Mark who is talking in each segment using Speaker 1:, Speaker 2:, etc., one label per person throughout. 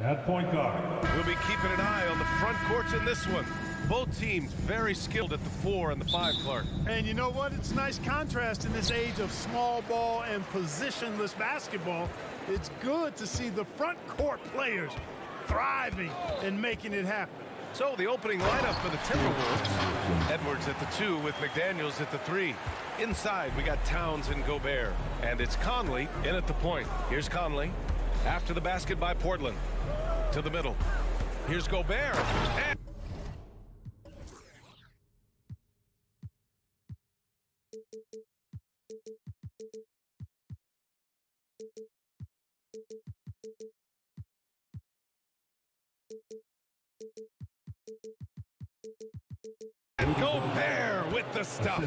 Speaker 1: At point guard.
Speaker 2: We'll be keeping an eye on the front courts in this one. Both teams very skilled at the 4 and the 5, Clark.
Speaker 3: And you know what? It's nice contrast in this age of small ball and positionless basketball. It's good to see the front court players thriving and making it happen.
Speaker 2: So the opening lineup for the Timberwolves. Edwards at the 2 with McDaniels at the 3. Inside, we got Towns and Gobert. And it's Conley in at the point. Here's Conley. After the basket by Portland. To the middle. Here's Gobert. And Gobert with the stuff.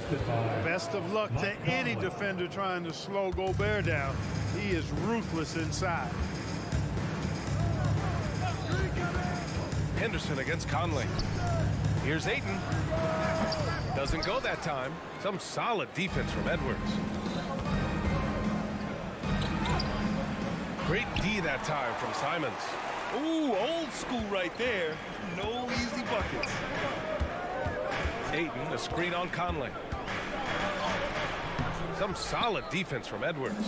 Speaker 3: Best of luck to any defender trying to slow Gobert down. He is ruthless inside.
Speaker 2: Henderson against Conley. Here's Ayton. Doesn't go that time. Some solid defense from Edwards. Great D that time from Simons.
Speaker 4: Ooh, old school right there. No easy buckets.
Speaker 2: Ayton, a screen on Conley. Some solid defense from Edwards.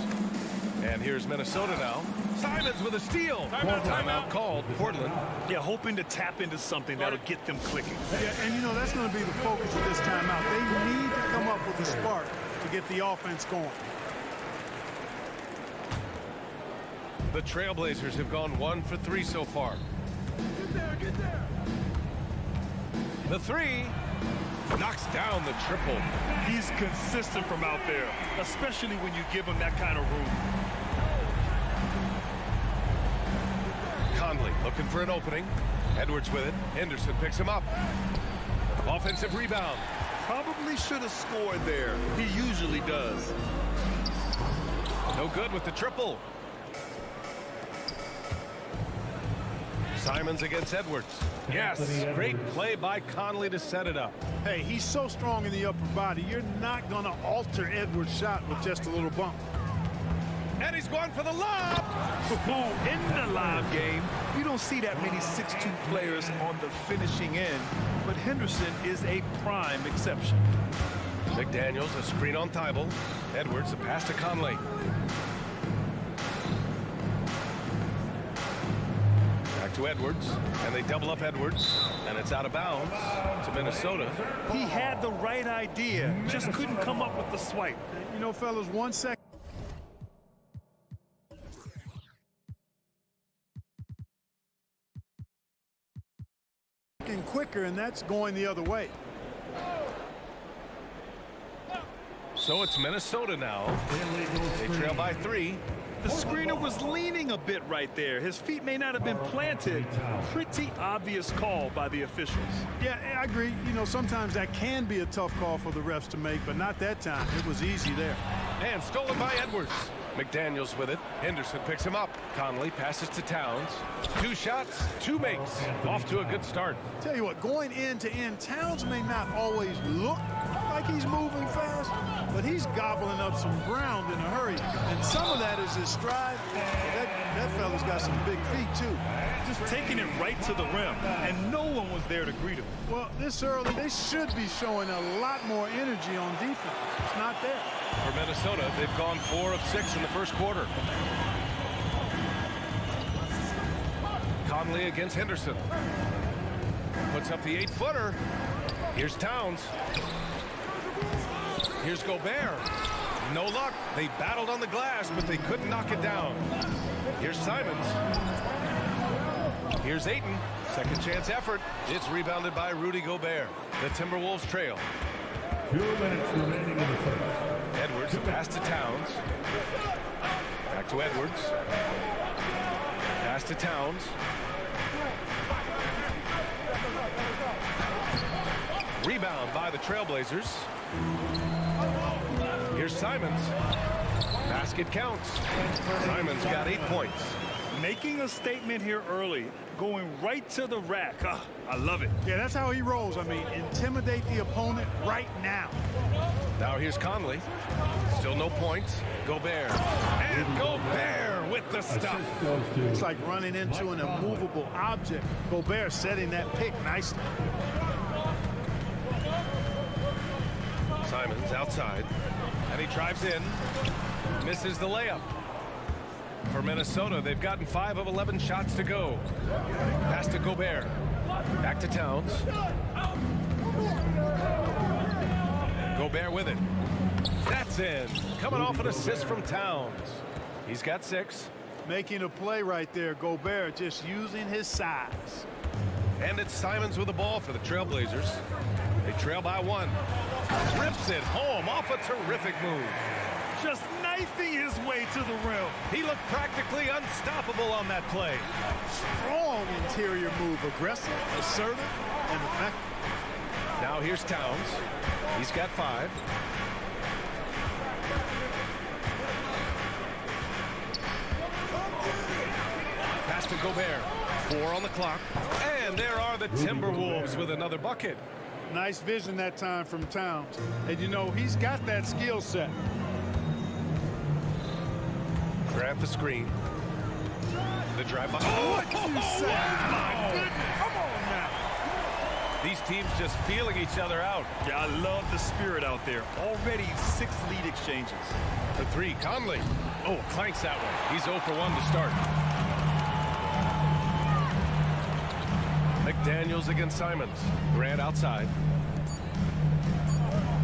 Speaker 2: And here's Minnesota now. Simons with a steal. Timeout called. Portland.
Speaker 4: Yeah, hoping to tap into something that'll get them clicking.
Speaker 3: Yeah, and you know, that's going to be the focus of this timeout. They need to come up with a spark to get the offense going.
Speaker 2: The Trailblazers have gone 1 for 3 so far.
Speaker 3: Get there, get there.
Speaker 2: The 3 knocks down the triple.
Speaker 4: He's consistent from out there, especially when you give him that kind of room.
Speaker 2: Conley looking for an opening. Edwards with it. Henderson picks him up. Offensive rebound.
Speaker 4: Probably should have scored there. He usually does.
Speaker 2: No good with the triple. Simons against Edwards. Yes, great play by Conley to set it up.
Speaker 3: Hey, he's so strong in the upper body. You're not going to alter Edwards' shot with just a little bump.
Speaker 2: And he's going for the lob.
Speaker 4: In the live game, you don't see that many 6'2" players on the finishing end, but Henderson is a prime exception.
Speaker 2: McDaniels, a screen on Thibault. Edwards, a pass to Conley. Back to Edwards, and they double up Edwards, and it's out of bounds to Minnesota.
Speaker 4: He had the right idea, just couldn't come up with the swipe.
Speaker 3: You know, fellas, 1 second. Quicker, and that's going the other way.
Speaker 2: So it's Minnesota now. They trail by 3.
Speaker 4: The screener was leaning a bit right there. His feet may not have been planted. Pretty obvious call by the officials.
Speaker 3: Yeah, I agree. You know, sometimes that can be a tough call for the refs to make, but not that time. It was easy there.
Speaker 2: And stolen by Edwards. McDaniels with it. Henderson picks him up. Conley passes to Towns. 2 shots, 2 makes. Off to a good start.
Speaker 3: Tell you what, going end to end, Towns may not always look like he's moving fast, but he's gobbling up some ground in a hurry. And some of that is his stride. That fella's got some big feet, too.
Speaker 4: Just taking it right to the rim, and no one was there to greet him.
Speaker 3: Well, this early, they should be showing a lot more energy on defense. It's not there.
Speaker 2: For Minnesota, they've gone 4 of 6 in the first quarter. Conley against Henderson. Puts up the 8-footer. Here's Towns. Here's Gobert. No luck. They battled on the glass, but they couldn't knock it down. Here's Simons. Here's Ayton. Second chance effort. It's rebounded by Rudy Gobert. The Timberwolves trail.
Speaker 1: 2 minutes remaining in the first.
Speaker 2: Edwards, pass to Towns. Back to Edwards. Pass to Towns. Rebound by the Trailblazers. Here's Simons. Basket counts. Simons got 8 points.
Speaker 4: Making a statement here early, going right to the rack. I love it.
Speaker 3: Yeah, that's how he rolls. I mean, intimidate the opponent right now.
Speaker 2: Now here's Conley. Still no points. Gobert. And Gobert with the stop.
Speaker 1: Assist goes to
Speaker 3: It's like running into an immovable object. Gobert setting that pick nicely.
Speaker 2: Simons outside, and he drives in, misses the layup. For Minnesota, they've gotten 5 of 11 shots to go. Pass to Gobert. Back to Towns. Gobert with it. That's in. Coming off an assist from Towns. He's got 6.
Speaker 3: Making a play right there. Gobert just using his size.
Speaker 2: And it's Simons with the ball for the Trailblazers. They trail by 1. Rips it home off a terrific move.
Speaker 4: Just knifing his way to the rim.
Speaker 2: He looked practically unstoppable on that play.
Speaker 3: Strong interior move. Aggressive, assertive, and effective.
Speaker 2: Now here's Towns. He's got 5. Pass to Gobert. 4 on the clock. And there are the Timberwolves with another bucket.
Speaker 3: Nice vision that time from Towns. And you know, he's got that skill set.
Speaker 2: Grab the screen. The drive by.
Speaker 3: What you say?
Speaker 2: My goodness.
Speaker 3: Come on now.
Speaker 2: These teams just feeling each other out.
Speaker 4: Yeah, I love the spirit out there. Already 6 lead exchanges.
Speaker 2: The 3, Conley. Oh, clanks that one. He's 0 for 1 to start. McDaniels against Simons. Grant outside.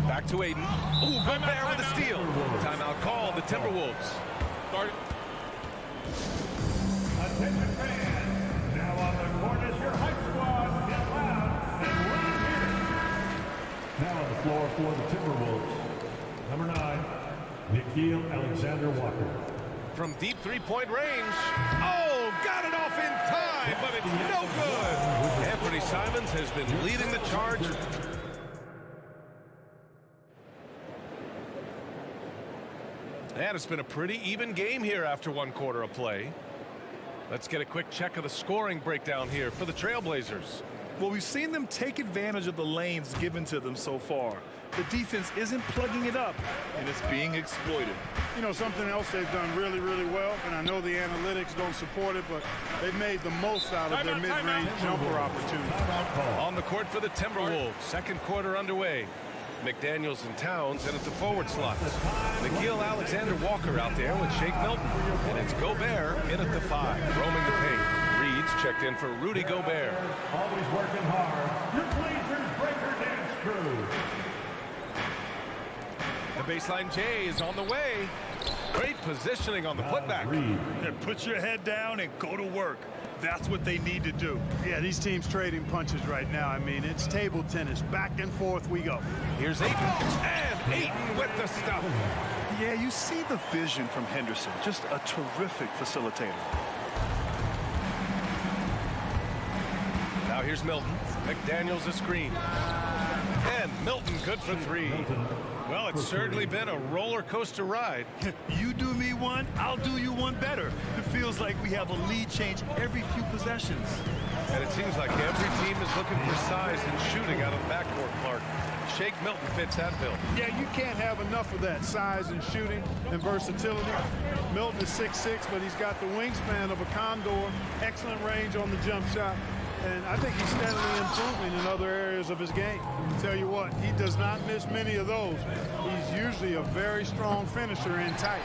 Speaker 2: Back to Aiden. Ooh, Gobert with the steal. Timeout called. The Timberwolves.
Speaker 1: Start. Attention fans. Now on the court is your hype squad. Get loud and run here. Now on the floor for the Timberwolves. Number 9, Nickeil Alexander-Walker.
Speaker 2: From deep 3-point range. Oh, got it off in time, but it's no good. Anthony Simons has been leading the charge. And it's been a pretty even game here after 1 quarter of play. Let's get a quick check of the scoring breakdown here for the Trailblazers.
Speaker 4: Well, we've seen them take advantage of the lanes given to them so far. The defense isn't plugging it up, and it's being exploited.
Speaker 3: You know, something else they've done really, really well, and I know the analytics don't support it, but they've made the most out of their mid-range jumper opportunity.
Speaker 2: On the court for the Timberwolves. 2nd quarter underway. McDaniels and Towns in at the forward slots. Nickeil Alexander-Walker out there with Shake Milton. And it's Gobert in at the 5, roaming the paint. Reed's checked in for Rudy Gobert.
Speaker 1: Always working hard. Your Blazers breaker dance crew.
Speaker 2: The baseline J is on the way. Great positioning on the putback.
Speaker 4: And put your head down and go to work. That's what they need to do.
Speaker 3: Yeah, these teams trading punches right now. I mean, it's table tennis. Back and forth we go.
Speaker 2: Here's Ayton. And Ayton with the stuff.
Speaker 4: Yeah, you see the vision from Henderson. Just a terrific facilitator.
Speaker 2: Now here's Milton. McDaniels a screen. And Milton good for 3. Well, it's certainly been a roller coaster ride.
Speaker 4: You do me one, I'll do you one better. It feels like we have a lead change every few possessions.
Speaker 2: And it seems like every team is looking for size and shooting out of the backcourt, Clark. Shake Milton fits that bill.
Speaker 3: Yeah, you can't have enough of that size and shooting and versatility. Milton is 6'6", but he's got the wingspan of a condor, excellent range on the jump shot, and I think he's steadily improving in other areas of his game. Tell you what, he does not miss many of those. He's usually a very strong finisher in tight.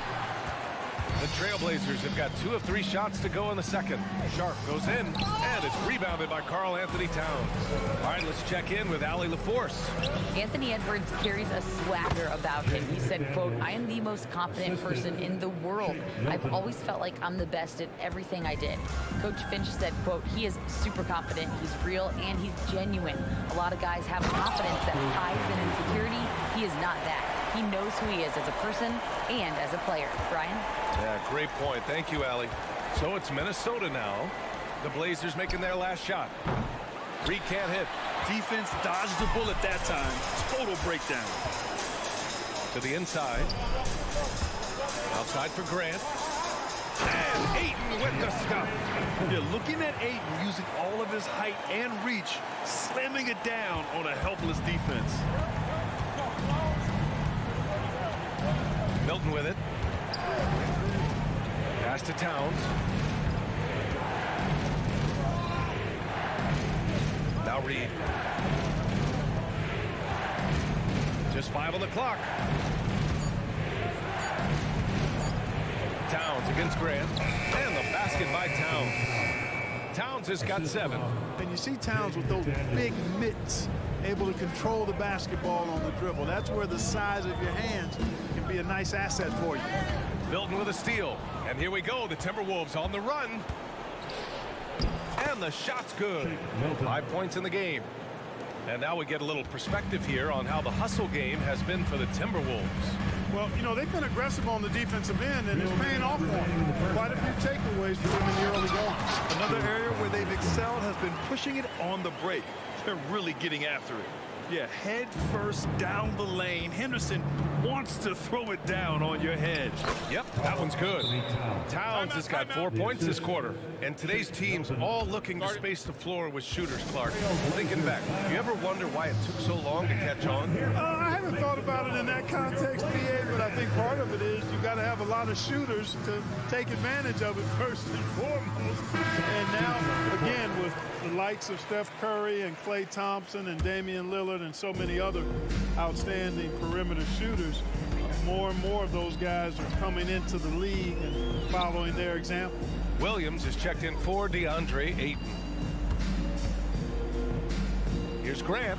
Speaker 2: The Trailblazers have got 2 of 3 shots to go in the 2nd. Sharp goes in, and it's rebounded by Karl Anthony Towns. All right, let's check in with Allie LaForce.
Speaker 5: Anthony Edwards carries a swagger about him. He said, quote, "I am the most confident person in the world. I've always felt like I'm the best at everything I did." Coach Finch said, quote, "He is super confident, he's real, and he's genuine. A lot of guys have confidence that hides in insecurity. He is not that. He knows who he is as a person and as a player." Brian?
Speaker 2: Yeah, great point. Thank you, Allie. So it's Minnesota now. The Blazers making their last shot. Reed can't hit.
Speaker 4: Defense dodged the bullet that time. Total breakdown.
Speaker 2: To the inside. Outside for Grant. And Ayton with the stuff.
Speaker 4: You're looking at Ayton using all of his height and reach, slamming it down on a helpless defense.
Speaker 2: Milton with it. Pass to Towns. Now Reed. Just 5 on the clock. Towns against Grant. And the basket by Towns. Towns has got 7.
Speaker 3: And you see Towns with those big mitts, able to control the basketball on the dribble. That's where the size of your hands can be a nice asset for you.
Speaker 2: Milton with a steal. And here we go. The Timberwolves on the run. And the shot's good. 5 points in the game. And now we get a little perspective here on how the hustle game has been for the Timberwolves.
Speaker 3: Well, you know, they've been aggressive on the defensive end, and it's paying off for them. Quite a few takeaways for them in the early going.
Speaker 4: Another area where they've excelled has been pushing it on the break. They're really getting after it. Yeah, head first down the lane. Henderson wants to throw it down on your head.
Speaker 2: Yep, that one's good. Towns has got 4 points this quarter. And today's team's all looking to space the floor with shooters, Clark. Thinking back, do you ever wonder why it took so long to catch on?
Speaker 3: I haven't thought about it in that context, PA, but I think part of it is you got to have a lot of shooters to take advantage of it first and foremost. And now, again, with the likes of Steph Curry and Klay Thompson and Damian Lillard and so many other outstanding perimeter shooters, more and more of those guys are coming into the league and following their example.
Speaker 2: Williams is checked in for DeAndre Ayton. Here's Grant.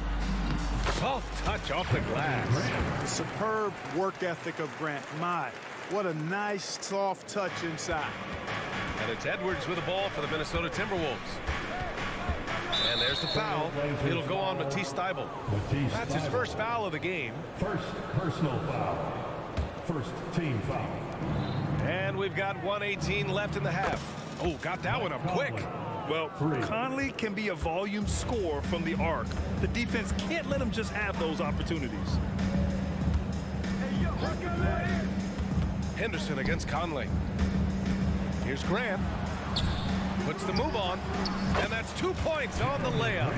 Speaker 2: Soft touch off the glass.
Speaker 3: The superb work ethic of Grant. My, what a nice soft touch inside.
Speaker 2: And it's Edwards with the ball for the Minnesota Timberwolves. And there's the foul. It'll go on Matisse Thybulle. That's his first foul of the game.
Speaker 1: First personal foul. First team foul.
Speaker 2: And we've got 1:18 left in the half. Oh, got that one up quick.
Speaker 4: Well, Conley can be a volume scorer from the arc. The defense can't let him just have those opportunities.
Speaker 2: Henderson against Conley. Here's Grant. Puts the move on. And that's 2 points on the layup.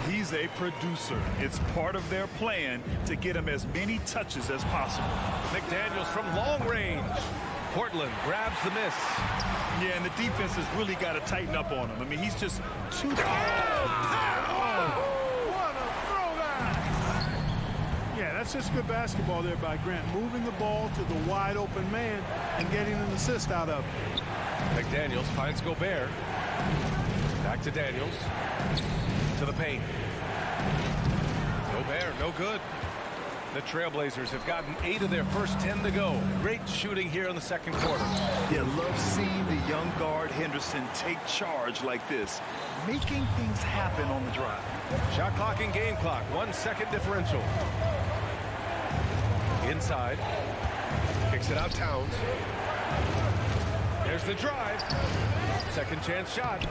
Speaker 4: He's a producer. It's part of their plan to get him as many touches as possible.
Speaker 2: McDaniels from long range. Portland grabs the miss.
Speaker 4: Yeah, and the defense has really got to tighten up on him. I mean, he's just too...
Speaker 3: What a throwback! Yeah, that's just good basketball there by Grant. Moving the ball to the wide open man and getting an assist out of it.
Speaker 2: McDaniels finds Gobert. Back to Daniels. To the paint. Gobert, no good. The Trailblazers have gotten 8 of their first 10 to go. Great shooting here in the second quarter.
Speaker 4: Yeah, love seeing the young guard Henderson take charge like this, making things happen on the drive.
Speaker 2: Shot clock and game clock, 1 second differential. Inside. Kicks it out Towns. There's the drive. Second chance shot.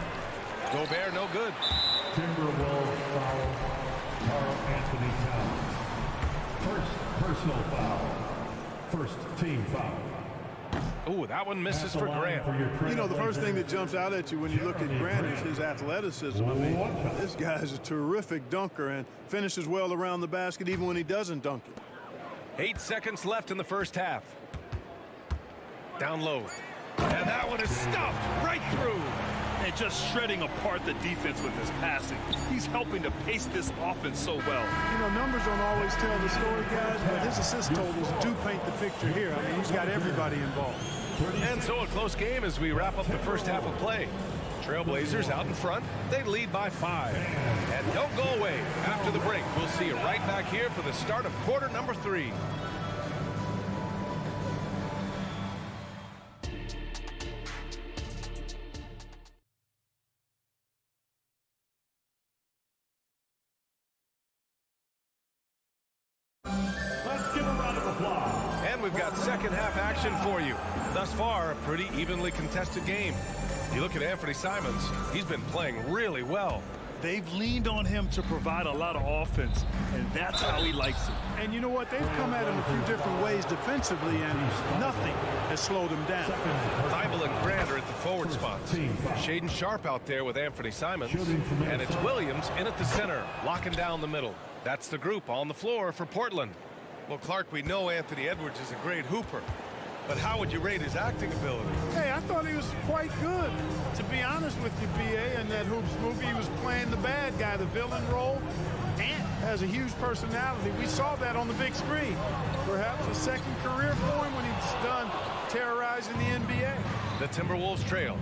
Speaker 2: Gobert, no good.
Speaker 1: Timberwolves foul. Karl Anthony Towns. First personal foul. First team foul.
Speaker 2: Oh, that one misses for Grant.
Speaker 3: You know, the first thing that jumps out at you when you look at Grant is his athleticism. I mean, this guy's a terrific dunker and finishes well around the basket even when he doesn't dunk it.
Speaker 2: 8 seconds left in the first half. Down low. And that one is stuffed right through.
Speaker 4: And just shredding apart the defense with his passing. He's helping to pace this offense so well.
Speaker 3: You know, numbers don't always tell the story, guys, but his assist totals do paint the picture here. I mean, he's got everybody involved.
Speaker 2: And so a close game as we wrap up the first half of play. Trailblazers out in front. They lead by 5. And don't go away. After the break, we'll see you right back here for the start of quarter number 3. We've got second half action for you. Thus far, a pretty evenly contested game. You look at Anthony Simons, he's been playing really well.
Speaker 4: They've leaned on him to provide a lot of offense, and that's how he likes it.
Speaker 3: And you know what? They've come at him a few different ways defensively, and nothing has slowed him down.
Speaker 2: Thybulle and Grant are at the forward spots. Shaden Sharp out there with Anthony Simons. And it's Williams in at the center, locking down the middle. That's the group on the floor for Portland. Well, Clark, we know Anthony Edwards is a great hooper, but how would you rate his acting ability?
Speaker 3: Hey, I thought honest with you, BA, in that Hoops movie, he was playing the bad guy, the villain role. Ant has a huge personality. We saw that on the big screen. Perhaps a second career for him when he's done terrorizing the NBA.
Speaker 2: The Timberwolves trail.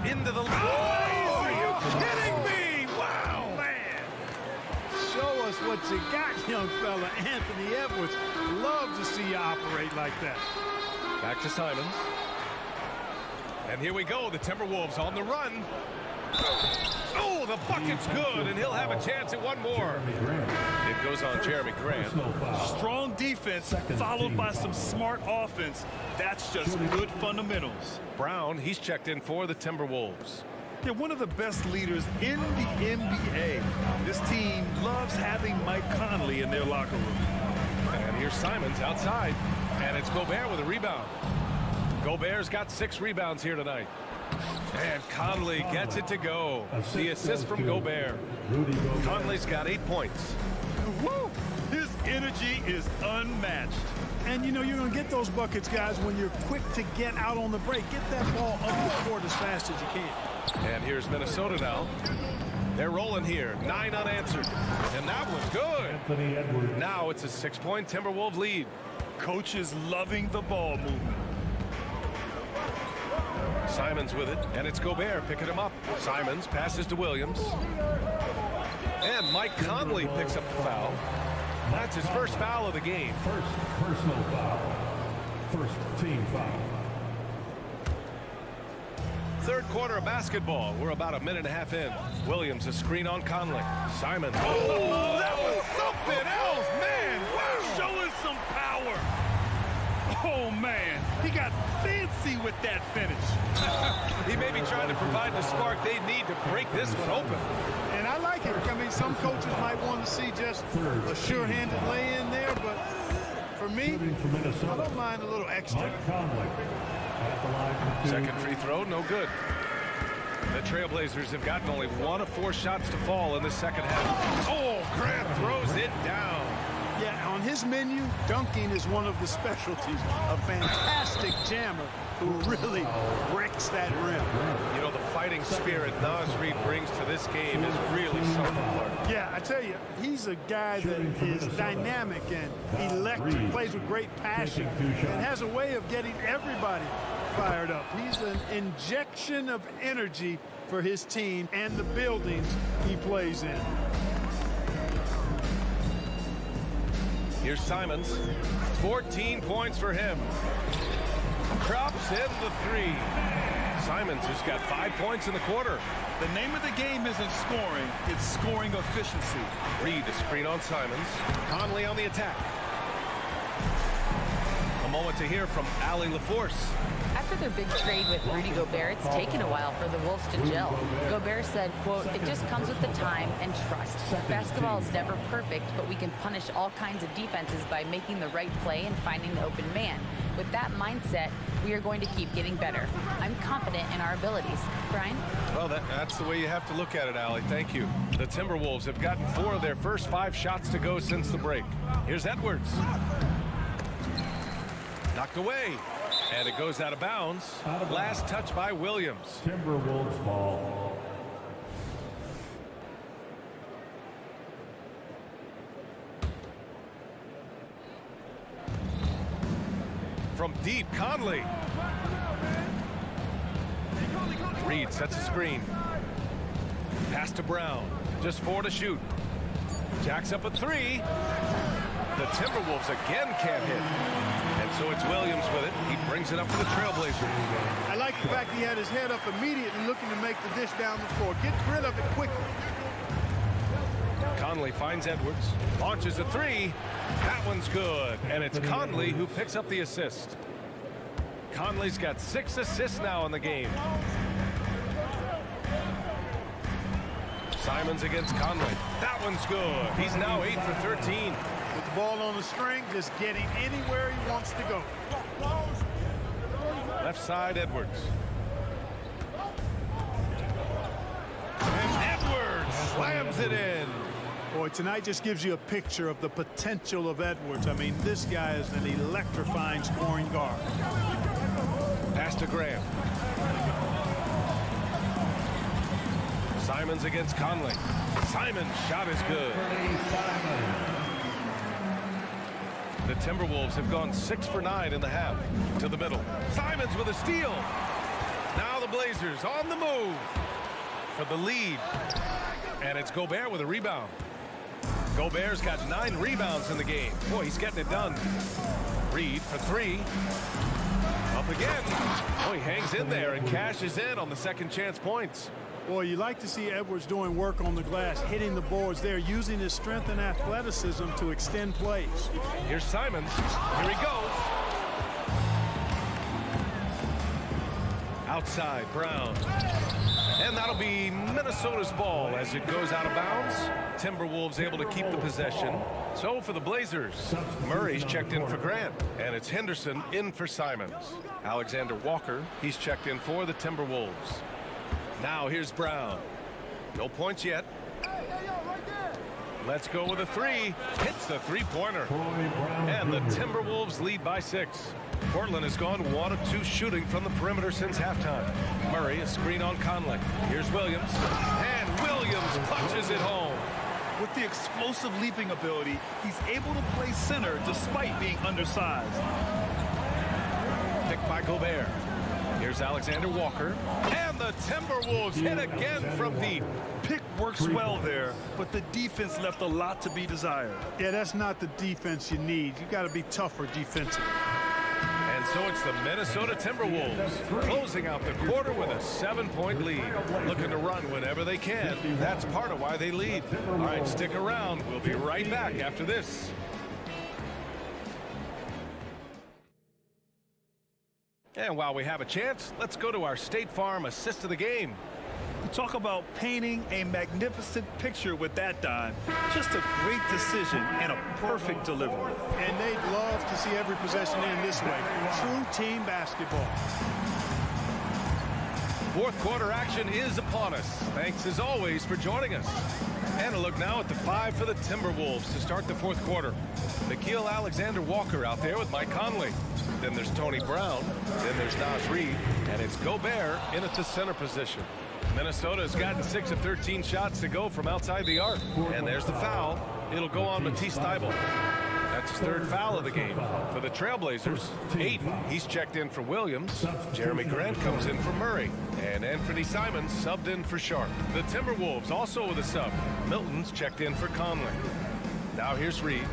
Speaker 2: Into the... Oh, are you kidding me? Wow!
Speaker 3: Man, show us what you got, young fella. Anthony Edwards, love to see you operate like that.
Speaker 2: Back to Simons. And here we go, the Timberwolves on the run. Oh, the bucket's good, and he'll have a chance at one more. It goes on Jeremy Grant.
Speaker 4: Strong defense followed by some smart offense. That's just good fundamentals.
Speaker 2: Brown, he's checked in for the Timberwolves.
Speaker 4: They're one of the best leaders in the NBA. This team loves having Mike Conley in their locker room.
Speaker 2: And here's Simons outside, and it's Gobert with a rebound. Gobert's got 6 rebounds here tonight. And Conley gets it to go. The assist from Gobert. Conley's got 8 points.
Speaker 4: Woo! His energy is unmatched.
Speaker 3: And, you know, you're going to get those buckets, guys, when you're quick to get out on the break. Get that ball up the court as fast as you can.
Speaker 2: And here's Minnesota now. They're rolling here. 9 unanswered. And that was good. Now it's a 6-point Timberwolves lead.
Speaker 4: Coach is loving the ball movement.
Speaker 2: Simons with it, and it's Gobert picking him up. Simons passes to Williams. And Mike Conley picks up the foul. That's his first foul of the game.
Speaker 1: First personal foul. First team foul.
Speaker 2: Third quarter of basketball. We're about a minute and a half in. Williams, a screen on Conley. Simons.
Speaker 4: Oh, that was something else, man. Wow, showing some power. Oh, man, he got fancy with that finish.
Speaker 2: He may be trying to provide the spark they need to break this one open.
Speaker 3: And I like it. I mean, some coaches might want to see just a sure-handed lay-in there, but for me, I don't mind a little extra.
Speaker 1: Mike Conley at the line for 2.
Speaker 2: Second free throw, no good. The Trailblazers have gotten only 1 of 4 shots to fall in the second half. Oh, Grant throws it down.
Speaker 3: Yeah, on his menu, dunking is one of the specialties. A fantastic jammer who really wrecks that rim.
Speaker 2: You know, the fighting spirit Naz Reid brings to this game is really something.
Speaker 3: Yeah, I tell you, he's a guy that is dynamic and electric, plays with great passion, and has a way of getting everybody fired up. He's an injection of energy for his team and the buildings he plays in.
Speaker 2: Here's Simons. 14 points for him. Drops in the 3. Simons has got 5 points in the quarter.
Speaker 4: The name of the game isn't scoring, it's scoring efficiency.
Speaker 2: Reid, a screen on Simons. Conley on the attack. A moment to hear from Allie LaForce.
Speaker 5: After their big trade with Rudy Gobert, it's taken a while for the Wolves to gel. Gobert said, quote, "It just comes with the time and trust. Basketball is never perfect, but we can punish all kinds of defenses by making the right play and finding the open man. With that mindset, we are going to keep getting better. I'm confident in our abilities." Brian?
Speaker 2: Well, that's the way you have to look at it, Allie. Thank you. The Timberwolves have gotten 4 of their first 5 shots to go since the break. Here's Edwards. Knocked away. And it goes out of bounds. Last touch by Williams.
Speaker 1: Timberwolves ball.
Speaker 2: From deep, Conley. Reid sets a screen. Pass to Brown. Just 4 to shoot. Jacks up a 3. The Timberwolves again can't hit. And so it's Williams with it. He brings it up for the Trailblazers.
Speaker 3: I like the fact he had his head up immediately looking to make the dish down the floor. Get rid of it quickly.
Speaker 2: Conley finds Edwards. Launches a 3. That one's good. And it's Conley who picks up the assist. Conley's got 6 assists now in the game. Simons against Conley. That one's good. He's now 8 for 13.
Speaker 3: With the ball on the string, just getting anywhere he wants to go.
Speaker 2: Left side, Edwards. And Edwards slams it in.
Speaker 3: Boy, tonight just gives you a picture of the potential of Edwards. I mean, this guy is an electrifying scoring guard.
Speaker 2: Pass to Graham. Simons against Conley. Simons' shot is good. The Timberwolves have gone 6 for 9 in the half. To the middle. Simons with a steal. Now the Blazers on the move for the lead. And it's Gobert with a rebound. Gobert's got 9 rebounds in the game. Boy, he's getting it done. Reed for 3. Up again. Oh, he hangs in there and cashes in on the second chance points.
Speaker 3: Boy, you like to see Edwards doing work on the glass, hitting the boards there, using his strength and athleticism to extend plays.
Speaker 2: Here's Simons. Here he goes. Outside, Brown. And that'll be Minnesota's ball as it goes out of bounds. Timberwolves able to keep the possession. So for the Blazers, Murray's checked in for Grant. And it's Henderson in for Simons. Alexander Walker, he's checked in for the Timberwolves. Now here's Brown. No points yet. Let's go with a 3. Hits the three-pointer. And the Timberwolves lead by 6. Portland has gone 1 of 2 shooting from the perimeter since halftime. Murray, a screen on Conley. Here's Williams. And Williams punches it home.
Speaker 4: With the explosive leaping ability, he's able to play center despite being undersized.
Speaker 2: Picked by Gobert. Here's Alexander Walker. And the Timberwolves hit again from deep.
Speaker 4: Pick works well there, but the defense left a lot to be desired.
Speaker 3: Yeah, that's not the defense you need. You got to be tougher defensively.
Speaker 2: And so it's the Minnesota Timberwolves closing out the quarter with a 7-point lead. Looking to run whenever they can. That's part of why they lead. All right, stick around. We'll be right back after this. And while we have a chance, let's go to our State Farm assist of the game.
Speaker 4: Talk about painting a magnificent picture with that dime. Just a great decision and a perfect delivery.
Speaker 3: And they'd love to see every possession end this way. True team basketball.
Speaker 2: Fourth quarter action is upon us. Thanks as always for joining us. And a look now at the 5 for the Timberwolves to start the fourth quarter. Nickeil Alexander-Walker out there with Mike Conley. Then there's Tony Brown. Then there's Naz Reid. And it's Gobert in at the center position. Minnesota has gotten 6 of 13 shots to go from outside the arc. And there's the foul. It'll go on Matisse Thybulle. That's his 3rd foul of the game. For the Trailblazers, Ayton, he's checked in for Williams. Jeremy Grant comes in for Murray. And Anthony Simons subbed in for Sharp. The Timberwolves also with a sub. Milton's checked in for Conley. Now here's Reed.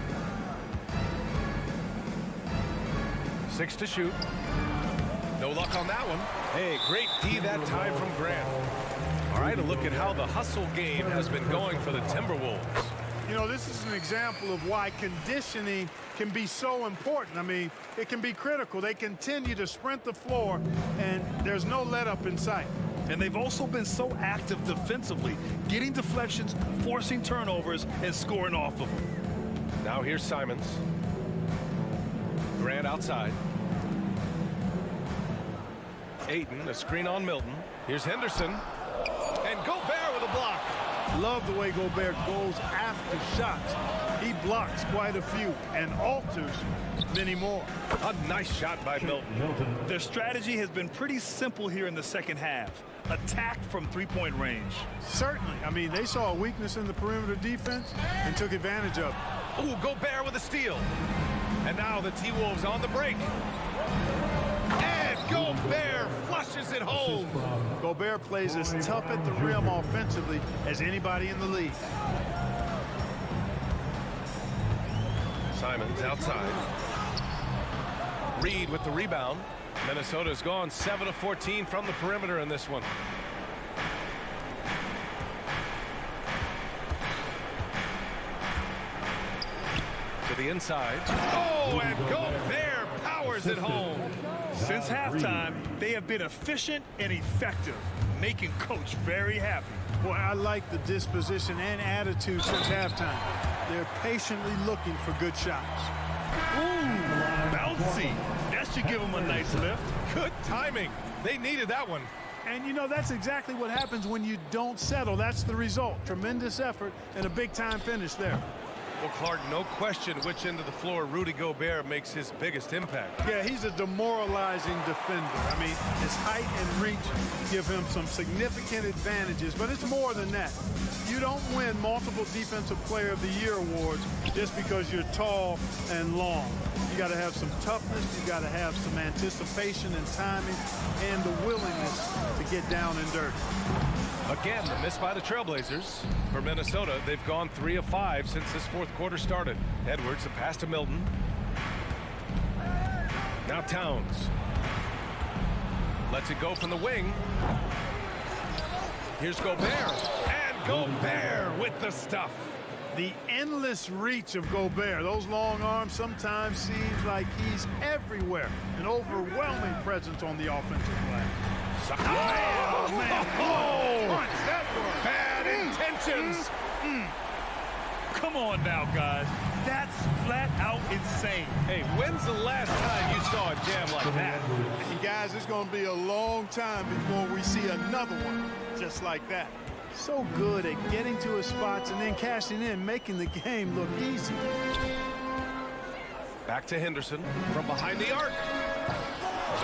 Speaker 2: 6 to shoot. No luck on that one. Hey, great D that time from Grant. All right, a look at how the hustle game has been going for the Timberwolves.
Speaker 3: You know, this is an example of why conditioning can be so important. I mean, it can be critical. They continue to sprint the floor, and there's no let up in sight.
Speaker 4: And they've also been so active defensively, getting deflections, forcing turnovers, and scoring off of them.
Speaker 2: Now here's Simons. Grant outside. Ayton, a screen on Milton. Here's Henderson. And Gobert with a block.
Speaker 3: Love the way Gobert goes after shots. He blocks quite a few and alters many more.
Speaker 2: A nice shot by Milton.
Speaker 4: Their strategy has been pretty simple here in the second half. Attack from three-point range.
Speaker 3: Certainly. I mean, they saw a weakness in the perimeter defense and took advantage of it.
Speaker 2: Ooh, Gobert with a steal. And now the T-Wolves on the break. And Gobert flushes it home.
Speaker 3: Gobert plays as tough at the rim offensively as anybody in the league.
Speaker 2: Simons outside. Reed with the rebound. Minnesota's gone 7 of 14 from the perimeter in this one. To the inside. Oh, and Gobert powers it home.
Speaker 4: Since halftime, they have been efficient and effective, making Coach very happy.
Speaker 3: Boy, I like the disposition and attitude since halftime. They're patiently looking for good shots.
Speaker 4: Ooh, bouncy. That should give them a nice lift.
Speaker 2: Good timing. They needed that one.
Speaker 3: And, you know, that's exactly what happens when you don't settle. That's the result. Tremendous effort and a big-time finish there.
Speaker 2: Well, Clark, no question which end of the floor Rudy Gobert makes his biggest impact.
Speaker 3: Yeah, he's a demoralizing defender. I mean, his height and reach give him some significant advantages, but it's more than that. You don't win multiple Defensive Player of the Year awards just because you're tall and long. You got to have some toughness, you got to have some anticipation and timing, and the willingness to get down and dirty.
Speaker 2: Again, the miss by the Trailblazers. For Minnesota, they've gone 3 of 5 since this fourth quarter started. Edwards, the pass to Milton. Now Towns. Lets it go from the wing. Here's Gobert. And Gobert with the stuff.
Speaker 3: The endless reach of Gobert. Those long arms sometimes seems like he's everywhere. An overwhelming presence on the offensive glass. Oh, man.
Speaker 2: Oh, bad intentions.
Speaker 4: Come on now, guys. That's flat out insane.
Speaker 2: Hey, when's the last time you saw a jam like that?
Speaker 3: And guys, it's going to be a long time before we see another one just like that. So good at getting to his spots and then cashing in, making the game look easy.
Speaker 2: Back to Henderson from behind the arc.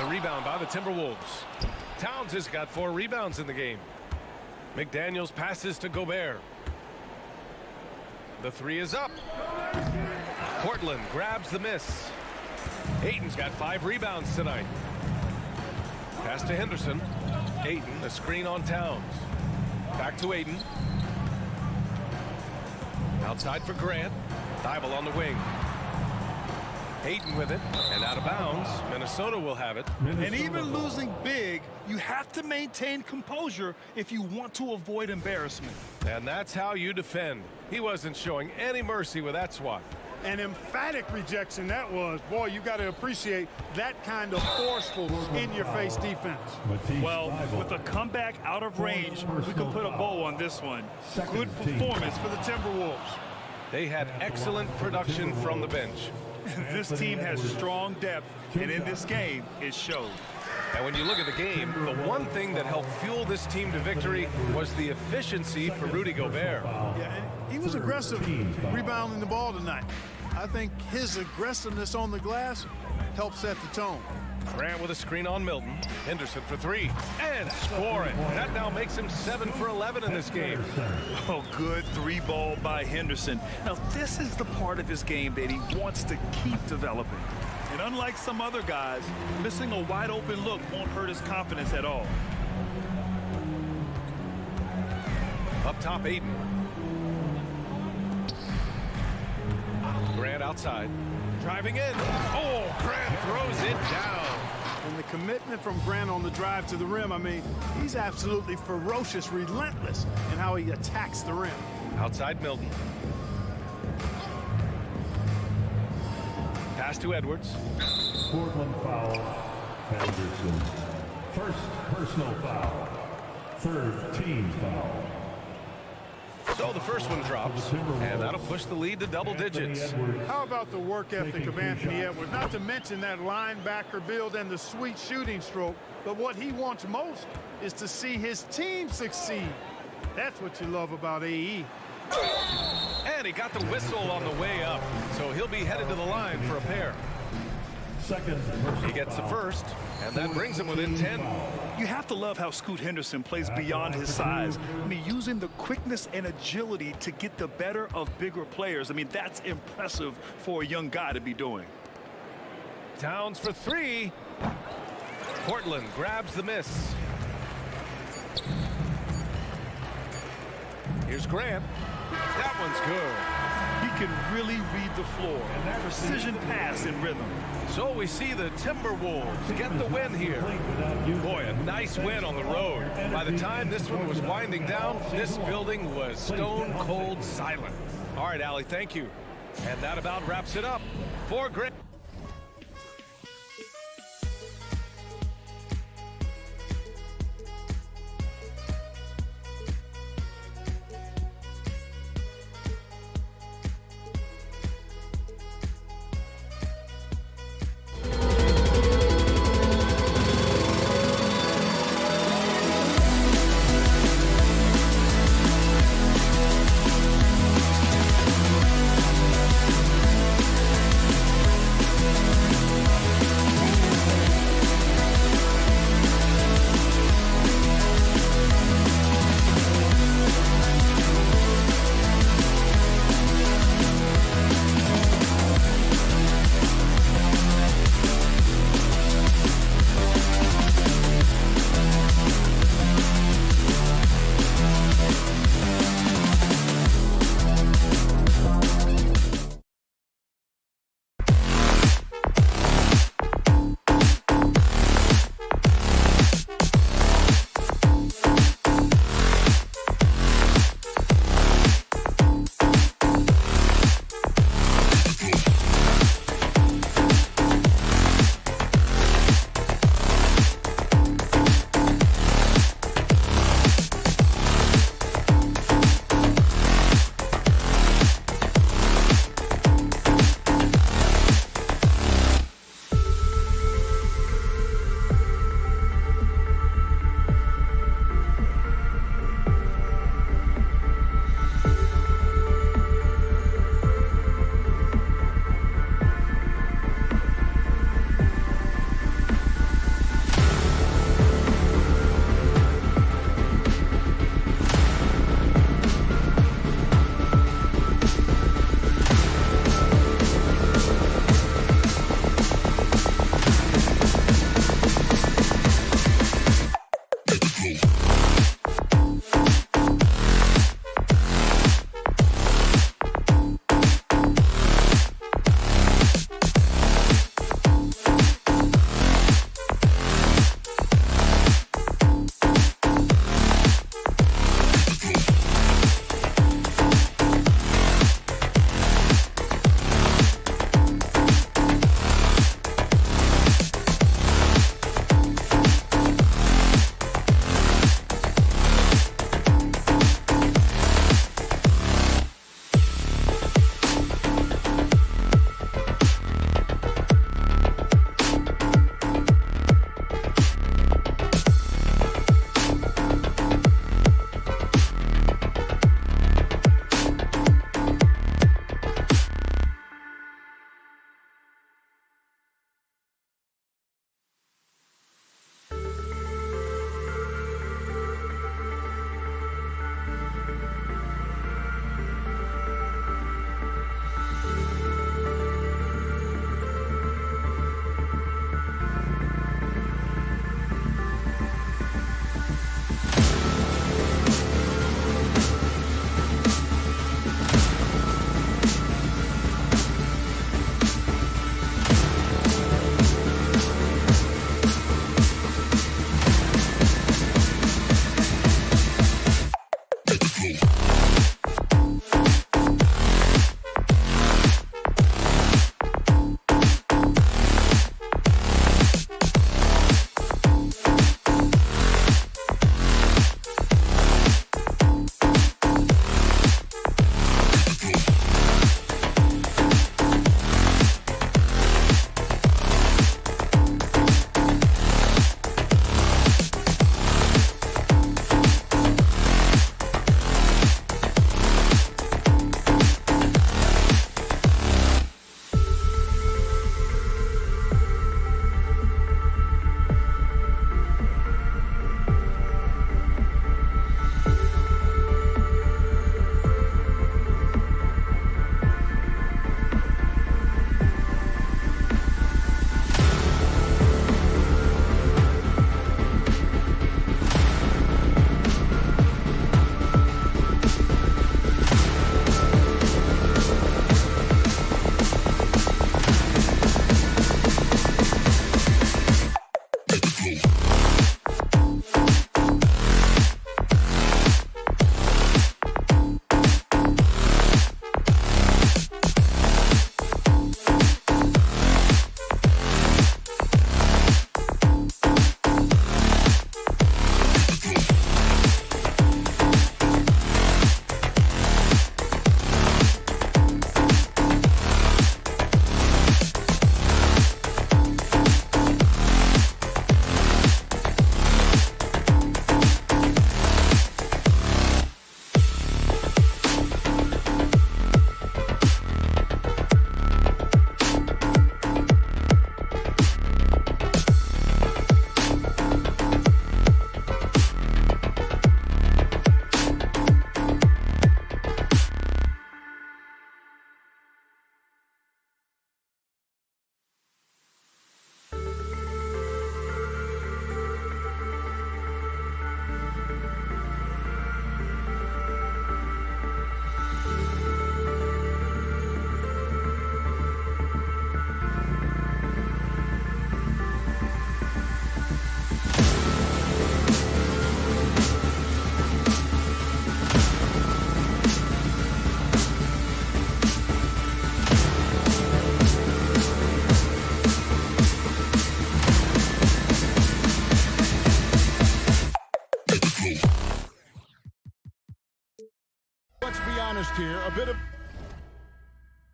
Speaker 2: The rebound by the Timberwolves. Towns has got 4 rebounds in the game. McDaniels passes to Gobert. The 3 is up. Portland grabs the miss. Ayton's got 5 rebounds tonight. Pass to Henderson. Ayton, a screen on Towns. Back to Ayton. Outside for Grant. Thibault on the wing. Ayton with it, and out of bounds. Minnesota will have it.
Speaker 4: And even losing big, you have to maintain composure if you want to avoid embarrassment.
Speaker 2: And that's how you defend. He wasn't showing any mercy with that swat.
Speaker 3: An emphatic rejection that was. Boy, you got to appreciate that kind of forceful in-your-face defense.
Speaker 4: Well, with a comeback out of range, we can put a bow on this one. Good performance for the Timberwolves.
Speaker 2: They had excellent production from the bench.
Speaker 4: This team has strong depth, and in this game, it showed.
Speaker 2: And when you look at the game, the one thing that helped fuel this team to victory was the efficiency for Rudy Gobert.
Speaker 3: Yeah, and he was aggressive rebounding the ball tonight. I think his aggressiveness on the glass helped set the tone.
Speaker 2: Grant with a screen on Milton. Henderson for 3 and scoring. That now makes him 7 for 11 in this game.
Speaker 4: Oh, good 3-ball by Henderson. Now, this is the part of his game that he wants to keep developing. And unlike some other guys, missing a wide-open look won't hurt his confidence at all.
Speaker 2: Up top, Ayton. Grant outside. Driving in. Oh, Grant throws it down.
Speaker 3: And the commitment from Grant on the drive to the rim, I mean, he's absolutely ferocious, relentless in how he attacks the rim.
Speaker 2: Outside Milton. Pass to Edwards.
Speaker 1: Portland foul. Henderson. First personal foul. Third team foul.
Speaker 2: So the first one drops, and that'll push the lead to double digits.
Speaker 3: How about the work ethic of Anthony Edwards? Not to mention that linebacker build and the sweet shooting stroke, but what he wants most is to see his team succeed. That's what you love about AE.
Speaker 2: And he got the whistle on the way up, so he'll be headed to the line for a pair.
Speaker 1: Second
Speaker 2: He gets the first, and that brings him within 10.
Speaker 4: You have to love how Scoot Henderson plays beyond his size. I mean, using the quickness and agility to get the better of bigger players. I mean, that's impressive for a young guy to be doing.
Speaker 2: Towns for 3. Portland grabs the miss. Here's Grant. That one's good.
Speaker 4: He can really read the floor. Precision pass in rhythm.
Speaker 2: So we see the Timberwolves get the win here. Boy, a nice win on the road. By the time this one was winding down, this building was stone cold silent. All right, Allie, thank you. And that about wraps it up for Grant.
Speaker 6: honest here, a bit of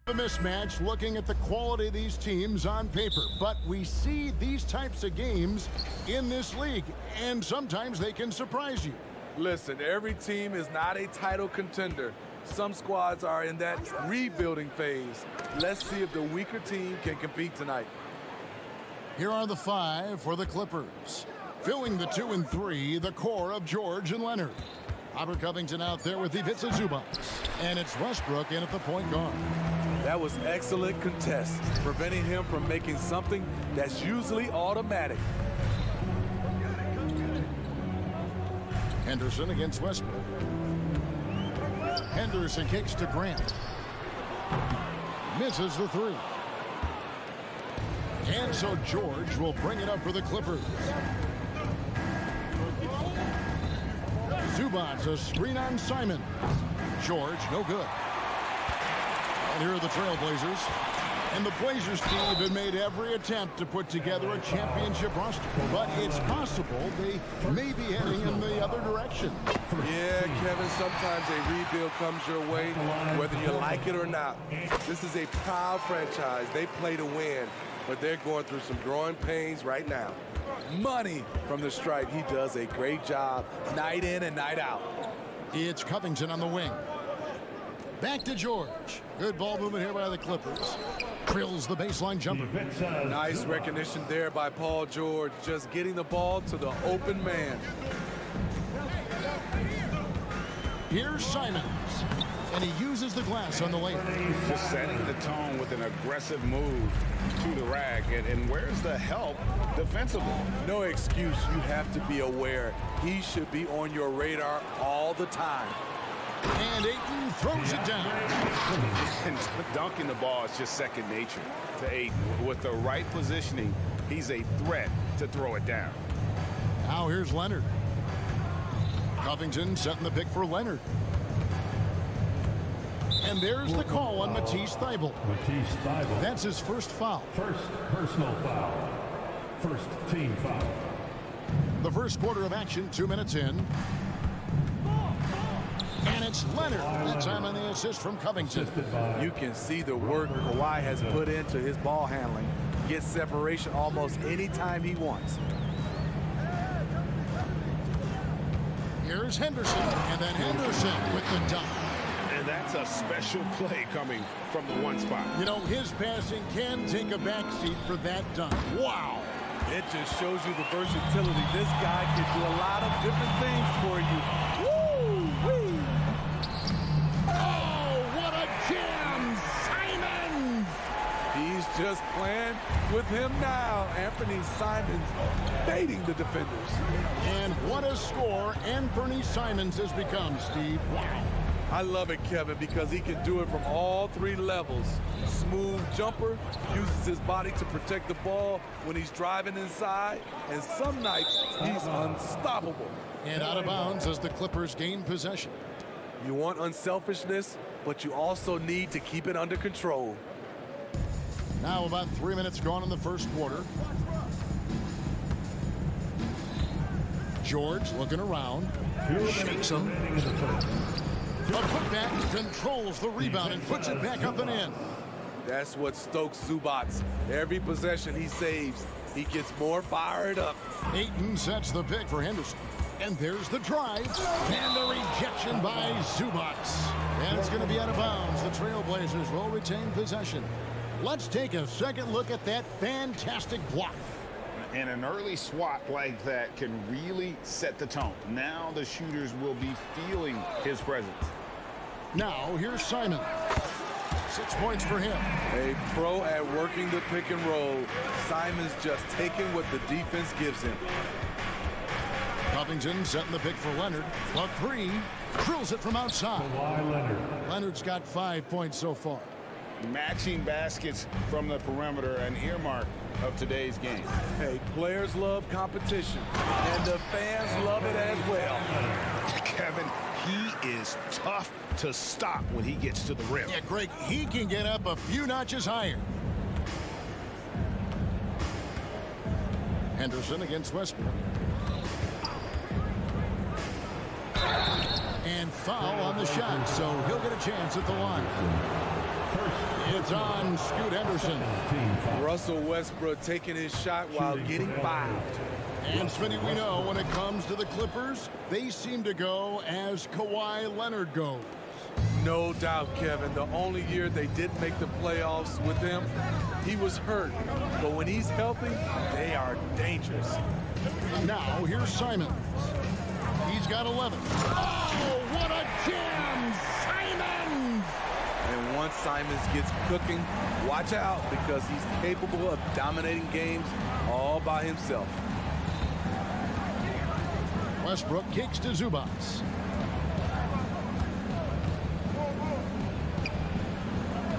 Speaker 6: a mismatch looking at the quality of these teams on paper. But we see these types of games in this league, and sometimes they can surprise you.
Speaker 7: Listen, every team is not a title contender. Some squads are in that rebuilding phase. Let's see if the weaker team can compete tonight.
Speaker 6: Here are the 5 for the Clippers. Filling the 2 and 3, the core of George and Leonard. Robert Covington out there with Ivica Zubac. And it's Westbrook in at the point guard.
Speaker 7: That was excellent contest, preventing him from making something that's usually automatic.
Speaker 6: Henderson against Westbrook. Henderson kicks to Grant. Misses the 3. And so George will bring it up for the Clippers. Zubac, a screen on Simon. George, no good. And here are the Trailblazers. And the Blazers, Steve, have made every attempt to put together a championship roster. But it's possible they may be heading in the other direction.
Speaker 7: Yeah, Kevin, sometimes a rebuild comes your way, whether you like it or not. This is a proud franchise. They play to win, but they're going through some growing pains right now. Money from the stripe. He does a great job night in and night out.
Speaker 6: It's Covington on the wing. Back to George. Good ball movement here by the Clippers. Drills the baseline jumper.
Speaker 7: Nice recognition there by Paul George, just getting the ball to the open man.
Speaker 6: Here's Simons, and he uses the glass on the layup.
Speaker 8: Just setting the tone with an aggressive move to the rack. And where's the help defensively?
Speaker 7: No excuse. You have to be aware. He should be on your radar all the time.
Speaker 6: And Ayton throws it down.
Speaker 8: And dunking the ball is just second nature to Ayton. With the right positioning, he's a threat to throw it down.
Speaker 6: Now here's Leonard. Covington setting the pick for Leonard. And there's the call on Matisse Thybulle.
Speaker 1: Matisse Thybulle.
Speaker 6: That's his first foul.
Speaker 1: First personal foul. First team foul.
Speaker 6: The first quarter of action, 2 minutes in. And it's Leonard. That time on the assist from Covington.
Speaker 7: You can see the work Kawhi has put into his ball handling. Gets separation almost any time he wants.
Speaker 6: Here's Henderson, and then Henderson with the dunk.
Speaker 8: And that's a special play coming from the one spot.
Speaker 6: You know, his passing can take a backseat for that dunk. Wow.
Speaker 7: It just shows you the versatility. This guy can do a lot of different things for you. Woo-wee!
Speaker 6: Oh, what a jam! Simons!
Speaker 7: He's just playing with him now. Anthony Simons baiting the defenders.
Speaker 6: And what a score Anthony Simons has become, Steve. Wow.
Speaker 7: I love it, Kevin, because he can do it from all 3 levels. Smooth jumper, uses his body to protect the ball when he's driving inside, and some nights he's unstoppable.
Speaker 6: And out of bounds as the Clippers gain possession.
Speaker 7: You want unselfishness, but you also need to keep it under control.
Speaker 6: Now about 3 minutes gone in the first quarter. George looking around, shakes him. A putback controls the rebound and puts it back up and in.
Speaker 7: That's what stokes Zubac. Every possession he saves, he gets more fired up.
Speaker 6: Ayton sets the pick for Henderson. And there's the drive. And the rejection by Zubac. And it's going to be out of bounds. The Trailblazers will retain possession. Let's take a second look at that fantastic block.
Speaker 8: And an early swat like that can really set the tone. Now the shooters will be feeling his presence.
Speaker 6: Now here's Simon. 6 points for him.
Speaker 7: A pro at working the pick and roll. Simon's just taking what the defense gives him.
Speaker 6: Covington setting the pick for Leonard. A 3. Drills it from outside.
Speaker 1: Kawhi Leonard.
Speaker 6: Leonard's got 5 points so far.
Speaker 8: Matching baskets from the perimeter, an earmark of today's game.
Speaker 7: Hey, players love competition, and the fans love it as well.
Speaker 8: Kevin, he is tough to stop when he gets to the rim.
Speaker 6: Yeah, Greg, he can get up a few notches higher. Henderson against Westbrook. And foul on the shot, so he'll get a chance at the line. It's on Scoot Henderson.
Speaker 7: Russell Westbrook taking his shot while getting fouled.
Speaker 6: And Smitty, we know when it comes to the Clippers, they seem to go as Kawhi Leonard goes.
Speaker 7: No doubt, Kevin. The only year they didn't make the playoffs with him, he was hurt. But when he's healthy, they are dangerous.
Speaker 6: Now, here's Simons. He's got 11. Oh, what a jam! Simons!
Speaker 7: And once Simons gets cooking, watch out because he's capable of dominating games all by himself.
Speaker 6: Westbrook kicks to Zubac.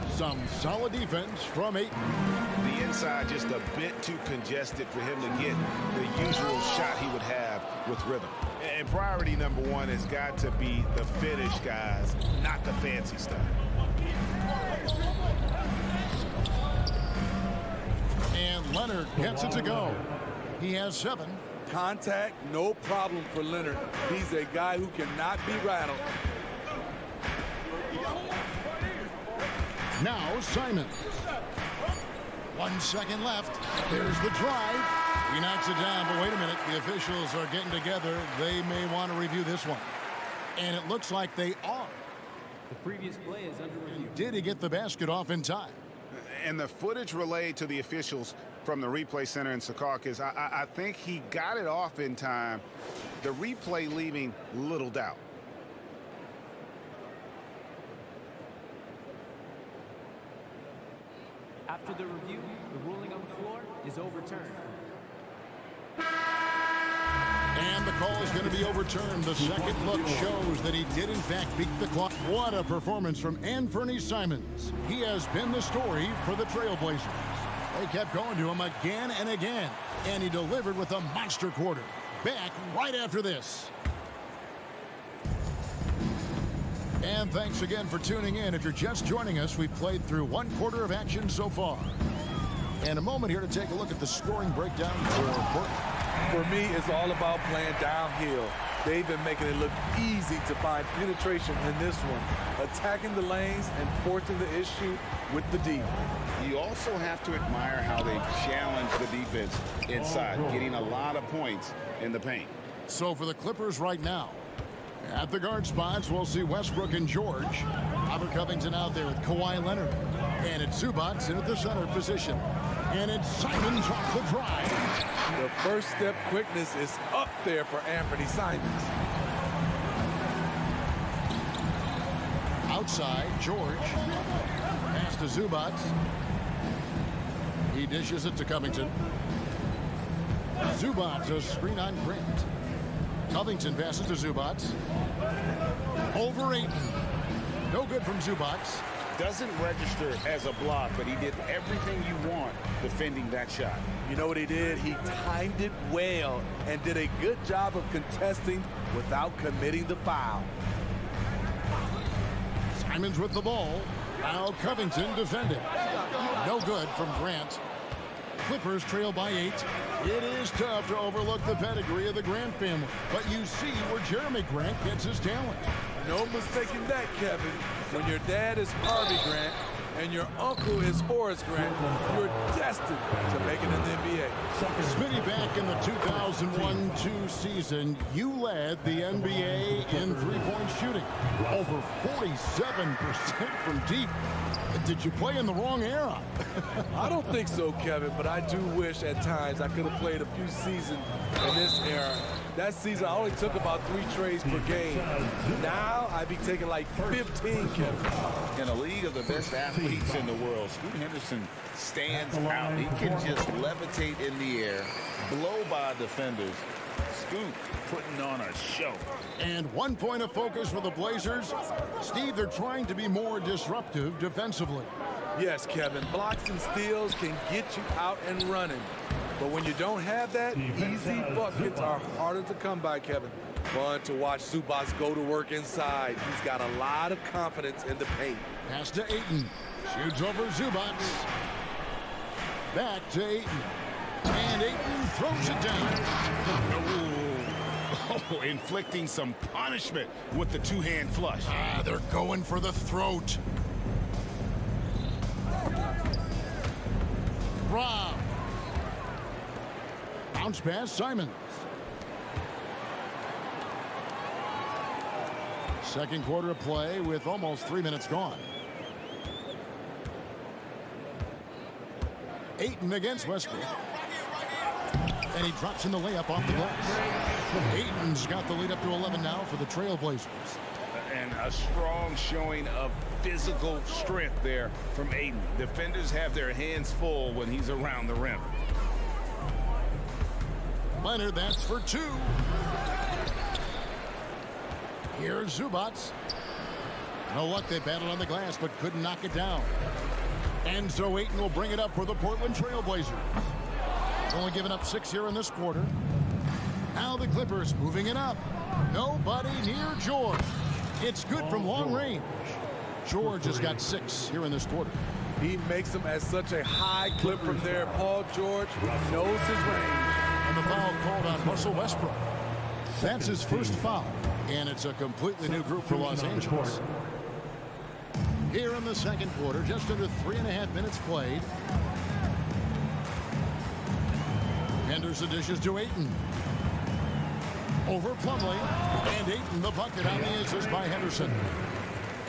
Speaker 6: Some solid defense from Ayton.
Speaker 8: The inside just a bit too congested for him to get the usual shot he would have with rhythm. And priority number one has got to be the finish, guys, not the fancy stuff.
Speaker 6: And Leonard gets it to go. He has 7.
Speaker 7: Contact, no problem for Leonard. He's a guy who cannot be rattled.
Speaker 6: Now Simons. 1 second left. There's the drive. He knocks it down, but wait a minute. The officials are getting together. They may want to review this one. And it looks like they are.
Speaker 9: The previous play is under review.
Speaker 6: Did he get the basket off in time?
Speaker 8: And the footage relayed to the officials from the replay center in Secaucus, I think he got it off in time. The replay leaving little doubt.
Speaker 9: After the review, the ruling on the floor is overturned.
Speaker 6: And the call is going to be overturned. The second look shows that he did, in fact, beat the clock. What a performance from Anthony Simons. He has been the story for the Trailblazers. They kept going to him again and again, and he delivered with a monster quarter. Back right after this. And thanks again for tuning in. If you're just joining us, we've played through 1 quarter of action so far. And a moment here to take a look at the scoring breakdown for Portland.
Speaker 7: For me, it's all about playing downhill. They've been making it look easy to find penetration in this one, attacking the lanes and forcing the issue with the D.
Speaker 8: You also have to admire how they challenge the defense inside, getting a lot of points in the paint.
Speaker 6: So for the Clippers right now, at the guard spots, we'll see Westbrook and George. Robert Covington out there with Kawhi Leonard. And it's Zubac in at the center position. And it's Simons off the drive.
Speaker 7: The first step quickness is up there for Anthony Simons.
Speaker 6: Outside, George. Pass to Zubac. He dishes it to Covington. Zubac, a screen on Grant. Covington passes to Zubac. Over Ayton. No good from Zubac.
Speaker 8: Doesn't register as a block, but he did everything you want defending that shot.
Speaker 7: You know what he did? He timed it well and did a good job of contesting without committing the foul.
Speaker 6: Simons with the ball. Now Covington defending. No good from Grant. Clippers trail by 8. It is tough to overlook the pedigree of the Grant family, but you see where Jeremy Grant gets his talent.
Speaker 7: No mistaking that, Kevin. When your dad is Harvey Grant and your uncle is Horace Grant, you're destined to make it in the NBA.
Speaker 6: Smitty, back in the 2001-2 season, you led the NBA in three-point shooting. Over 47% from deep. Did you play in the wrong era?
Speaker 7: I don't think so, Kevin, but I do wish at times I could have played a few seasons in this era. That season, I only took about 3 trades per game. Now, I'd be taking like 15, Kevin.
Speaker 8: In a league of the best athletes in the world, Scoot Henderson stands out. He can just levitate in the air, blow by defenders. Scoot putting on a show.
Speaker 6: And 1 point of focus for the Blazers. Steve, they're trying to be more disruptive defensively.
Speaker 7: Yes, Kevin, blocks and steals can get you out and running. But when you don't have that, easy buckets are harder to come by, Kevin. Fun to watch Zubac go to work inside. He's got a lot of confidence in the paint.
Speaker 6: Pass to Ayton. Shoots over Zubac. Back to Ayton. And Ayton throws it down.
Speaker 8: inflicting some punishment with the two-hand flush.
Speaker 6: They're going for the throat. Rob. Bounce pass, Simons. Second quarter of play with almost 3 minutes gone. Ayton against Westbrook. And he drops in the layup off the glass. Ayton's got the lead up to 11 now for the Trailblazers.
Speaker 8: And a strong showing of physical strength there from Ayton. Defenders have their hands full when he's around the rim.
Speaker 6: Leonard, that's for two. Here's Zubats. No luck, they battled on the glass, but couldn't knock it down. And so Ayton will bring it up for the Portland Trailblazers. Only giving up 6 here in this quarter. Now the Clippers moving it up. Nobody near George. It's good from long range. George has got 6 here in this quarter.
Speaker 7: He makes them at such a high clip from there. Paul George knows his range.
Speaker 6: And the foul called on Russell Westbrook. That's his first foul. And it's a completely new group for Los Angeles. Here in the second quarter, just under 3.5 minutes played. Henderson dishes to Ayton. Over Plumlee. And Ayton the bucket on the assist by Henderson.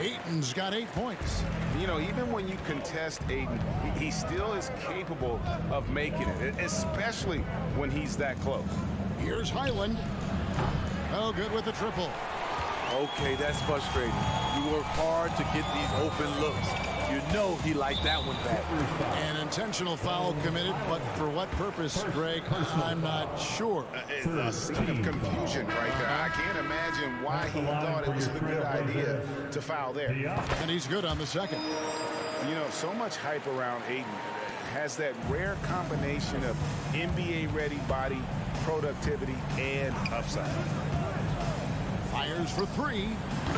Speaker 6: Ayton's got 8 points.
Speaker 8: You know, even when you contest Ayton, he still is capable of making it, especially when he's that close.
Speaker 6: Here's Highland. Oh, good with the triple.
Speaker 7: Okay, that's frustrating. You work hard to get these open looks. You know he liked that one back.
Speaker 6: An intentional foul committed, but for what purpose, Greg? I'm not sure.
Speaker 8: A scene of confusion right there. I can't imagine why he thought it was a good idea to foul there.
Speaker 6: And he's good on the second.
Speaker 8: You know, so much hype around Ayton. Has that rare combination of NBA-ready body, productivity, and upside.
Speaker 6: Fires for 3.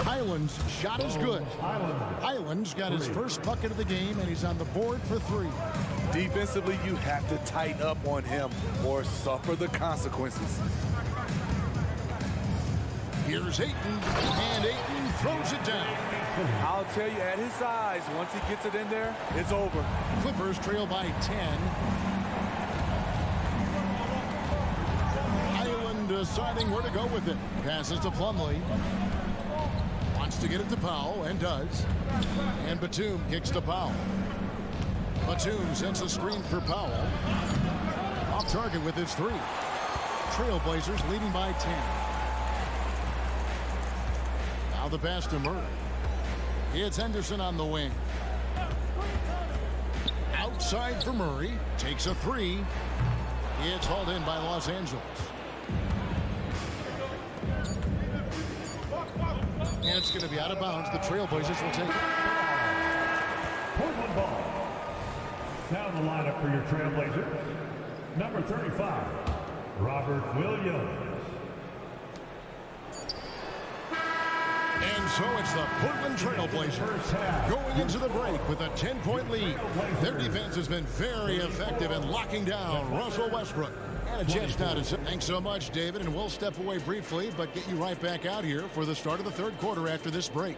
Speaker 6: Highland's shot is good. Highland's got his first bucket of the game, and he's on the board for 3.
Speaker 7: Defensively, you have to tighten up on him or suffer the consequences.
Speaker 6: Here's Ayton, and Ayton throws it down.
Speaker 7: I'll tell you, at his size, once he gets it in there, it's over.
Speaker 6: Clippers trail by 10. Highland deciding where to go with it. Passes to Plumlee. Wants to get it to Powell, and does. And Batum kicks to Powell. Batum sends a screen for Powell. Off target with his 3. Trailblazers leading by 10. Now the pass to Murray. It's Henderson on the wing. Outside for Murray. Takes a 3. It's hauled in by Los Angeles. And it's going to be out of bounds. The Trailblazers will take it.
Speaker 1: Portland ball. Now the lineup for your Trailblazers. Number 35, Robert Williams.
Speaker 6: And so it's the Portland Trailblazers going into the break with a 10-point lead. Their defense has been very effective in locking down Russell Westbrook. And a chance now to say thanks so much, David, and we'll step away briefly, but get you right back out here for the start of the third quarter after this break.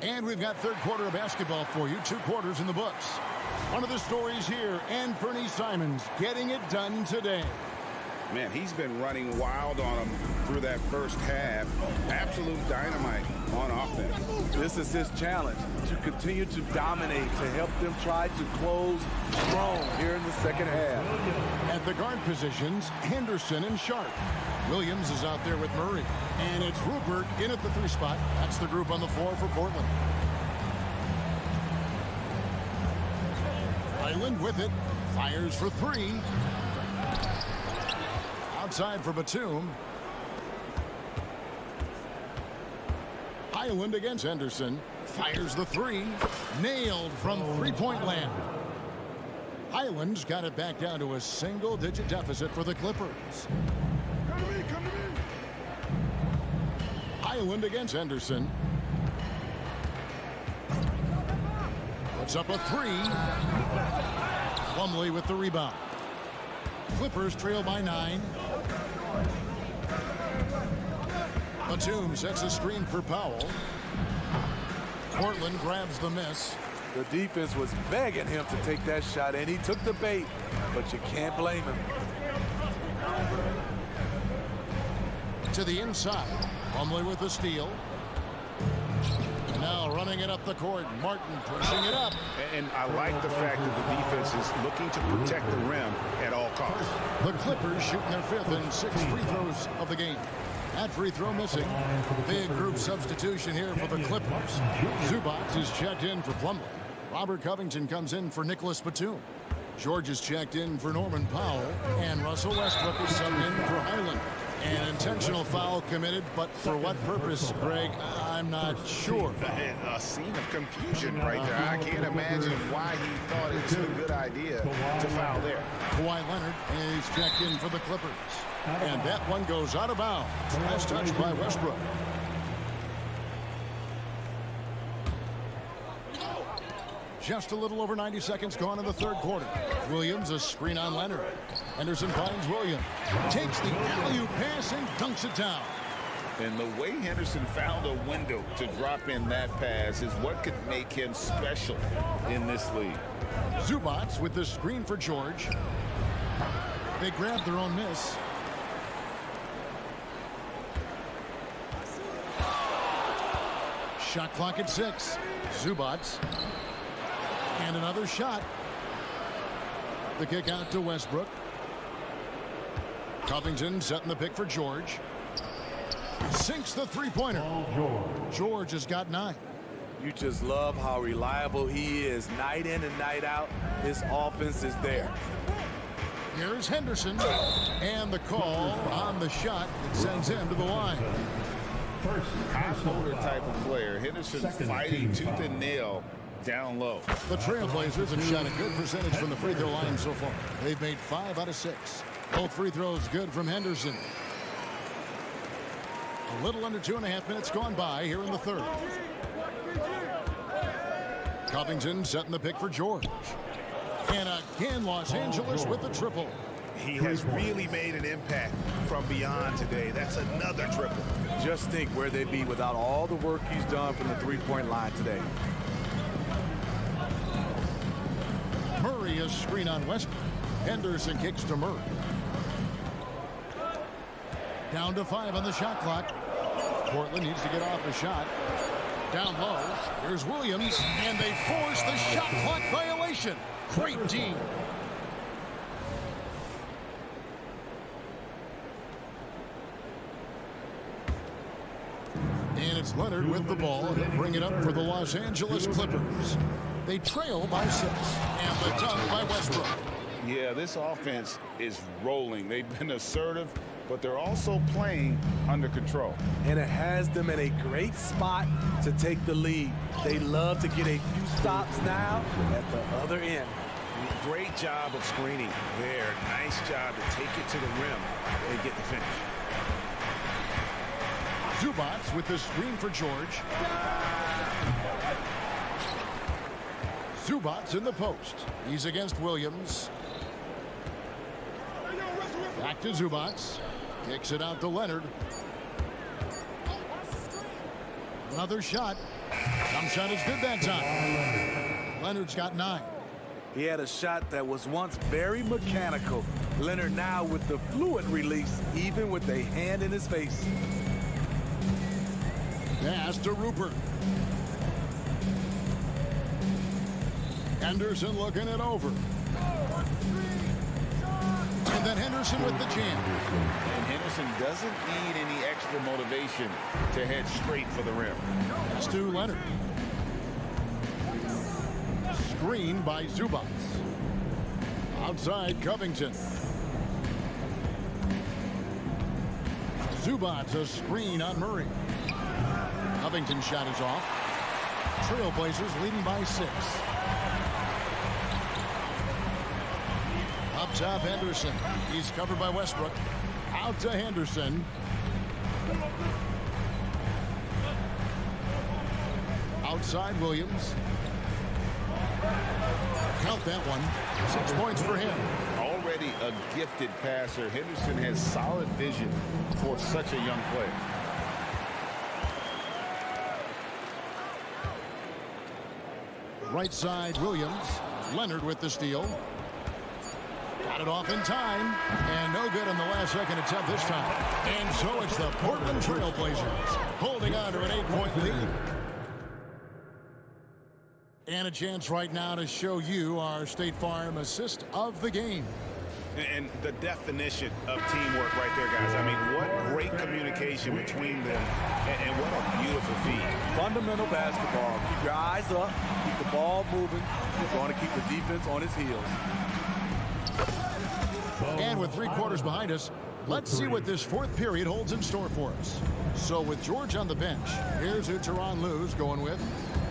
Speaker 6: And we've got third quarter of basketball for you. 2 quarters in the books. One of the stories here, Anthony Simons getting it done today.
Speaker 8: Man, he's been running wild on him through that first half. Absolute dynamite on offense.
Speaker 7: This is his challenge, to continue to dominate, to help them try to close strong here in the second half.
Speaker 6: At the guard positions, Henderson and Sharp. Williams is out there with Murray. And it's Rupert in at the 3 spot. That's the group on the floor for Portland. Highland with it. Fires for 3. Outside for Batum. Highland against Henderson. Fires the 3. Nailed from 3-point land. Highland's got it back down to a single-digit deficit for the Clippers.
Speaker 3: Come to me, come to me.
Speaker 6: Highland against Henderson. Puts up a three. Plumlee with the rebound. Clippers trail by 9. Batum sets a screen for Powell. Portland grabs the miss.
Speaker 7: The defense was begging him to take that shot, and he took the bait, but you can't blame him.
Speaker 6: To the inside. Plumlee with the steal. And now running it up the court. Martin pushing it up.
Speaker 8: And I like the fact that the defense is looking to protect the rim at all costs.
Speaker 6: The Clippers shooting their 5th and 6th free throws of the game. That free throw missing. Big group substitution here for the Clippers. Zubac is checked in for Plumlee. Robert Covington comes in for Nicholas Batum. George is checked in for Norman Powell. And Russell Westbrook is subbed in for Highland. An intentional foul committed, but for what purpose, Greg, I'm not sure.
Speaker 8: A scene of confusion right there. I can't imagine why he thought it was a good idea to foul there.
Speaker 6: Kawhi Leonard is checked in for the Clippers. And that one goes out of bounds. Last touch by Westbrook. Just a little over 90 seconds gone in the 3rd quarter. Williams, a screen on Leonard. Henderson finds Williams. Takes the alley-oop pass and dunks it down.
Speaker 8: And the way Henderson found a window to drop in that pass is what could make him special in this league.
Speaker 6: Zubac with the screen for George. They grab their own miss. Shot clock at 6. Zubac. And another shot. The kick out to Westbrook. Covington setting the pick for George. Sinks the three-pointer. George has got 9.
Speaker 7: You just love how reliable he is night in and night out. His offense is there.
Speaker 6: Here's Henderson. And the call on the shot that sends him to the line.
Speaker 8: High motor type of player. Henderson fighting tooth and nail down low.
Speaker 6: The Trailblazers have shot a good percentage from the free throw line so far. They've made 5 out of 6. Both free throws good from Henderson. A little under 2.5 minutes gone by here in the 3rd. Covington setting the pick for George. And again, Los Angeles with the triple.
Speaker 8: He has really made an impact from beyond today. That's another triple.
Speaker 7: Just think where they'd be without all the work he's done from the three-point line today.
Speaker 6: Murray is screen on Westbrook. Henderson kicks to Murray. Down to 5 on the shot clock. Portland needs to get off the shot. Down low. Here's Williams. And they force the shot clock violation. Great team. And it's Leonard with the ball. He'll bring it up for the Los Angeles Clippers. They trail by 6. And the dunk by Westbrook.
Speaker 8: Yeah, this offense is rolling. They've been assertive, but they're also playing under control.
Speaker 7: And it has them in a great spot to take the lead. They love to get a few stops now at the other end.
Speaker 8: Great job of screening there. Nice job to take it to the rim and get the finish.
Speaker 6: Zubac with the screen for George. Zubac in the post. He's against Williams. Back to Zubac. Kicks it out to Leonard. Another shot. Jump shot is good that time. Leonard's got 9.
Speaker 7: He had a shot that was once very mechanical. Leonard now with the fluid release, even with a hand in his face.
Speaker 6: Pass to Rupert. Henderson looking it over. And then Henderson with the jam.
Speaker 8: And Henderson doesn't need any extra motivation to head straight for the rim.
Speaker 6: Pass to Leonard. Screen by Zubac. Outside Covington. Zubac a screen on Murray. Covington's shot is off. Trailblazers leading by 6. Up top, Henderson. He's covered by Westbrook. Out to Henderson. Outside, Williams. Count that one. 6 points for him.
Speaker 8: Already a gifted passer, Henderson has solid vision for such a young player.
Speaker 6: Right side, Williams. Leonard with the steal. Got it off in time. And no good on the last second attempt this time. And so it's the Portland Trail Blazers holding on to an 8-point lead. And a chance right now to show you our State Farm assist of the game.
Speaker 8: And the definition of teamwork right there, guys. I mean, what great communication between them, and what a beautiful feed.
Speaker 10: Fundamental basketball. Keep your eyes up, keep the ball moving. You're going to keep the defense on its heels.
Speaker 6: And with 3 quarters behind us, let's see what this 4th period holds in store for us. So with George on the bench, here's who Tyronn Lue's going with.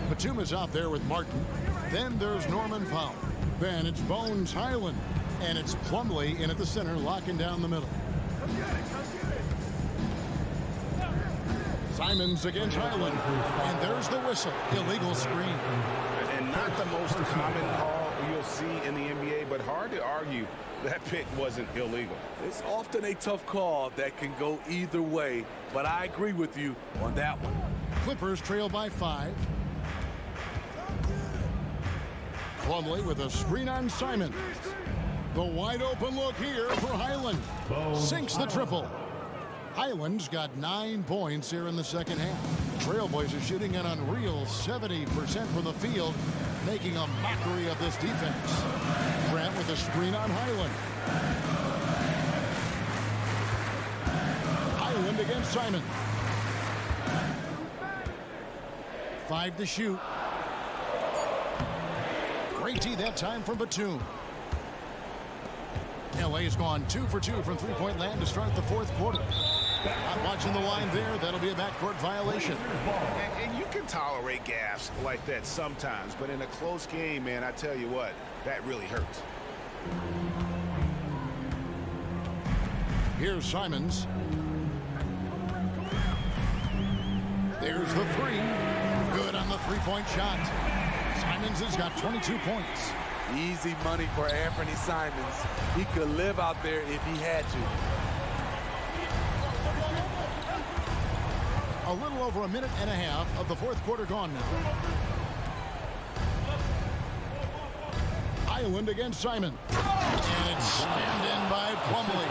Speaker 6: Batum is out there with Martin. Then there's Norman Powell. Then it's Bones Highland. And it's Plumlee in at the center, locking down the middle. Simons against Highland. And there's the whistle. Illegal screen.
Speaker 8: And not the most common call you'll see in the NBA, but hard to argue that pick wasn't illegal.
Speaker 10: It's often a tough call that can go either way, but I agree with you on that one.
Speaker 6: Clippers trail by 5. Plumlee with a screen on Simons. The wide open look here for Highland. Sinks the triple. Highland's got 9 points here in the second half. Trailblazers shooting an unreal 70% from the field, making a mockery of this defense. Grant with a screen on Highland. Highland against Simon. 5 to shoot. Great tee that time from Batum. LA's gone 2 for 2 from three-point land to start the 4th quarter. Not watching the line there. That'll be a backcourt violation.
Speaker 8: And you can tolerate gaffes like that sometimes, but in a close game, man, I tell you what, that really hurts.
Speaker 6: Here's Simons. There's the 3. Good on the 3-point shot. Simons has got 22 points.
Speaker 10: Easy money for Anthony Simons. He could live out there if he had to.
Speaker 6: A little over a minute and a half of the 4th quarter gone now. Highland against Simon. And it's slammed in by Plumlee.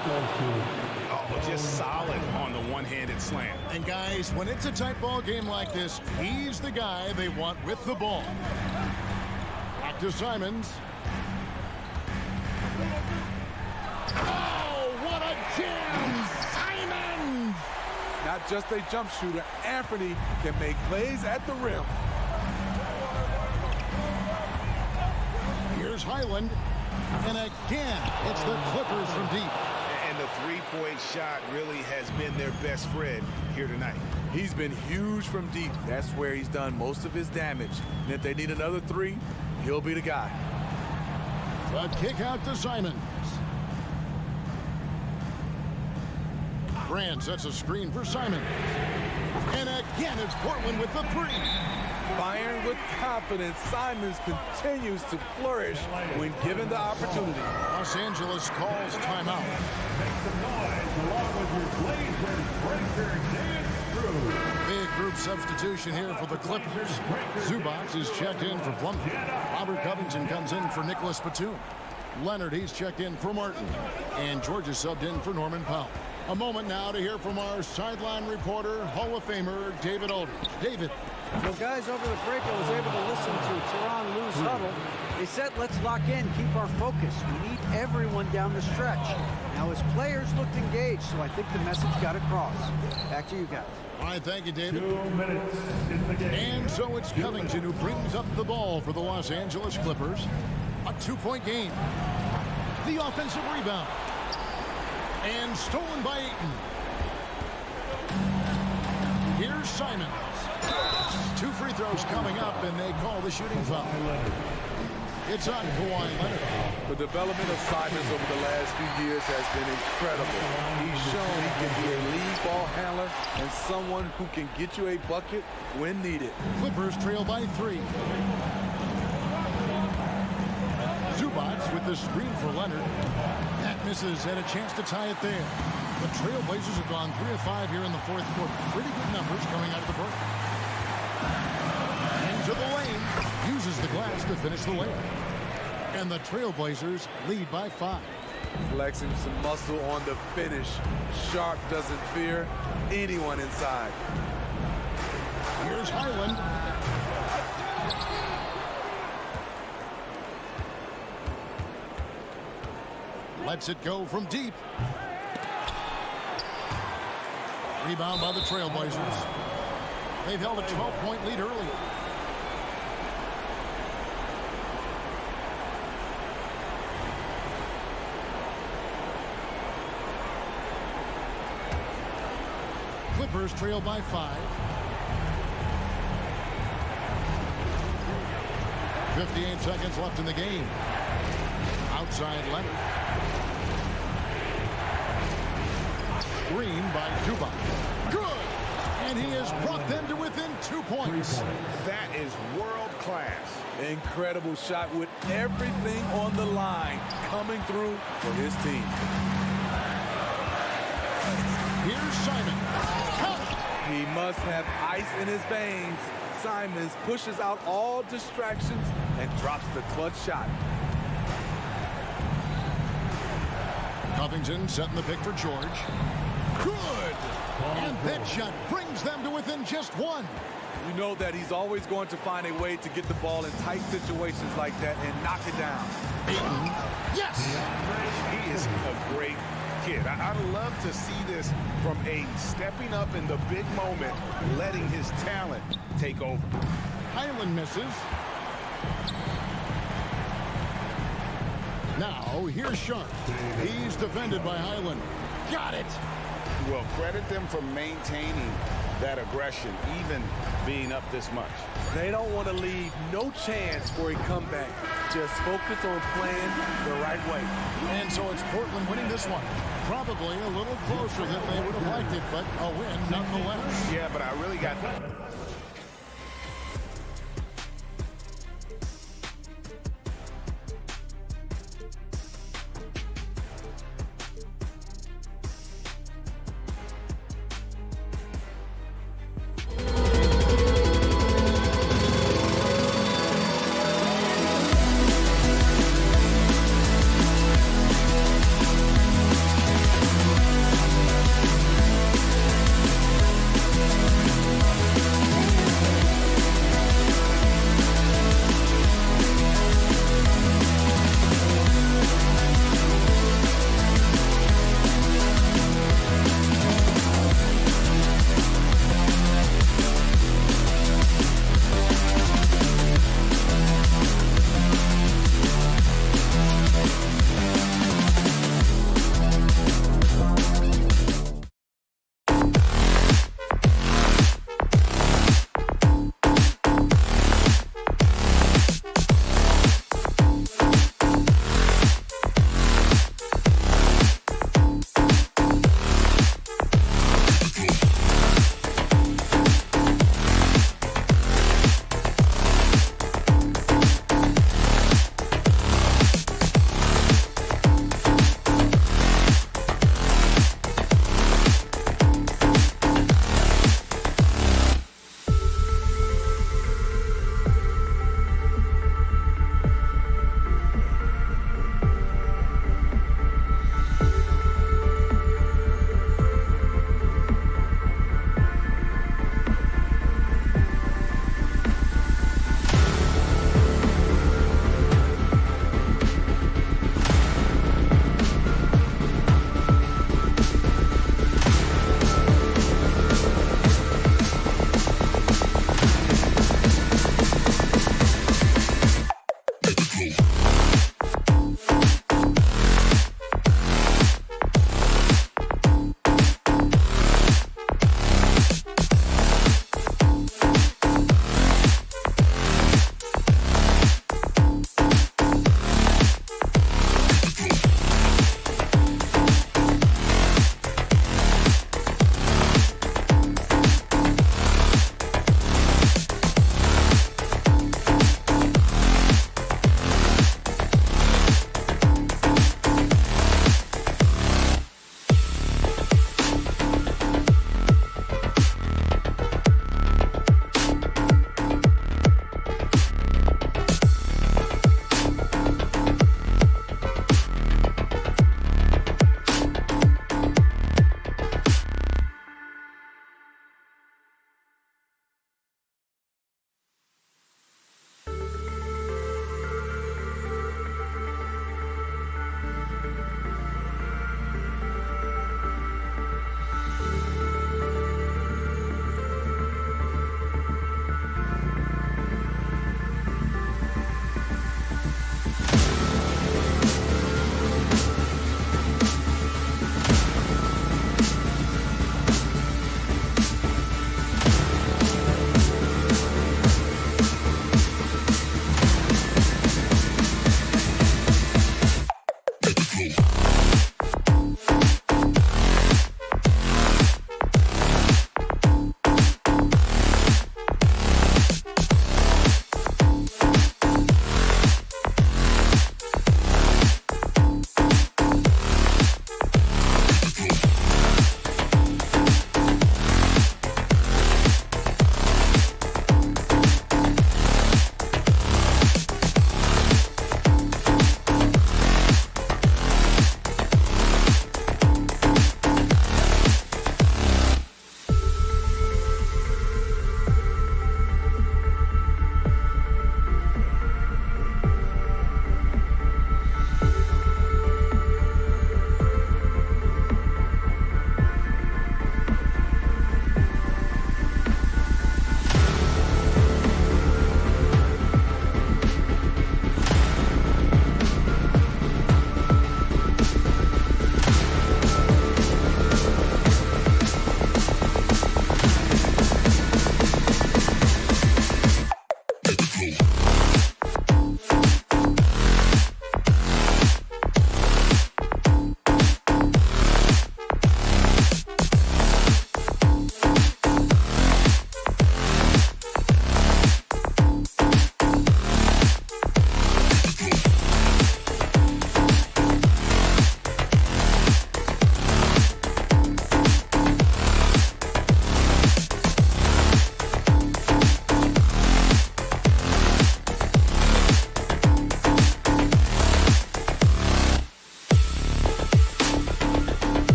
Speaker 8: Oh, just solid on the one-handed slam.
Speaker 6: And guys, when it's a tight ball game like this, he's the guy they want with the ball. Back to Simons. Oh, what a jam! Simons!
Speaker 10: Not just a jump shooter, Anthony can make plays at the rim.
Speaker 6: Here's Highland. And again, it's the Clippers from deep.
Speaker 8: And the 3-point shot really has been their best friend here tonight.
Speaker 10: He's been huge from deep. That's where he's done most of his damage. And if they need another 3, he'll be the guy.
Speaker 6: The kick out to Simons. Grant sets a screen for Simons. And again, it's Portland with the 3.
Speaker 10: Firing with confidence, Simons continues to flourish when given the opportunity.
Speaker 6: Los Angeles calls timeout.
Speaker 1: Make some noise along with your Blazers breaker dance through.
Speaker 6: Big group substitution here for the Clippers. Zubac is checked in for Plumlee. Robert Covington comes in for Nicholas Batum. Leonard, he's checked in for Martin. And George is subbed in for Norman Powell. A moment now to hear from our sideline reporter, Hall of Famer David Aldridge. David.
Speaker 11: Well, guys, over the break, I was able to listen to Tyronn Lue's huddle. They said, let's lock in, keep our focus. We need everyone down the stretch. Now, his players looked engaged, so I think the message got across. Back to you guys.
Speaker 6: All right, thank you, David.
Speaker 1: 2 minutes in the game.
Speaker 6: And so it's Covington who brings up the ball for the Los Angeles Clippers. A 2-point game. The offensive rebound. And stolen by Ayton. Here's Simons. 2 free throws coming up, and they call the shooting foul. It's on Kawhi Leonard.
Speaker 10: The development of Simons over the last few years has been incredible. He's shown he can be a lead ball handler and someone who can get you a bucket when needed.
Speaker 6: Clippers trail by 3. Zubac with the screen for Leonard. That misses, and a chance to tie it there. The Trailblazers have gone 3 of 5 here in the fourth quarter. Pretty good numbers coming out of the break. Into the lane. Uses the glass to finish the layup. And the Trailblazers lead by 5.
Speaker 10: Flexing some muscle on the finish. Sharp doesn't fear anyone inside.
Speaker 6: Here's Highland. Lets it go from deep. Rebound by the Trailblazers. They've held a 12-point lead early. Clippers trail by 5. 58 seconds left in the game. Outside Leonard. Green by Zubac. Good! And he has brought them to within 2 points.
Speaker 8: That is world class.
Speaker 10: Incredible shot with everything on the line coming through for his team.
Speaker 6: Here's Simon.
Speaker 10: He must have ice in his veins. Simons pushes out all distractions and drops the clutch shot.
Speaker 6: Covington setting the pick for George. Good! And that shot brings them to within just 1.
Speaker 10: You know that he's always going to find a way to get the ball in tight situations like that and knock it down.
Speaker 6: Ayton. Yes!
Speaker 8: He is a great kid. I'd love to see this from a stepping up in the big moment, letting his talent take over.
Speaker 6: Highland misses. Now, here's Sharp. He's defended by Highland. Got it!
Speaker 8: Well, credit them for maintaining that aggression, even being up this much.
Speaker 10: They don't want to leave no chance for a comeback. Just focus on playing the right way.
Speaker 6: And so it's Portland winning this one. Probably a little closer than they would have liked it, but a win nonetheless.
Speaker 8: Yeah, but I really got...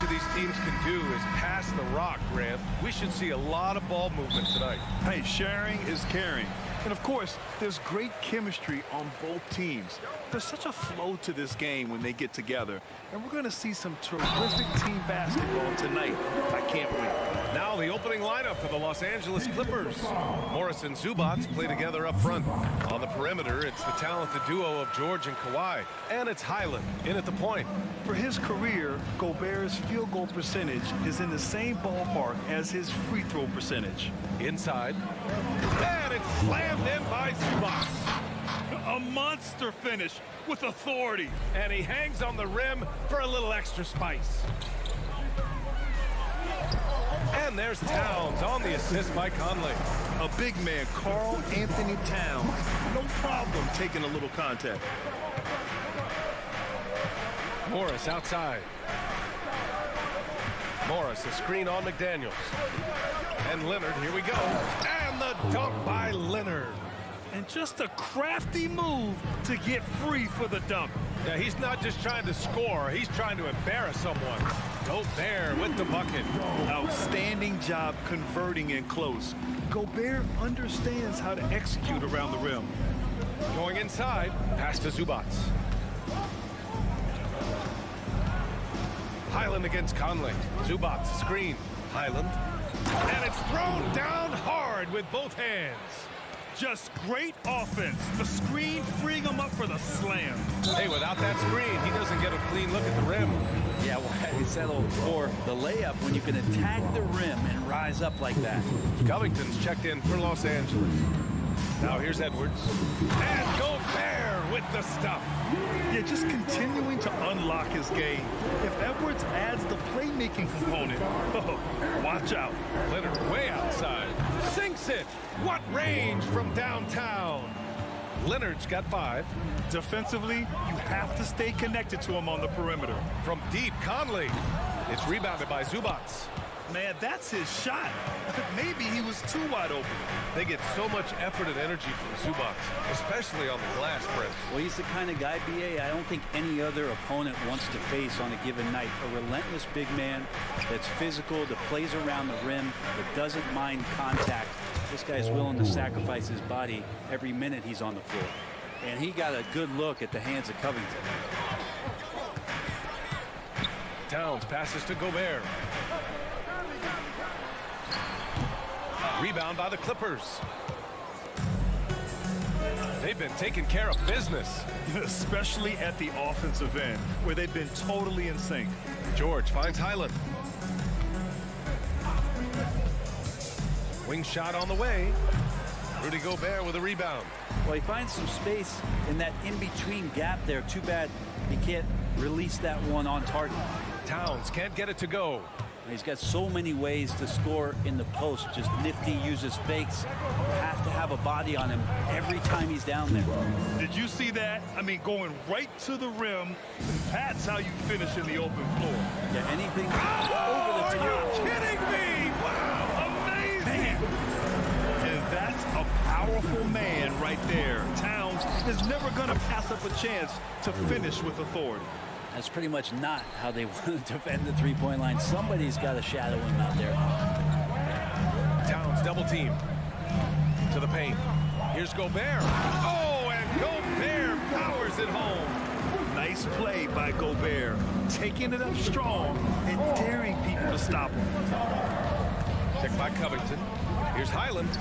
Speaker 2: These teams can do is pass the rock, Grant. We should see a lot of ball movement tonight.
Speaker 4: Hey, sharing is caring. And of course, there's great chemistry on both teams. There's such a flow to this game when they get together. And we're going to see some terrific team basketball tonight. I can't wait.
Speaker 2: Now the opening lineup for the Los Angeles Clippers. Morris and Zubac play together up front. On the perimeter, it's the talented duo of George and Kawhi. And it's Highland in at the point.
Speaker 4: For his career, Gobert's field goal percentage is in the same ballpark as his free throw percentage.
Speaker 2: Inside. And it's slammed in by Zubac.
Speaker 4: A monster finish with authority.
Speaker 2: And he hangs on the rim for a little extra spice. And there's Towns on the assist by Conley.
Speaker 4: A big man, Karl Anthony Towns. No problem taking a little contact.
Speaker 2: Morris outside. Morris, a screen on McDaniels. And Leonard, here we go. And the dunk by Leonard.
Speaker 4: And just a crafty move to get free for the dunk.
Speaker 2: Yeah, he's not just trying to score. He's trying to embarrass someone. Gobert with the bucket.
Speaker 4: Outstanding job converting in close. Gobert understands how to execute around the rim.
Speaker 2: Going inside, pass to Zubac. Highland against Conley. Zubac, screen. Highland. And it's thrown down hard with both hands.
Speaker 4: Just great offense. The screen freeing him up for the slam.
Speaker 2: Hey, without that screen, he doesn't get a clean look at the rim.
Speaker 12: Yeah, well, we settled for the layup when you can attack the rim and rise up like that.
Speaker 2: Covington's checked in for Los Angeles. Now here's Edwards. And Gobert with the stuff.
Speaker 4: Yeah, just continuing to unlock his game. If Edwards adds the playmaking component, oh, watch out.
Speaker 2: Leonard way outside. Sinks it. What range from downtown. Leonard's got 5.
Speaker 4: Defensively, you have to stay connected to him on the perimeter.
Speaker 2: From deep, Conley. It's rebounded by Zubac.
Speaker 4: Man, that's his shot. Maybe he was too wide open.
Speaker 2: They get so much effort and energy from Zubac, especially on the glass press.
Speaker 12: Well, he's the kind of guy, B.A., I don't think any other opponent wants to face on a given night. A relentless big man that's physical, that plays around the rim, that doesn't mind contact. This guy's willing to sacrifice his body every minute he's on the floor. And he got a good look at the hands of Covington.
Speaker 2: Towns passes to Gobert. Rebound by the Clippers. They've been taking care of business.
Speaker 4: Especially at the offensive end, where they've been totally in sync.
Speaker 2: George finds Highland. Wing shot on the way. Rudy Gobert with a rebound.
Speaker 12: Well, he finds some space in that in-between gap there. Too bad he can't release that one on target.
Speaker 2: Towns can't get it to go.
Speaker 12: He's got so many ways to score in the post. Just nifty, uses fakes. Have to have a body on him every time he's down there.
Speaker 4: Did you see that? I mean, going right to the rim. That's how you finish in the open floor.
Speaker 12: Yeah, anything
Speaker 2: over the top.
Speaker 4: Are you kidding me? Wow, amazing. Man. And that's a powerful man right there. Towns is never going to pass up a chance to finish with authority.
Speaker 12: That's pretty much not how they want to defend the three-point line. Somebody's got to shadow him out there.
Speaker 2: Towns double team to the paint. Here's Gobert. Oh, and Gobert powers it home.
Speaker 4: Nice play by Gobert, taking it up strong and daring people to stop him.
Speaker 2: Checked by Covington. Here's Highland.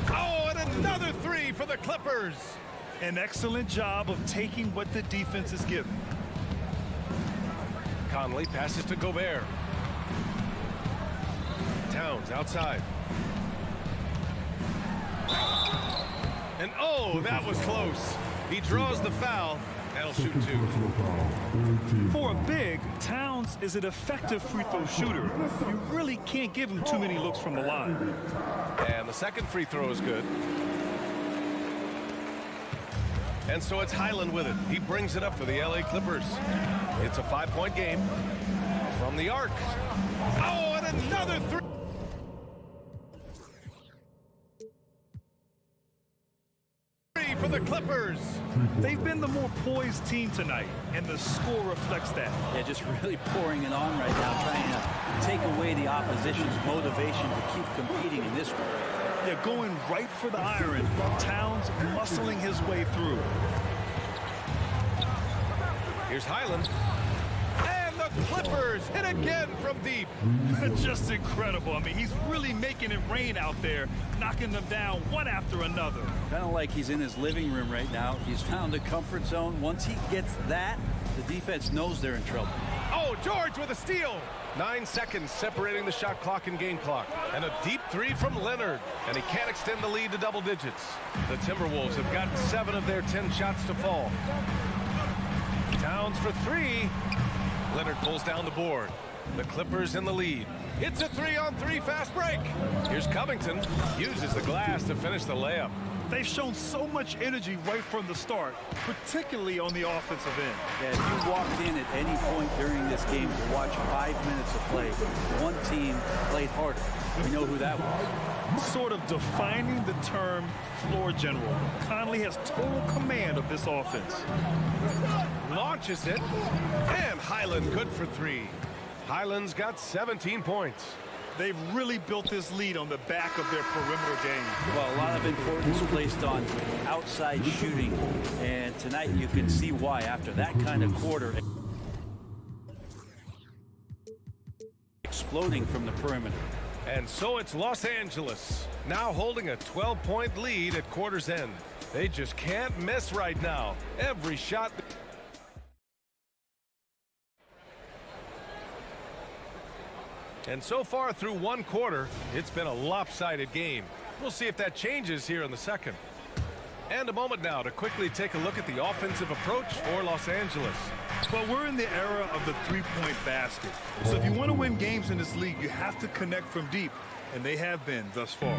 Speaker 2: Oh, and another 3 for the Clippers.
Speaker 4: An excellent job of taking what the defense is given.
Speaker 2: Conley passes to Gobert. Towns outside. And oh, that was close. He draws the foul. That'll shoot 2.
Speaker 4: For a big, Towns Towns is an effective free throw shooter. You really can't give him too many looks from the line.
Speaker 2: And the second free throw is good. And so it's Highland with it. He brings it up for the LA Clippers. It's a 5-point game from the arc. Oh, and another three. For the Clippers.
Speaker 4: They've been the more poised team tonight, and the score reflects that.
Speaker 12: They're just really pouring it on right now, trying to take away the opposition's motivation to keep competing in this one.
Speaker 4: They're going right for the iron. Towns muscling his way through.
Speaker 2: Here's Highland. And the Clippers hit again from deep.
Speaker 4: Just incredible. I mean, he's really making it rain out there, knocking them down one after another.
Speaker 12: Kind of like he's in his living room right now. He's found a comfort zone. Once he gets that, the defense knows they're in trouble.
Speaker 2: Oh, George with a steal. 9 seconds separating the shot clock and game clock. And a deep three from Leonard. And he can't extend the lead to double digits. The Timberwolves have gotten 7 of their 10 shots to fall. Towns for 3. Leonard pulls down the board. The Clippers in the lead. It's a 3-on-3 fast break. Here's Covington. Uses the glass to finish the layup.
Speaker 4: They've shown so much energy right from the start, particularly on the offensive end.
Speaker 12: Yeah, if you walked in at any point during this game to watch 5 minutes of play, one team played harder. We know who that was.
Speaker 4: Sort of defining the term floor general. Conley has total command of this offense.
Speaker 2: Launches it. And Highland good for 3. Highland's got 17 points.
Speaker 4: They've really built this lead on the back of their perimeter game.
Speaker 12: Well, a lot of importance placed on outside shooting, and tonight you can see why after that kind of quarter. Exploding from the perimeter.
Speaker 2: And so it's Los Angeles, now holding a 12-point lead at quarter's end. They just can't miss right now. Every shot. And so far through one quarter, it's been a lopsided game. We'll see if that changes here in the second. And a moment now to quickly take a look at the offensive approach for Los Angeles.
Speaker 4: Well, we're in the era of the three-point basket. So if you want to win games in this league, you have to connect from deep. And they have been thus far.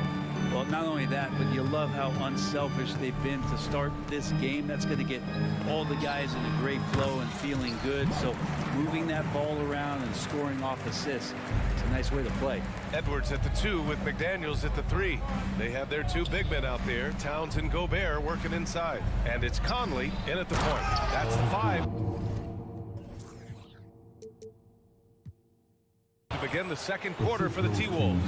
Speaker 12: Well, not only that, but you love how unselfish they've been to start this game. That's going to get all the guys in a great flow and feeling good. So moving that ball around and scoring off assists, it's a nice way to play.
Speaker 2: Edwards at the 2 with McDaniels at the 3. They have their 2 big men out there, Towns and Gobert, working inside. And it's Conley in at the point. That's the 5. To begin the second quarter for the T-Wolves.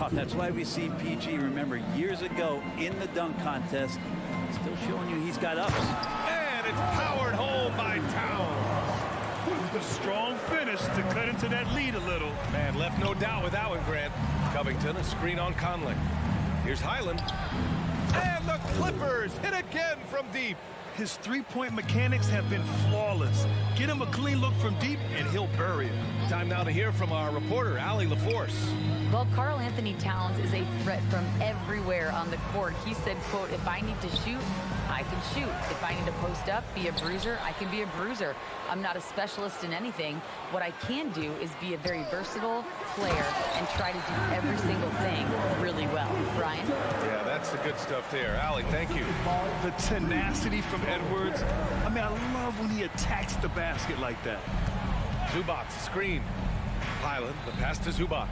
Speaker 12: Oh, that's why we see PG, remember, years ago in the dunk contest, still showing you he's got ups.
Speaker 2: And it's powered home by Towns.
Speaker 4: A strong finish to cut into that lead a little.
Speaker 2: Man, left no doubt with that one, Grant. Covington, a screen on Conley. Here's Highland. And the Clippers hit again from deep.
Speaker 4: His three-point mechanics have been flawless. Get him a clean look from deep, and he'll bury it.
Speaker 2: Time now to hear from our reporter, Allie LaForce.
Speaker 5: Well, Karl Anthony Towns is a threat from everywhere on the court. He said, quote, if I need to shoot, I can shoot. If I need to post up, be a bruiser, I can be a bruiser. I'm not a specialist in anything. What I can do is be a very versatile player and try to do every single thing really well. Brian?
Speaker 2: Yeah, that's the good stuff there. Allie, thank you.
Speaker 4: The tenacity from Edwards. I mean, I love when he attacks the basket like that.
Speaker 2: Zubac, screen. Highland, the pass to Zubac.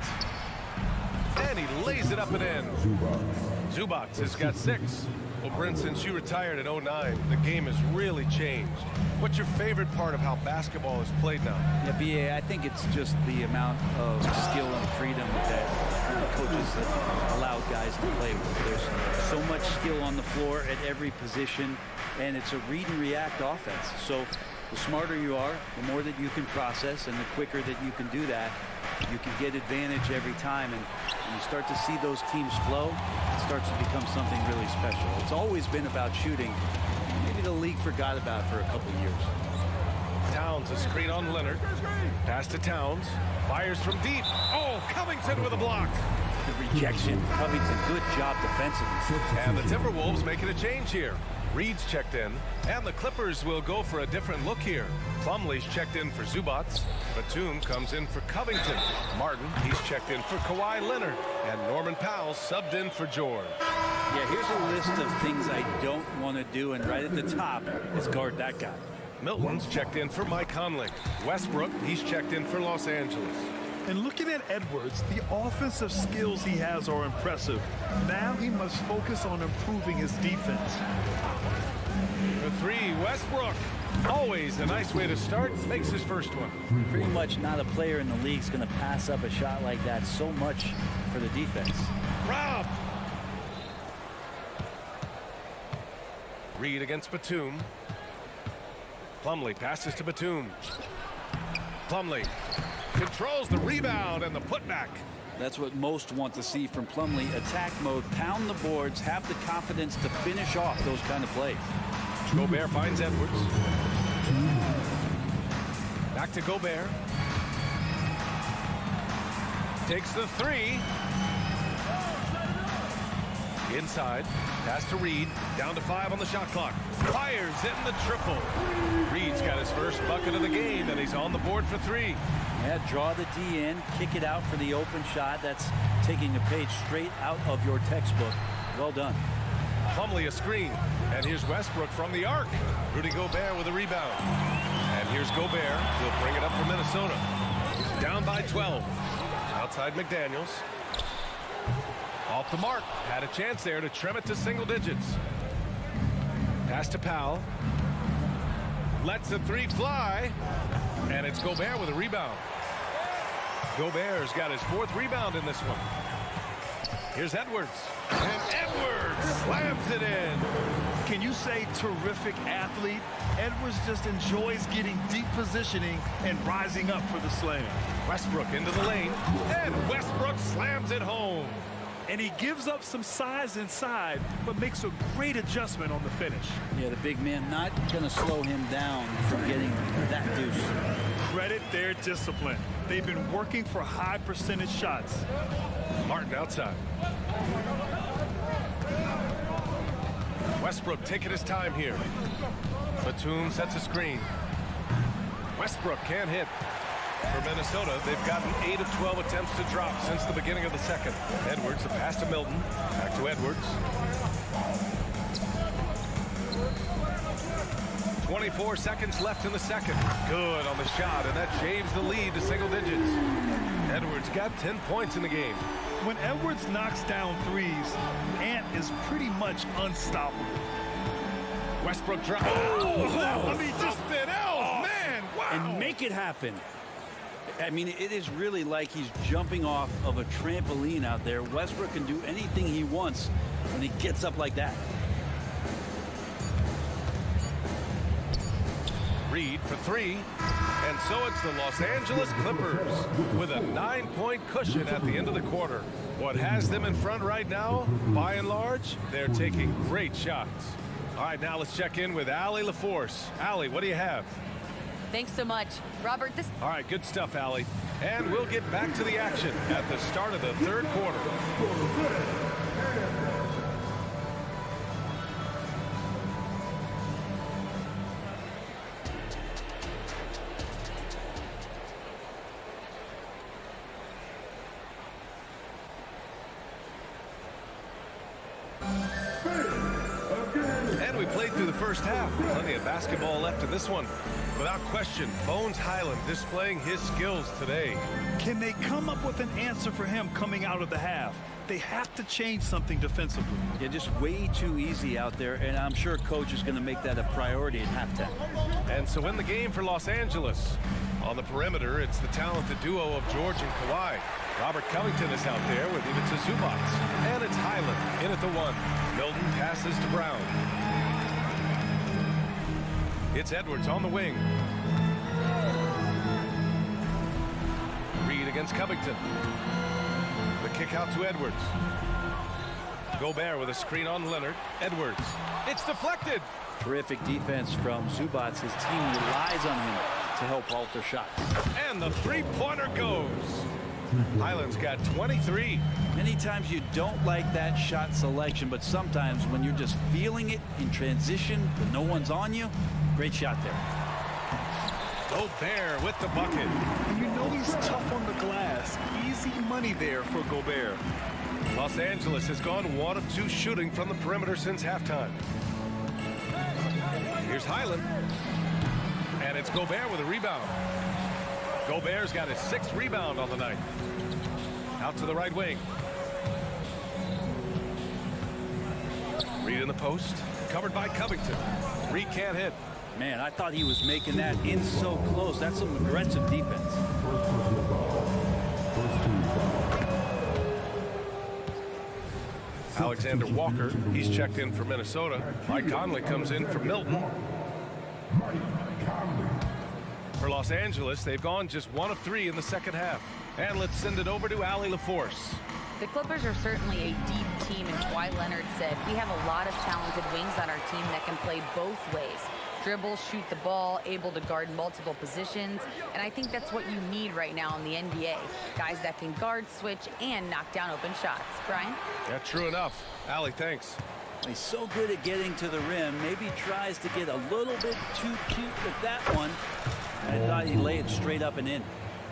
Speaker 2: And he lays it up and in. Zubac has got 6. Well, Brent, since you retired at 09, the game has really changed. What's your favorite part of how basketball is played now?
Speaker 12: Yeah, BA, I think it's just the amount of skill and freedom that the coaches have allowed guys to play with. There's so much skill on the floor at every position, and it's a read and react offense. So the smarter you are, the more that you can process, and the quicker that you can do that, you can get advantage every time. And when you start to see those teams flow, it starts to become something really special. It's always been about shooting. Maybe the league forgot about it for a couple of years.
Speaker 2: Towns, a screen on Leonard. Pass to Towns. Fires from deep. Oh, Covington with a block.
Speaker 12: The rejection. Covington, good job defensively.
Speaker 2: And the Timberwolves making a change here. Reed's checked in, and the Clippers will go for a different look here. Plumlee's checked in for Zubats. Batum comes in for Covington. Martin, he's checked in for Kawhi Leonard. And Norman Powell subbed in for George.
Speaker 12: Yeah, here's a list of things I don't want to do, and right at the top is guard that guy.
Speaker 2: Milton's checked in for Mike Conley. Westbrook, he's checked in for Los Angeles.
Speaker 4: And looking at Edwards, the offensive skills he has are impressive. Now he must focus on improving his defense.
Speaker 2: For three, Westbrook. Always a nice way to start. Makes his first one.
Speaker 12: Pretty much not a player in the league is going to pass up a shot like that so much for the defense.
Speaker 2: Rob. Reed against Batum. Plumlee passes to Batum. Plumlee controls the rebound and the putback.
Speaker 12: That's what most want to see from Plumlee. Attack mode, pound the boards, have the confidence to finish off those kind of plays.
Speaker 2: Gobert finds Edwards. Back to Gobert. Takes the three. Inside. Pass to Reed. Down to 5 on the shot clock. Fires in the triple. Reed's got his first bucket of the game, and he's on the board for 3.
Speaker 12: Yeah, draw the D in, kick it out for the open shot. That's taking a page straight out of your textbook. Well done.
Speaker 2: Plumlee a screen. And here's Westbrook from the arc. Rudy Gobert with a rebound. And here's Gobert. He'll bring it up for Minnesota. Down by 12. Outside McDaniels. Off the mark. Had a chance there to trim it to single digits. Pass to Powell. Lets the 3 fly. And it's Gobert with a rebound. Gobert's got his 4th rebound in this one. Here's Edwards. And Edwards slams it in.
Speaker 4: Can you say terrific athlete? Edwards just enjoys getting deep positioning and rising up for the slam.
Speaker 2: Westbrook into the lane. And Westbrook slams it home.
Speaker 4: And he gives up some size inside, but makes a great adjustment on the finish.
Speaker 12: Yeah, the big man not going to slow him down from getting that deuce.
Speaker 4: Credit their discipline. They've been working for high percentage shots.
Speaker 2: Martin outside. Westbrook taking his time here. Batum sets a screen. Westbrook can't hit. For Minnesota, they've gotten 8 of 12 attempts to drop since the beginning of the second. Edwards, a pass to Milton. Back to Edwards. 24 seconds left in the second. Good on the shot, and that shaves the lead to single digits. Edwards got 10 points in the game.
Speaker 4: When Edwards knocks down threes, Ant is pretty much unstoppable.
Speaker 2: Westbrook drops. I mean, something else, man. Wow.
Speaker 12: And make it happen. I mean, it is really like he's jumping off of a trampoline out there. Westbrook can do anything he wants when he gets up like that.
Speaker 2: Reed for 3. And so it's the Los Angeles Clippers with a 9-point cushion at the end of the quarter. What has them in front right now, by and large, they're taking great shots. All right, now let's check in with Allie LaForce. Allie, what do you have?
Speaker 5: Thanks so much, Robert.
Speaker 2: All right, good stuff, Allie. And we'll get back to the action at the start of the 3rd quarter. And we played through the first half. Plenty of basketball left in this one. Without question, Bones Highland displaying his skills today.
Speaker 4: Can they come up with an answer for him coming out of the half? They have to change something defensively.
Speaker 12: Yeah, just way too easy out there, and I'm sure coach is going to make that a priority at halftime.
Speaker 2: And so in the game for Los Angeles, on the perimeter, it's the talented duo of George and Kawhi. Robert Covington is out there with Ivica Zubac. And it's Highland in at the 1. Milton passes to Brown. It's Edwards on the wing. Reed against Covington. The kick out to Edwards. Gobert with a screen on Leonard. Edwards. It's deflected.
Speaker 12: Terrific defense from Zubac. His team relies on him to help alter shots.
Speaker 2: And the 3-pointer goes. Highland's got 23.
Speaker 12: Many times you don't like that shot selection, but sometimes when you're just feeling it in transition when no one's on you, great shot there.
Speaker 2: Gobert with the bucket.
Speaker 4: And you know he's tough on the glass. Easy money there for Gobert.
Speaker 2: Los Angeles has gone 1 of 2 shooting from the perimeter since halftime. Here's Highland. And it's Gobert with a rebound. Gobert's got his 6th rebound on the night. Out to the right wing. Reed in the post. Covered by Covington. Reed can't hit.
Speaker 12: Man, I thought he was making that in so close. That's some aggressive defense.
Speaker 2: Alexander Walker, he's checked in for Minnesota. Mike Conley comes in for Milton. For Los Angeles, they've gone just 1 of 3 in the second half. And let's send it over to Allie LaForce.
Speaker 5: The Clippers are certainly a deep team, and Kawhi Leonard said, we have a lot of talented wings on our team that can play both ways. Dribble, shoot the ball, able to guard multiple positions, and I think that's what you need right now in the NBA. Guys that can guard, switch, and knock down open shots. Brian?
Speaker 2: Yeah, true enough. Allie, thanks.
Speaker 12: He's so good at getting to the rim. Maybe tries to get a little bit too cute with that one. I thought he'd lay it straight up and in.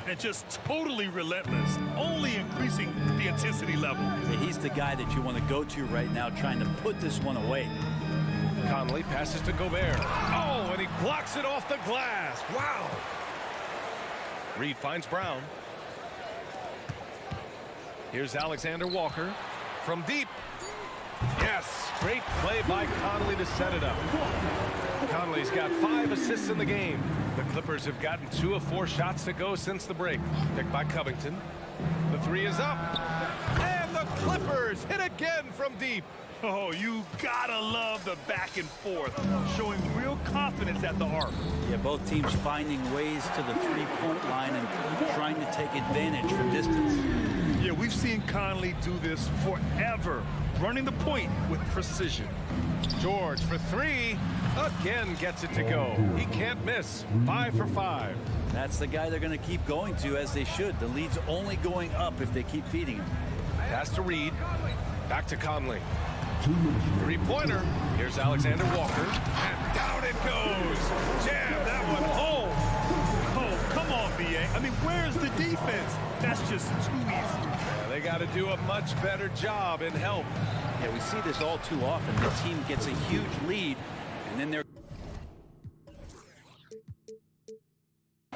Speaker 4: And just totally relentless, only increasing the intensity level.
Speaker 12: He's the guy that you want to go to right now, trying to put this one away.
Speaker 2: Conley passes to Gobert. Oh, and he blocks it off the glass. Wow. Reed finds Brown. Here's Alexander Walker from deep. Yes, great play by Conley to set it up. Conley's got 5 assists in the game. The Clippers have gotten 2 of 4 shots to go since the break. Picked by Covington. The 3 is up. And the Clippers hit again from deep.
Speaker 4: Oh, you gotta love the back and forth, showing real confidence at the arc.
Speaker 12: Yeah, both teams finding ways to the three-point line and trying to take advantage from distance.
Speaker 4: Yeah, we've seen Conley do this forever, running the point with precision.
Speaker 2: George for 3. Again gets it to go. He can't miss. 5 for 5.
Speaker 12: That's the guy they're going to keep going to, as they should. The lead's only going up if they keep feeding him.
Speaker 2: Pass to Reed. Back to Conley. 3-pointer. Here's Alexander Walker. And down it goes. Jam that one home.
Speaker 4: Oh, come on, B.A. I mean, where's the defense? That's just too easy.
Speaker 2: Yeah, they got to do a much better job in help.
Speaker 12: Yeah, we see this all too often. The team gets a huge lead, and then their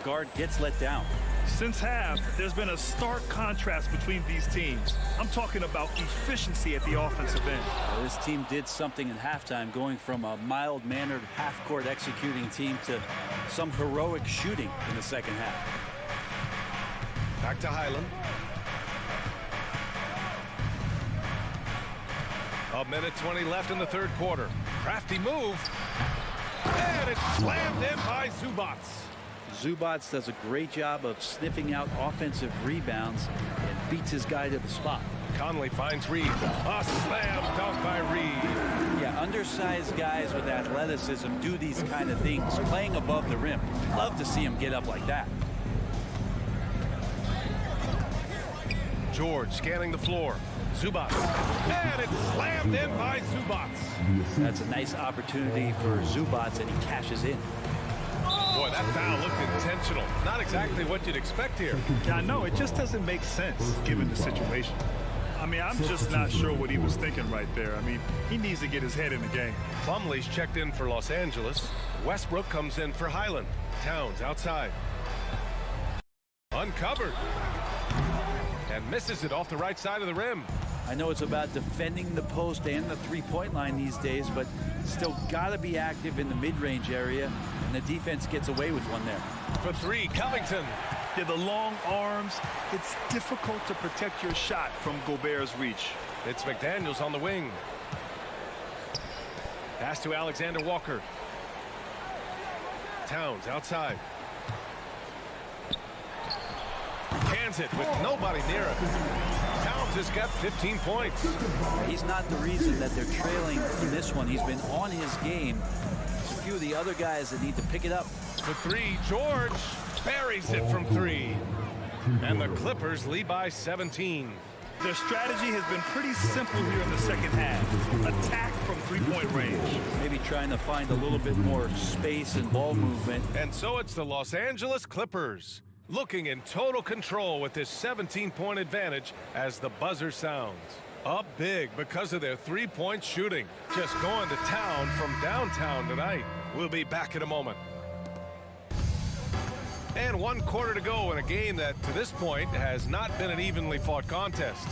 Speaker 12: guard gets let down.
Speaker 4: Since half, there's been a stark contrast between these teams. I'm talking about efficiency at the offensive end.
Speaker 12: Well, this team did something in halftime, going from a mild-mannered half-court executing team to some heroic shooting in the second half.
Speaker 2: Back to Highland. A minute 20 left in the third quarter. Crafty move. And it's slammed in by Zubats.
Speaker 12: Zubats does a great job of sniffing out offensive rebounds and beats his guy to the spot.
Speaker 2: Conley finds Reed. A slam dunk by Reed.
Speaker 12: Yeah, undersized guys with athleticism do these kind of things, playing above the rim. Love to see him get up like that.
Speaker 2: George scanning the floor. Zubats. And it's slammed in by Zubats.
Speaker 12: That's a nice opportunity for Zubats, and he cashes in.
Speaker 2: Boy, that foul looked intentional. Not exactly what you'd expect here.
Speaker 4: Yeah, I know. It just doesn't make sense given the situation. I mean, I'm just not sure what he was thinking right there. I mean, he needs to get his head in the game.
Speaker 2: Plumlee's checked in for Los Angeles. Westbrook comes in for Highland. Towns outside. Uncovered. And misses it off the right side of the rim.
Speaker 12: I know it's about defending the post and the three-point line these days, but still got to be active in the mid-range area, and the defense gets away with one there.
Speaker 2: For 3, Covington.
Speaker 4: Yeah, the long arms, it's difficult to protect your shot from Gobert's reach.
Speaker 2: It's McDaniels on the wing. Pass to Alexander Walker. Towns outside. Cans it with nobody near him. Towns has got 15 points.
Speaker 12: He's not the reason that they're trailing in this one. He's been on his game. There's a few of the other guys that need to pick it up.
Speaker 2: For 3, George buries it from 3. And the Clippers lead by 17.
Speaker 4: Their strategy has been pretty simple here in the second half. Attack from three-point range.
Speaker 12: Maybe trying to find a little bit more space and ball movement.
Speaker 2: And so it's the Los Angeles Clippers looking in total control with this 17-point advantage as the buzzer sounds. Up big because of their three-point shooting. Just going to town from downtown tonight. We'll be back in a moment. And 1 quarter to go in a game that, to this point, has not been an evenly fought contest.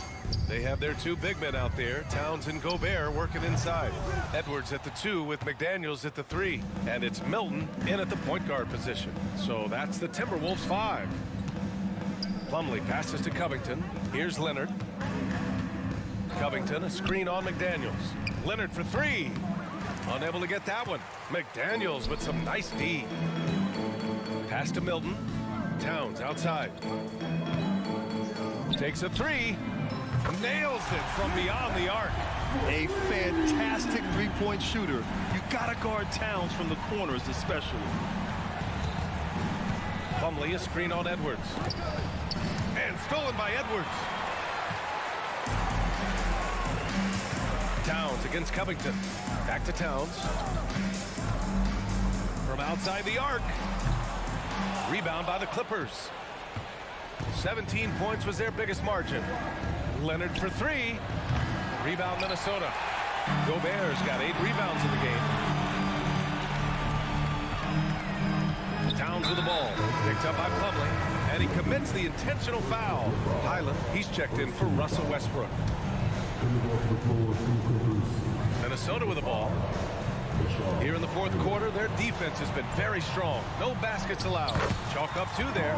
Speaker 2: They have their 2 big men out there, Towns and Gobert, working inside. Edwards at the 2 with McDaniels at the 3. And it's Milton in at the point guard position. So that's the Timberwolves 5. Plumlee passes to Covington. Here's Leonard. Covington, a screen on McDaniels. Leonard for 3. Unable to get that one. McDaniels with some nice D. Pass to Milton. Towns outside. Takes a 3. Nails it from beyond the arc.
Speaker 4: A fantastic three-point shooter. You gotta guard Towns from the corners especially.
Speaker 2: Plumlee, a screen on Edwards. And stolen by Edwards. Towns against Covington. Back to Towns. From outside the arc. Rebound by the Clippers. 17 points was their biggest margin. Leonard for 3. Rebound Minnesota. Gobert's got 8 rebounds in the game. Towns with the ball. Picked up by Plumlee. And he commits the intentional foul. Highland, he's checked in for Russell Westbrook. Minnesota with the ball. Here in the 4th quarter, their defense has been very strong. No baskets allowed. Chalk up 2 there.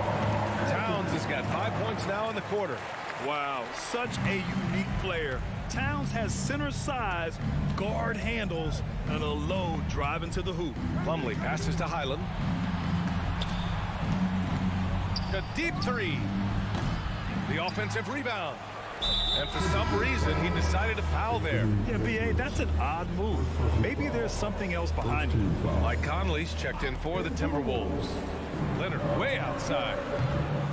Speaker 2: Towns has got 5 points now in the quarter.
Speaker 4: Wow, such a unique player. Towns has center size, guard handles, and a low drive into the hoop.
Speaker 2: Plumlee passes to Highland. A deep 3. The offensive rebound. And for some reason, he decided to foul there.
Speaker 4: Yeah, B.A., that's an odd move. Maybe there's something else behind it.
Speaker 2: Mike Conley's checked in for the Timberwolves. Leonard way outside.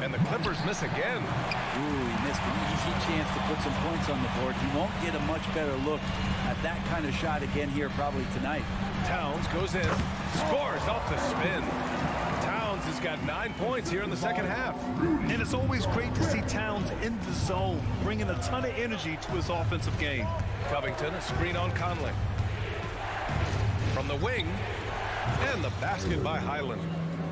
Speaker 2: And the Clippers miss again.
Speaker 12: Ooh, he missed an easy chance to put some points on the board. He won't get a much better look at that kind of shot again here probably tonight.
Speaker 2: Towns goes in, scores off the spin. Towns has got 9 points here in the second half.
Speaker 4: And it's always great to see Towns in the zone, bringing a ton of energy to his offensive game.
Speaker 2: Covington, a screen on Conley. From the wing, and the basket by Highland.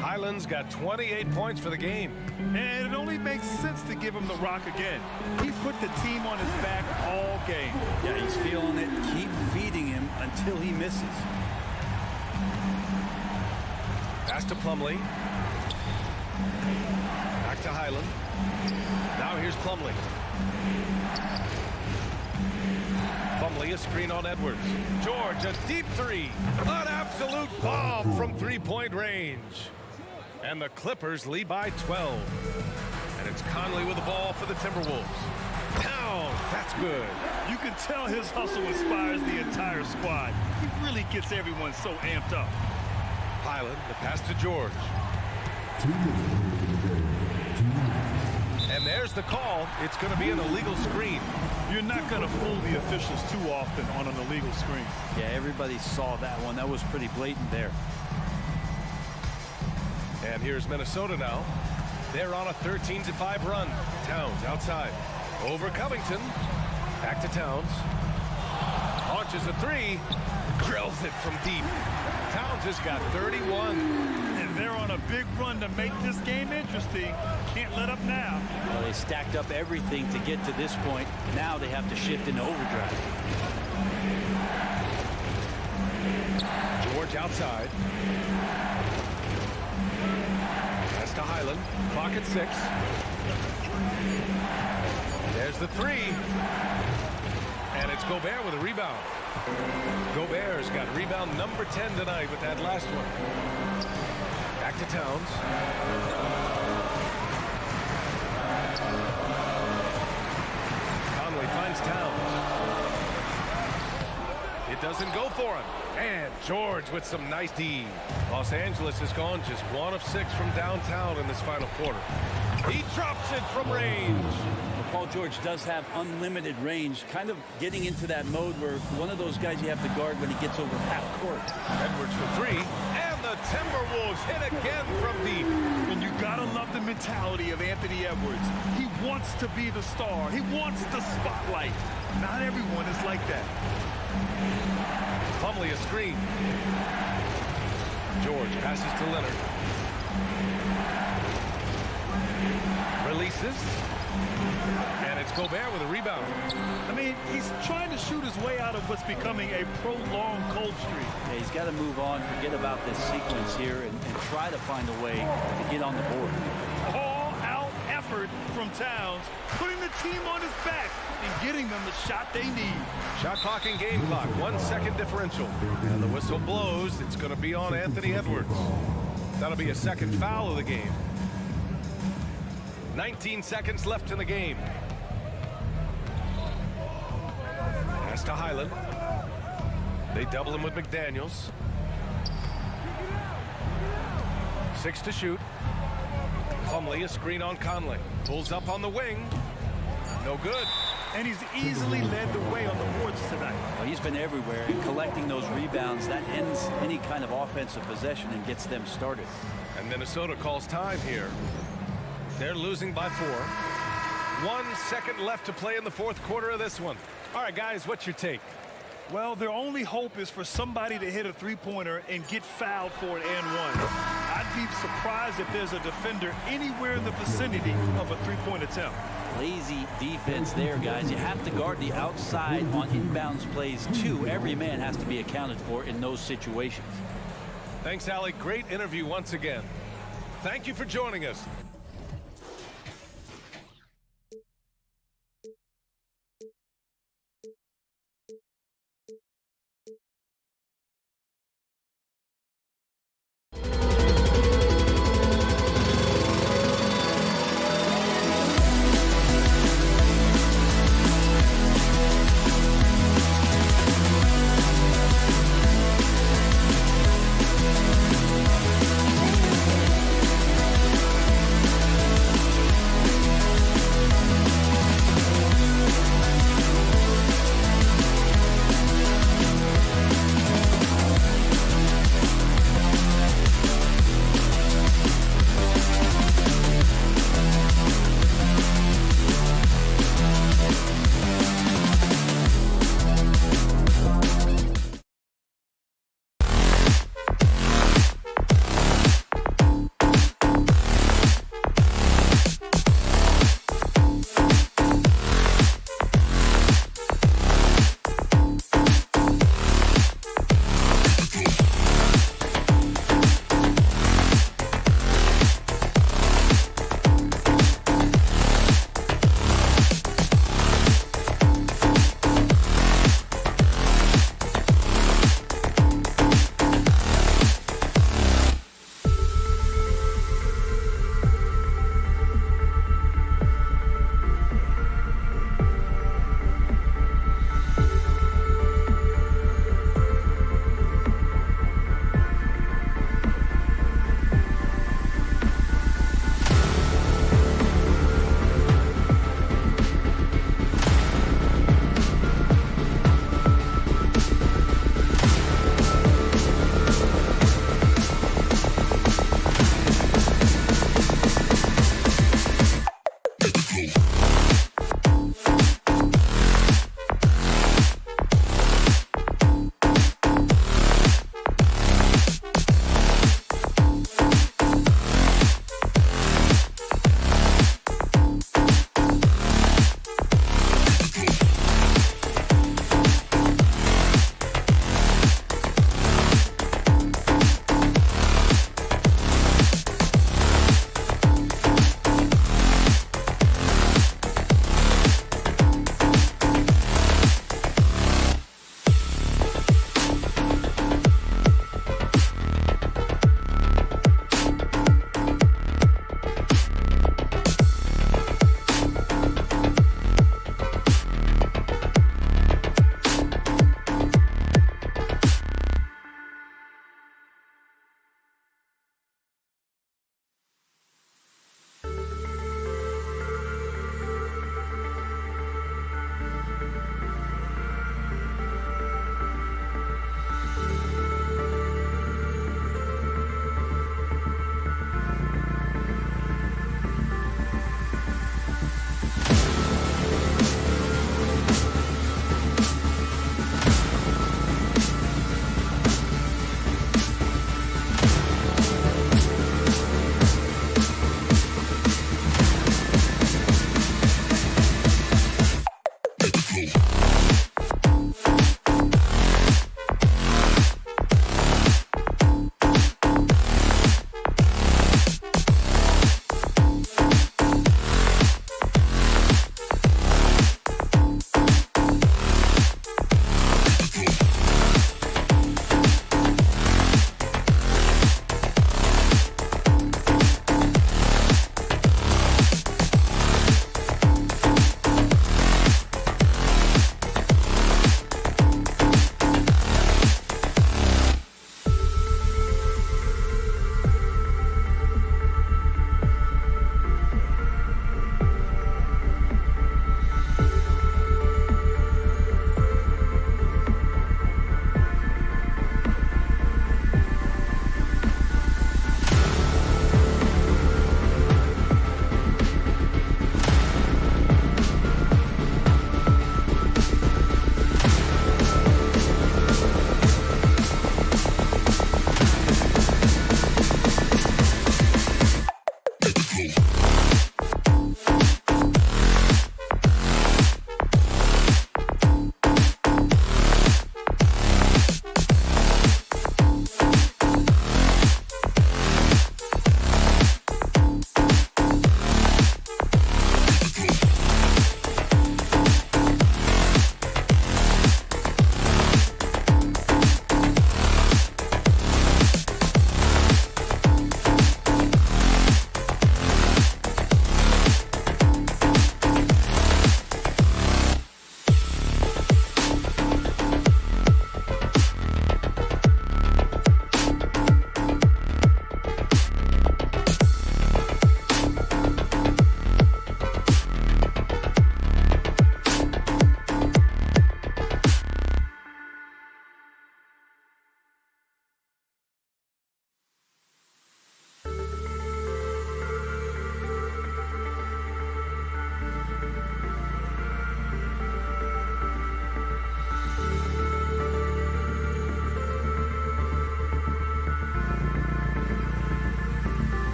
Speaker 2: Highland's got 28 points for the game.
Speaker 4: And it only makes sense to give him the rock again. He put the team on his back all game.
Speaker 12: Yeah, he's feeling it. Keep feeding him until he misses.
Speaker 2: Pass to Plumlee. Back to Highland. Now here's Plumlee. Plumlee, a screen on Edwards. George, a deep 3. An absolute bomb from 3-point range. And the Clippers lead by 12. And it's Conley with the ball for the Timberwolves. Down, that's good.
Speaker 4: You can tell his hustle inspires the entire squad. He really gets everyone so amped up.
Speaker 2: Highland, the pass to George. And there's the call. It's going to be an illegal screen.
Speaker 4: You're not going to fool the officials too often on an illegal screen.
Speaker 12: Yeah, everybody saw that one. That was pretty blatant there.
Speaker 2: And here's Minnesota now. They're on a 13-5 run. Towns outside. Over Covington. Back to Towns. Launches a 3. Drills it from deep. Towns has got 31.
Speaker 4: And they're on a big run to make this game interesting. Can't let up now.
Speaker 12: Well, they stacked up everything to get to this point. Now they have to shift into overdrive.
Speaker 2: George outside. That's to Highland. Clock at 6. There's the 3. And it's Gobert with a rebound. Gobert's got rebound number 10 tonight with that last one. Back to Towns. Conley finds Towns. It doesn't go for him. And George with some nice D. Los Angeles has gone just 1 of 6 from downtown in this final quarter. He drops it from range.
Speaker 12: Paul George does have unlimited range, kind of getting into that mode where one of those guys you have to guard when he gets over half court.
Speaker 2: Edwards for three, and the Timberwolves hit again from deep.
Speaker 4: And you gotta love the mentality of Anthony Edwards. He wants to be the star. He wants the spotlight. Not everyone is like that.
Speaker 2: Plumlee a screen. George passes to Leonard. Releases. And it's Gobert with a rebound.
Speaker 4: I mean, he's trying to shoot his way out of what's becoming a prolonged cold streak.
Speaker 12: Yeah, he's got to move on, forget about this sequence here, and try to find a way to get on the board.
Speaker 4: All-out effort from Towns, putting the team on his back and getting them the shot they need.
Speaker 2: Shot clock and game clock, 1 second differential. And the whistle blows. It's going to be on Anthony Edwards. That'll be a second foul of the game. 19 seconds left in the game. Pass to Highland. They double him with McDaniels. 6 to shoot. Plumlee a screen on Conley. Pulls up on the wing. No good.
Speaker 4: And he's easily led the way on the boards tonight.
Speaker 12: Well, he's been everywhere, and collecting those rebounds, that ends any kind of offensive possession and gets them started.
Speaker 2: And Minnesota calls time here. They're losing by 4. 1 second left to play in the fourth quarter of this one. All right, guys, what's your take?
Speaker 4: Well, their only hope is for somebody to hit a three-pointer and get fouled for an and one. I'd be surprised if there's a defender anywhere in the vicinity of a three-point attempt.
Speaker 12: Lazy defense there, guys. You have to guard the outside on inbounds plays, too. Every man has to be accounted for in those situations.
Speaker 2: Thanks, Allie. Great interview once again. Thank you for joining us.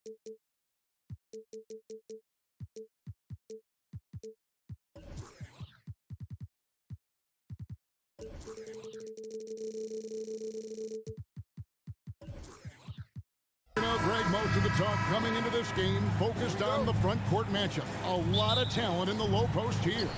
Speaker 6: Greg, most of the talk coming into this game focused on the front court matchup. A lot of talent in the low post here.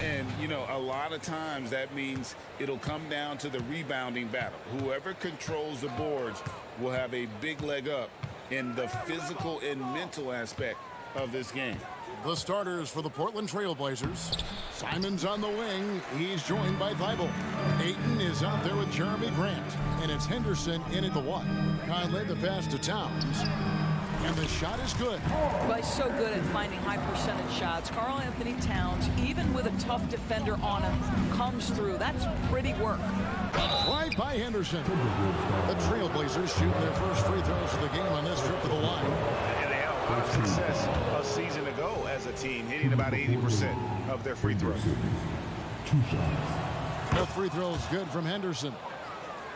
Speaker 8: And, you know, a lot of times that means it'll come down to the rebounding battle. Whoever controls the boards will have a big leg up in the physical and mental aspect of this game.
Speaker 6: The starters for the Portland Trail Blazers. Simon's on the wing. He's joined by Thibault. Ayton is out there with Jeremy Grant. And it's Henderson in at the one. Conley the pass to Towns. And the shot is good.
Speaker 13: Well, he's so good at finding high percentage shots. Karl Anthony Towns, even with a tough defender on him, comes through. That's pretty work.
Speaker 6: Right by Henderson. The Trailblazers shooting their first free throws of the game on this trip to the line.
Speaker 8: And they had a lot of success a season ago as a team, hitting about 80% of their free throws.
Speaker 6: The free throw is good from Henderson.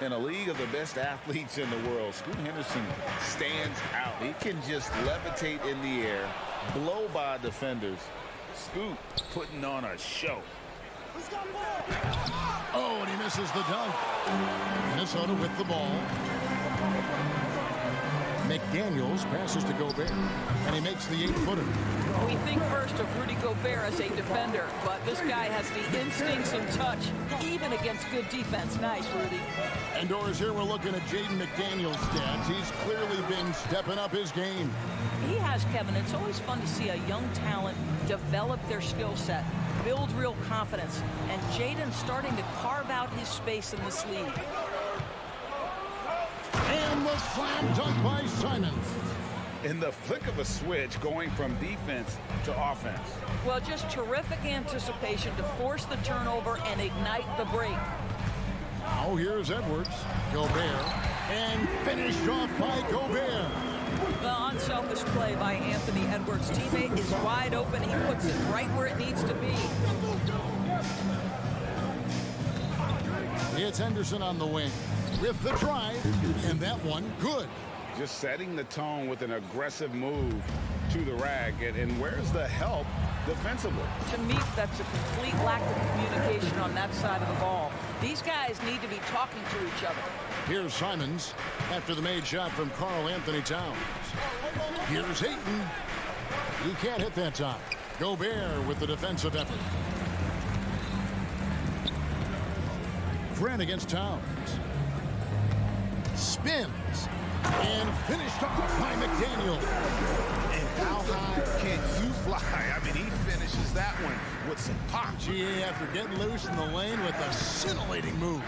Speaker 8: In a league of the best athletes in the world, Scoot Henderson stands out. He can just levitate in the air, blow by defenders. Scoot putting on a show.
Speaker 6: Oh, and he misses the dunk. Minnesota with the ball. McDaniels passes to Gobert, and he makes the 8-footer.
Speaker 13: We think first of Rudy Gobert as a defender, but this guy has the instincts and touch, even against good defense. Nice, Rudy.
Speaker 6: And Doris, here we're looking at Jaden McDaniels' stats. He's clearly been stepping up his game.
Speaker 13: He has, Kevin. It's always fun to see a young talent develop their skill set, build real confidence, and Jaden's starting to carve out his space in this league.
Speaker 6: And the slam dunk by Simons.
Speaker 8: In the flick of a switch, going from defense to offense.
Speaker 13: Well, just terrific anticipation to force the turnover and ignite the break.
Speaker 6: Now here's Edwards. Gobert. And finished off by Gobert.
Speaker 13: The unselfish play by Anthony Edwards' teammate is wide open. He puts it right where it needs to be.
Speaker 6: It's Henderson on the wing with the drive, and that one good.
Speaker 8: Just setting the tone with an aggressive move to the rack. And where's the help defensively?
Speaker 13: To me, that's a complete lack of communication on that side of the ball. These guys need to be talking to each other.
Speaker 6: Here's Simons after the made shot from Karl Anthony Towns. Here's Ayton. He can't hit that time. Gobert with the defensive effort. Grant against Towns. Spins. And finished off by McDaniel.
Speaker 8: And how high can you fly? I mean, he finishes that one with some pop.
Speaker 6: GA after getting loose in the lane with a scintillating move.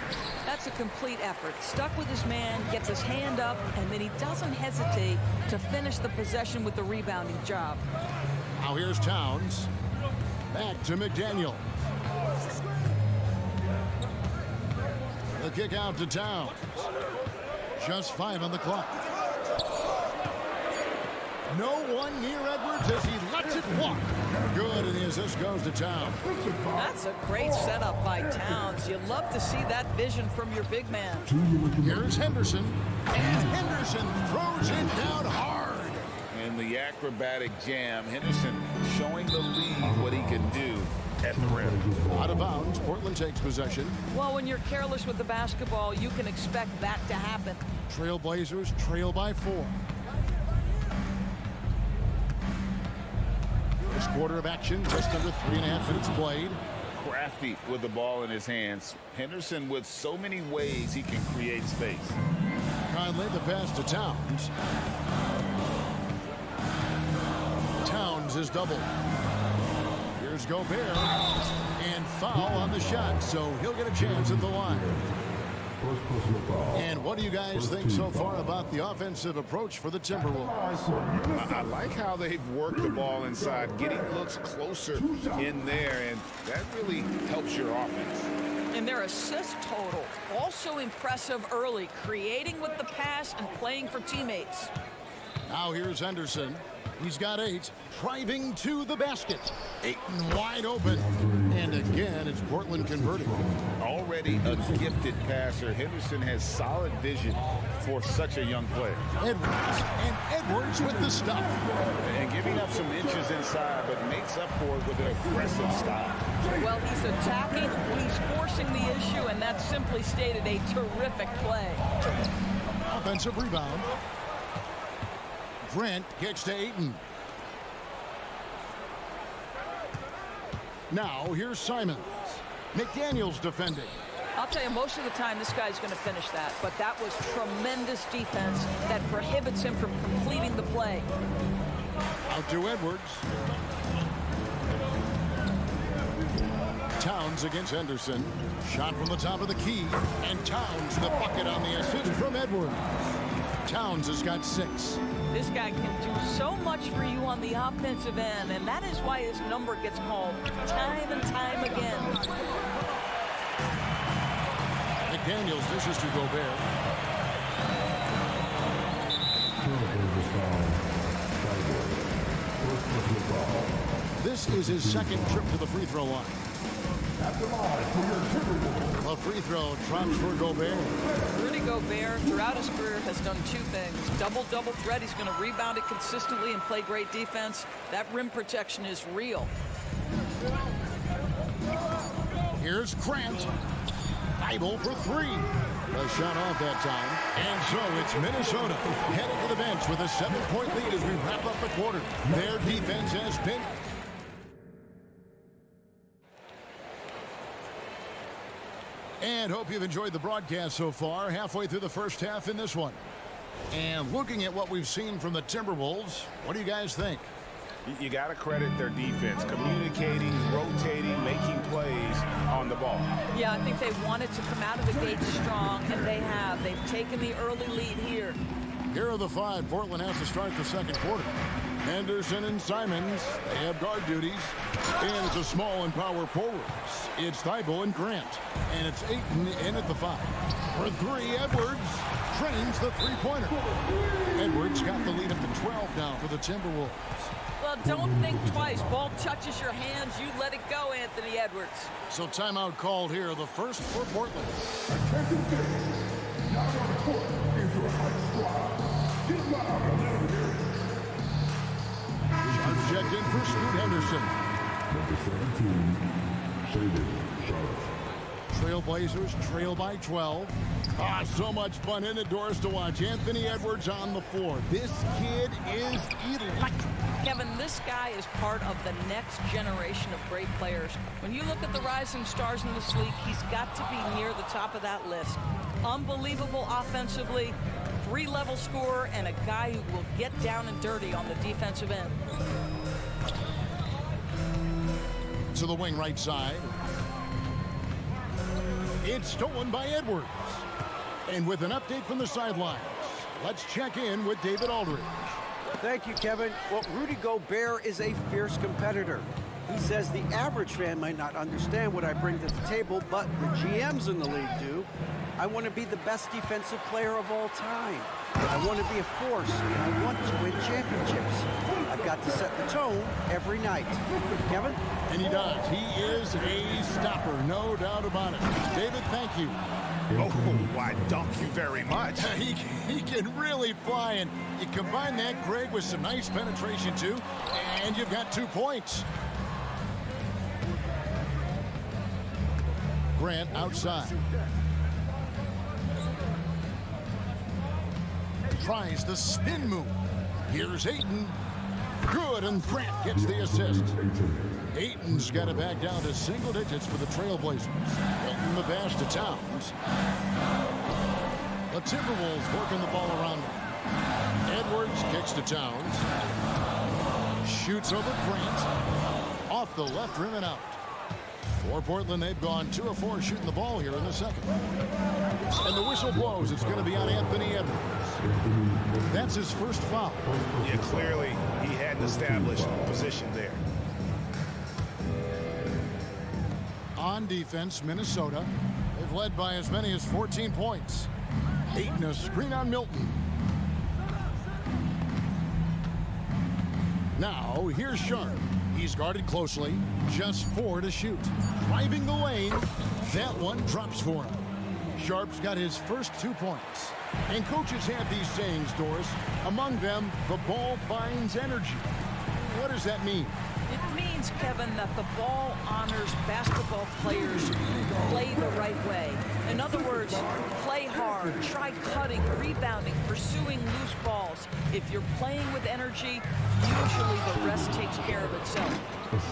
Speaker 13: That's a complete effort. Stuck with his man, gets his hand up, and then he doesn't hesitate to finish the possession with the rebounding job.
Speaker 6: Now here's Towns. Back to McDaniel. The kick out to Towns. Just 5 on the clock. No one near Edwards as he lets it walk. Good, and the assist goes to Towns.
Speaker 13: That's a great setup by Towns. You love to see that vision from your big man.
Speaker 6: Here's Henderson. And Henderson throws it down hard.
Speaker 8: And the acrobatic jam. Henderson showing the lead what he can do at the rim.
Speaker 6: Out of bounds, Portland takes possession.
Speaker 13: Well, when you're careless with the basketball, you can expect that to happen.
Speaker 6: Trailblazers trail by 4. First quarter of action, just under 3.5 minutes played.
Speaker 8: Crafty with the ball in his hands. Henderson with so many ways he can create space.
Speaker 6: Conley the pass to Towns. Towns is doubled. Here's Gobert. And foul on the shot, so he'll get a chance at the line. And what do you guys think so far about the offensive approach for the Timberwolves?
Speaker 8: I like how they've worked the ball inside, getting looks closer in there, and that really helps your offense.
Speaker 13: And their assist total, also impressive early, creating with the pass and playing for teammates.
Speaker 6: Now here's Henderson. He's got 8. Driving to the basket. Ayton wide open. And again, it's Portland converting.
Speaker 8: Already a gifted passer, Henderson has solid vision for such a young player.
Speaker 6: Edwards. And Edwards with the stuff.
Speaker 8: And giving up some inches inside, but makes up for it with an aggressive style.
Speaker 13: Well, he's attacking, he's forcing the issue, and that's simply stated a terrific play.
Speaker 6: Offensive rebound. Grant kicks to Ayton. Now here's Simons. McDaniels defending.
Speaker 13: I'll tell you, most of the time this guy's going to finish that, but that was tremendous defense that prohibits him from completing the play.
Speaker 6: Out to Edwards. Towns against Henderson. Shot from the top of the key. And Towns the bucket on the assist from Edwards. Towns has got 6.
Speaker 13: This guy can do so much for you on the offensive end, and that is why his number gets called time and time again.
Speaker 6: McDaniels dishes to Gobert. This is his second trip to the free throw line. The free throw drops for Gobert.
Speaker 13: Rudy Gobert, throughout his career, has done 2 things. Double-double threat. He's going to rebound it consistently and play great defense. That rim protection is real.
Speaker 6: Here's Grant. Idle for 3. A shot off that time. And so it's Minnesota headed to the bench with a 7-point lead as we wrap up the quarter. Their defense has been... And hope you've enjoyed the broadcast so far. Halfway through the first half in this one. And looking at what we've seen from the Timberwolves, what do you guys think?
Speaker 8: You got to credit their defense, communicating, rotating, making plays on the ball.
Speaker 13: Yeah, I think they wanted to come out of the gate strong, and they have. They've taken the early lead here.
Speaker 6: Here are the 5 Portland has to start the second quarter. Henderson and Simons, they have guard duties. And it's a small and power forwards. It's Thibault and Grant. And it's Ayton in at the 5. For 3, Edwards trains the 3-pointer. Edwards got the lead up to 12 now for the Timberwolves.
Speaker 13: Well, don't think twice. Ball touches your hands, you let it go, Anthony Edwards.
Speaker 6: So timeout called here, the first for Portland.
Speaker 1: Now on the court is your high squad. Get loud and let them hear it.
Speaker 6: Sharp checked in for Scoot Henderson.
Speaker 1: Number 17, Shaded Sharp.
Speaker 6: Trailblazers trail by 12. So much fun indoors to watch. Anthony Edwards on the floor. This kid is electric.
Speaker 13: Kevin, this guy is part of the next generation of great players. When you look at the rising stars in this league, he's got to be near the top of that list. Unbelievable offensively, 3-level scorer, and a guy who will get down and dirty on the defensive end.
Speaker 6: To the wing right side. It's stolen by Edwards. And with an update from the sidelines, let's check in with David Aldridge.
Speaker 11: Thank you, Kevin. Well, Rudy Gobert is a fierce competitor. He says the average fan might not understand what I bring to the table, but the GMs in the league do. I want to be the best defensive player of all time. I want to be a force, and I want to win championships. I've got to set the tone every night. Kevin?
Speaker 6: And he does. He is a stopper, no doubt about it. David, thank you.
Speaker 8: Oh, why, thank you very much.
Speaker 6: He can really fly, and you combine that, Greg, with some nice penetration, too, and you've got 2 points. Grant outside. Tries the spin move. Here's Ayton. Good, and Grant gets the assist. Ayton's got it back down to single digits for the Trailblazers. Ayton the pass to Towns. The Timberwolves working the ball around him. Edwards kicks to Towns. Shoots over Grant. Off the left rim and out. For Portland, they've gone 2 of 4 shooting the ball here in the second. And the whistle blows. It's going to be on Anthony Edwards. That's his first foul.
Speaker 8: Yeah, clearly he had an established position there.
Speaker 6: On defense, Minnesota. They've led by as many as 14 points. Ayton a screen on Milton. Now, here's Sharp. He's guarded closely. Just 4 to shoot. Driving the lane. That one drops for him. Sharp's got his first 2 points. And coaches have these sayings, Doris. Among them, the ball finds energy. What does that mean?
Speaker 13: It means, Kevin, that the ball honors basketball players who play the right way. In other words, play hard, try cutting, rebounding, pursuing loose balls. If you're playing with energy, usually the rest takes care of itself.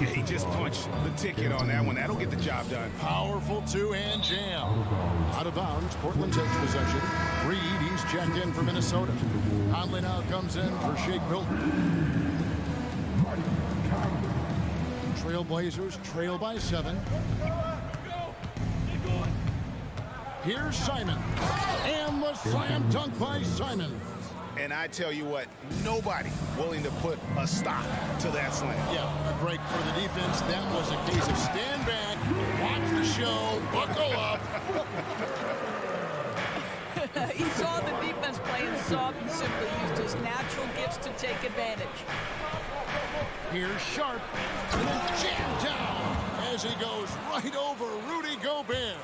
Speaker 8: He just punched the ticket on that one. That'll get the job done.
Speaker 6: Powerful two-hand jam. Out of bounds, Portland takes possession. Reed, he's checked in for Minnesota. Conley now comes in for Shake Milton. Trailblazers trail by 7. Here's Simon. And the slam dunk by Simon.
Speaker 8: And I tell you what, nobody willing to put a stop to that slam.
Speaker 6: Yeah, a break for the defense. That was a case of stand back, watch the show, buckle up.
Speaker 13: He saw the defense playing soft and simply used his natural gifts to take advantage.
Speaker 6: Here's Sharp. Jammed down as he goes right over Rudy Gobert.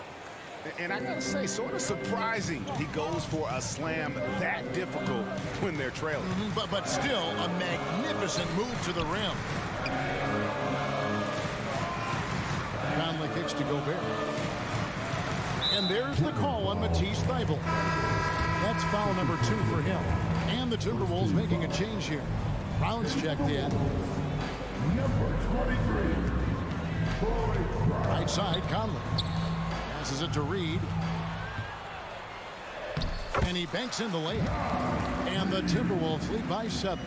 Speaker 8: And I gotta say, sort of surprising he goes for a slam that difficult when they're trailing.
Speaker 6: But still a magnificent move to the rim. Conley kicks to Gobert. And there's the call on Matisse Thybulle. That's foul number 2 for him. And the Timberwolves making a change here. Brown's checked in.
Speaker 1: Number 23.
Speaker 6: Right side, Conley. Passes it to Reed. And he banks in the layup. And the Timberwolves lead by 7.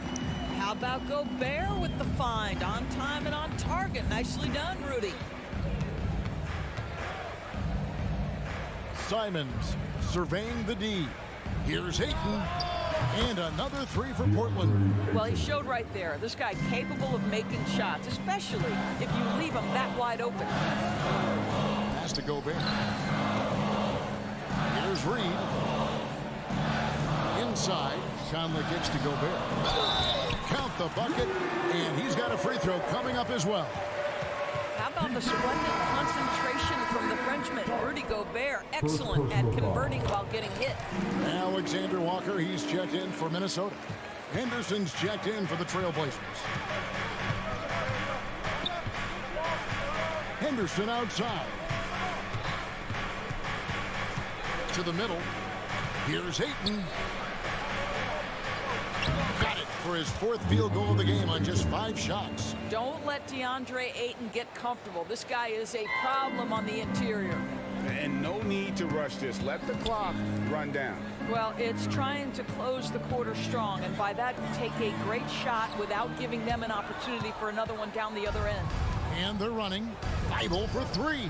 Speaker 13: How about Gobert with the find? On time and on target. Nicely done, Rudy.
Speaker 6: Simons surveying the D. Here's Ayton. And another 3 for Portland.
Speaker 13: Well, he showed right there. This guy capable of making shots, especially if you leave him that wide open.
Speaker 6: Pass to Gobert. Here's Reed. Inside. Conley kicks to Gobert. Count the bucket. And he's got a free throw coming up as well.
Speaker 13: How about the splendid concentration from the Frenchman, Rudy Gobert? Excellent at converting while getting hit.
Speaker 6: Alexander Walker, he's checked in for Minnesota. Henderson's checked in for the Trailblazers. Henderson outside. To the middle. Here's Ayton. Got it for his 4th field goal of the game on just 5 shots.
Speaker 13: Don't let DeAndre Ayton get comfortable. This guy is a problem on the interior.
Speaker 8: And no need to rush this. Let the clock run down.
Speaker 13: Well, it's trying to close the quarter strong, and by that, take a great shot without giving them an opportunity for another one down the other end.
Speaker 6: And they're running. Thybulle for 3.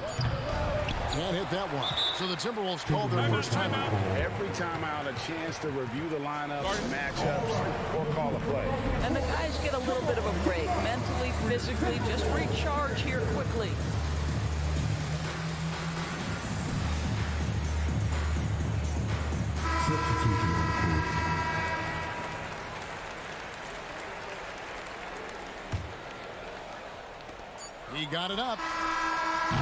Speaker 6: Can't hit that one. So the Timberwolves called their first timeout.
Speaker 8: Every timeout, a chance to review the lineups, matchups, or call a play.
Speaker 13: And the guys get a little bit of a break, mentally, physically, just recharge here quickly.
Speaker 6: He got it up.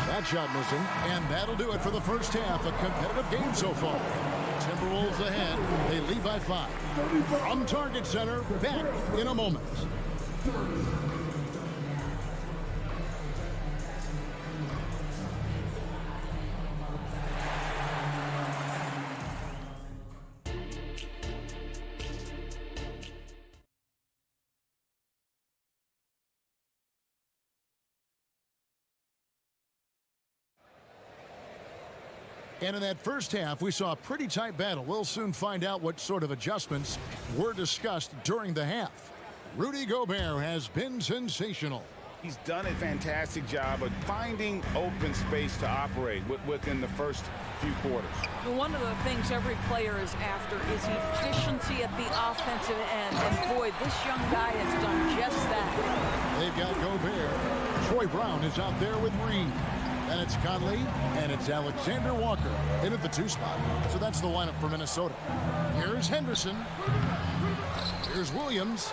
Speaker 6: That shot missing, and that'll do it for the first half. A competitive game so far. Timberwolves ahead. They lead by 5. From Target Center, back in a moment. And in that first half, we saw a pretty tight battle. We'll soon find out what sort of adjustments were discussed during the half. Rudy Gobert has been sensational.
Speaker 8: He's done a fantastic job of finding open space to operate within the first few quarters.
Speaker 13: One of the things every player is after is efficiency at the offensive end. And boy, this young guy has done just that.
Speaker 6: They've got Gobert. Troy Brown is out there with Reed. And it's Conley, and it's Alexander Walker in at the 2 spot. So that's the lineup for Minnesota. Here's Henderson. Here's Williams.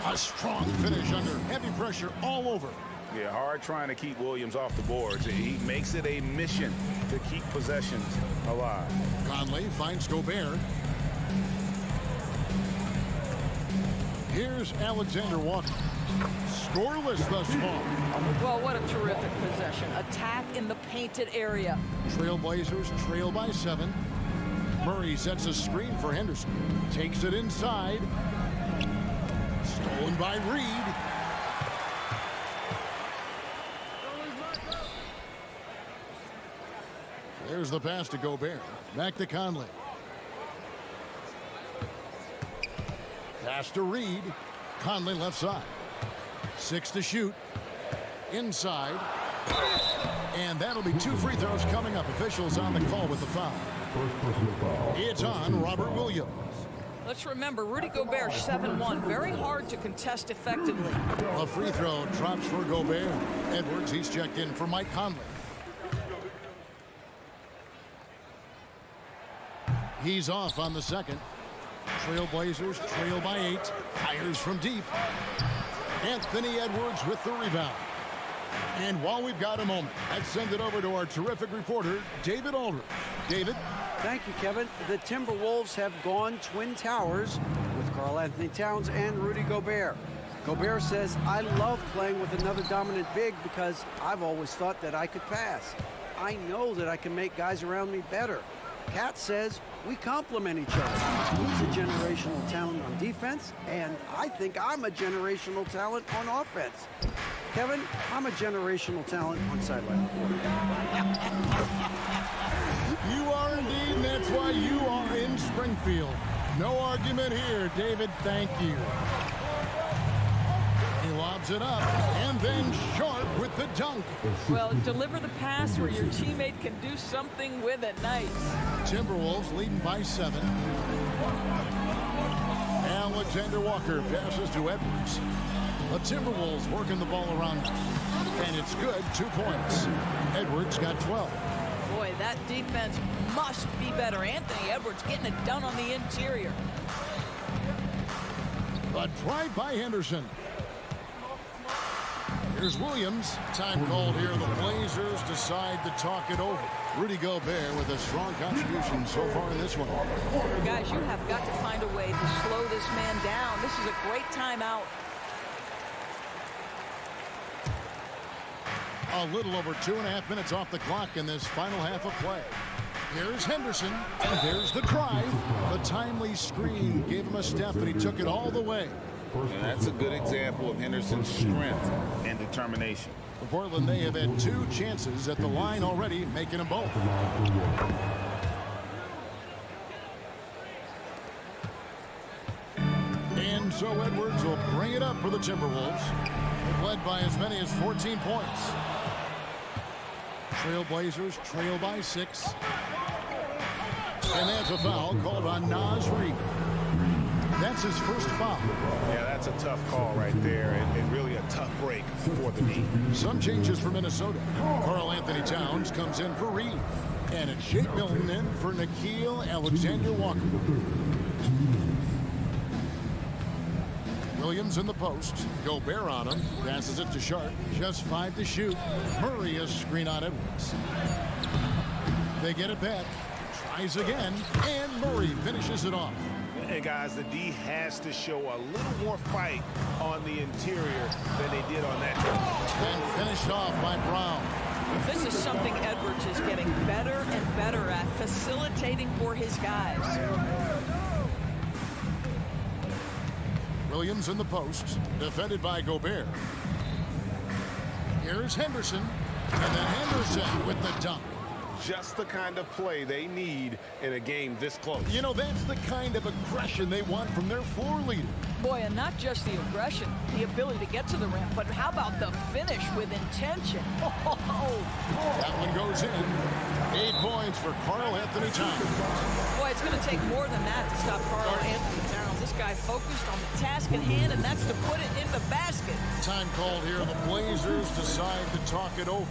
Speaker 6: A strong finish under heavy pressure all over.
Speaker 8: Yeah, hard trying to keep Williams off the boards. He makes it a mission to keep possessions alive.
Speaker 6: Conley finds Gobert. Here's Alexander Walker. Scoreless thus far.
Speaker 13: Well, what a terrific possession. Attack in the painted area.
Speaker 6: Trailblazers trail by 7. Murray sets a screen for Henderson. Takes it inside. Stolen by Reed. There's the pass to Gobert. Back to Conley. Pass to Reed. Conley left side. 6 to shoot. Inside. And that'll be 2 free throws coming up. Officials on the call with the foul. It's on Robert Williams.
Speaker 13: Let's remember, Rudy Gobert, 7-1. Very hard to contest effectively.
Speaker 6: A free throw drops for Gobert. Edwards, he's checked in for Mike Conley. He's off on the second. Trailblazers trail by 8. Fires from deep. Anthony Edwards with the rebound. And while we've got a moment, let's send it over to our terrific reporter, David Aldridge. David?
Speaker 11: Thank you, Kevin. The Timberwolves have gone Twin Towers with Karl Anthony Towns and Rudy Gobert. Gobert says, I love playing with another dominant big because I've always thought that I could pass. I know that I can make guys around me better. Cat says we complement each other. He's a generational talent on defense, and I think I'm a generational talent on offense. Kevin, I'm a generational talent on sideline.
Speaker 6: You are indeed, and that's why you are in Springfield. No argument here, David. Thank you. He lobs it up, and then Sharp with the dunk.
Speaker 13: Well, deliver the pass where your teammate can do something with it. Nice.
Speaker 6: Timberwolves leading by 7. Alexander Walker passes to Edwards. The Timberwolves working the ball around, and it's good. 2 points. Edwards got 12.
Speaker 13: Boy, that defense must be better. Anthony Edwards getting it done on the interior.
Speaker 6: A drive by Henderson. Here's Williams. Time called here. The Blazers decide to talk it over. Rudy Gobert with a strong contribution so far in this one.
Speaker 13: Guys, you have got to find a way to slow this man down. This is a great timeout.
Speaker 6: A little over 2.5 minutes off the clock in this final half of play. Here's Henderson, and there's the drive. The timely screen gave him a step, and he took it all the way.
Speaker 8: And that's a good example of Henderson's strength and determination.
Speaker 6: For Portland, they have had 2 chances at the line already, making them both. And so Edwards will bring it up for the Timberwolves. They've led by as many as 14 points. Trailblazers trail by 6. And that's a foul called on Naz Reid. That's his first foul.
Speaker 8: Yeah, that's a tough call right there, and really a tough break for the knee.
Speaker 6: Some changes for Minnesota. Karl Anthony Towns comes in for Reed. And it's Shake Milton in for Nickeil Alexander-Walker. Williams in the post. Gobert on him. Passes it to Sharp. Just 5 to shoot. Murray is screen on Edwards. They get it back. Tries again. And Murray finishes it off.
Speaker 8: And guys, the D has to show a little more fight on the interior than they did on that.
Speaker 6: Then finished off by Brown.
Speaker 13: This is something Edwards is getting better and better at, facilitating for his guys.
Speaker 6: Williams in the post, defended by Gobert. Here's Henderson, and then Henderson with the dunk.
Speaker 8: Just the kind of play they need in a game this close.
Speaker 6: You know, that's the kind of aggression they want from their floor leader.
Speaker 13: Boy, and not just the aggression, the ability to get to the rim, but how about the finish with intention?
Speaker 6: That one goes in. 8 points for Karl Anthony Towns.
Speaker 13: Boy, it's going to take more than that to stop Karl Anthony Towns. This guy focused on the task at hand, and that's to put it in the basket.
Speaker 6: Time called here. The Blazers decide to talk it over.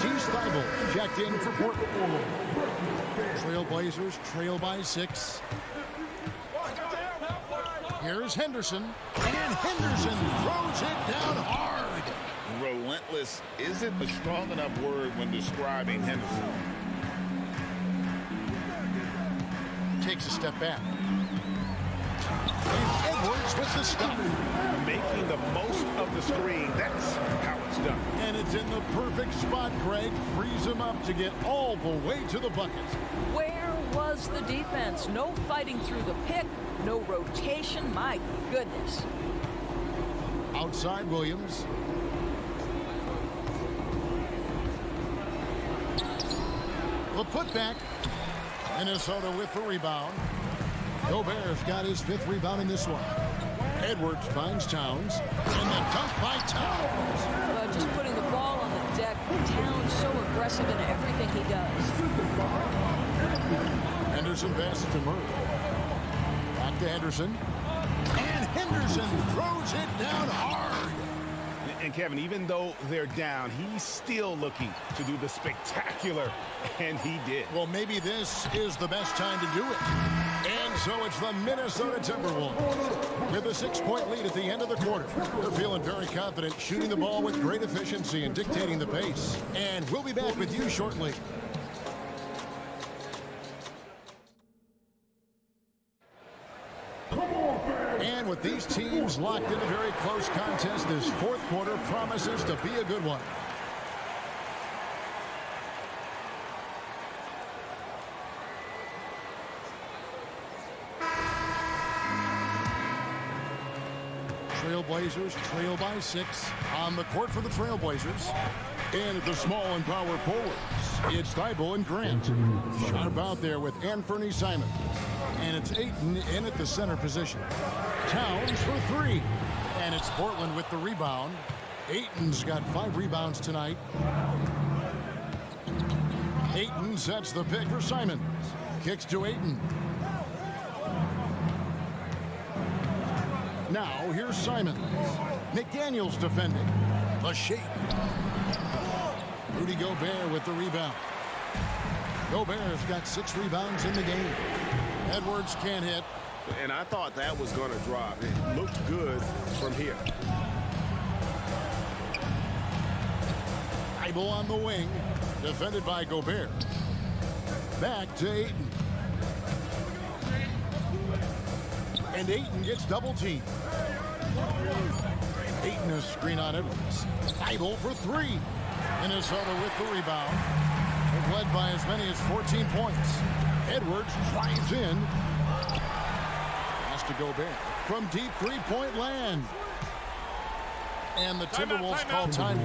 Speaker 6: Steve Steibel checked in for Portland. Trailblazers trail by 6. Here's Henderson, and Henderson throws it down hard.
Speaker 8: Relentless isn't a strong enough word when describing Henderson.
Speaker 6: Takes a step back. And Edwards with the stop.
Speaker 8: Making the most of the screen. That's how it's done.
Speaker 6: And it's in the perfect spot, Greg. Frees him up to get all the way to the bucket.
Speaker 13: Where was the defense? No fighting through the pick, no rotation. My goodness.
Speaker 6: Outside Williams. The putback. Minnesota with the rebound. Gobert's got his 5th rebound in this one. Edwards finds Towns. And the dunk by Towns.
Speaker 13: Well, just putting the ball on the deck. Towns so aggressive in everything he does.
Speaker 6: Henderson passes to Murray. Back to Henderson. And Henderson throws it down hard.
Speaker 8: And Kevin, even though they're down, he's still looking to do the spectacular, and he did.
Speaker 6: Well, maybe this is the best time to do it. And so it's the Minnesota Timberwolves with a 6-point lead at the end of the quarter. They're feeling very confident, shooting the ball with great efficiency and dictating the pace. And we'll be back with you shortly. And with these teams locked in a very close contest, this 4th quarter promises to be a good one. Trailblazers trail by 6 on the court for the Trailblazers. And at the small and power forwards, it's Thibault and Grant. Sharp out there with Anthony Simons. And it's Ayton in at the center position. Towns for 3. And it's Portland with the rebound. Ayton's got 5 rebounds tonight. Ayton sets the pick for Simons. Kicks to Ayton. Now here's Simons. McDaniels defending. The shake. Rudy Gobert with the rebound. Gobert's got 6 rebounds in the game. Edwards can't hit.
Speaker 8: And I thought that was going to drop. It looked good from here.
Speaker 6: Thibault on the wing. Defended by Gobert. Back to Ayton. And Ayton gets double teamed. Ayton a screen on Edwards. Thibault for 3. Minnesota with the rebound. They've led by as many as 14 points. Edwards drives in. Pass to Gobert from deep 3-point land. And the Timberwolves call time.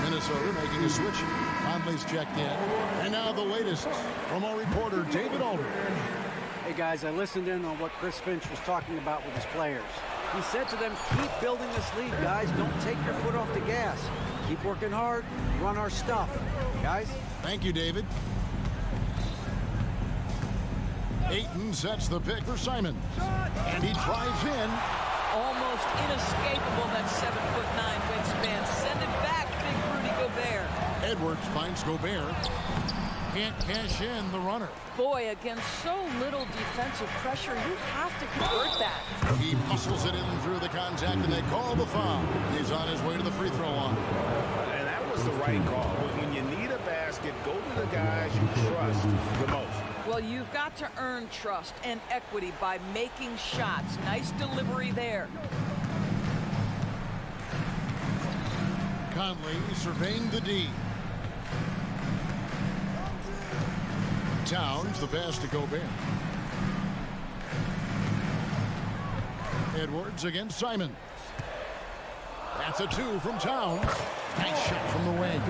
Speaker 6: Minnesota making a switch. Conley's checked in. And now the latest from our reporter, David Aldridge.
Speaker 11: Hey, guys, I listened in on what Chris Finch was talking about with his players. He said to them, keep building this lead, guys. Don't take your foot off the gas. Keep working hard. Run our stuff. Guys?
Speaker 6: Thank you, David. Ayton sets the pick for Simons. And he drives in.
Speaker 13: Almost inescapable, that 7'9" wingspan. Send it back, big Rudy Gobert.
Speaker 6: Edwards finds Gobert. Can't cash in the runner.
Speaker 13: Boy, against so little defensive pressure, you have to convert that.
Speaker 6: He muscles it in through the contact, and they call the foul. He's on his way to the free throw line.
Speaker 8: And that was the right call. When you need a basket, go to the guys you trust the most.
Speaker 13: Well, you've got to earn trust and equity by making shots. Nice delivery there.
Speaker 6: Conley surveying the D. Towns, the pass to Gobert. Edwards against Simons. That's a 2 from Towns. Nice shot from the wing.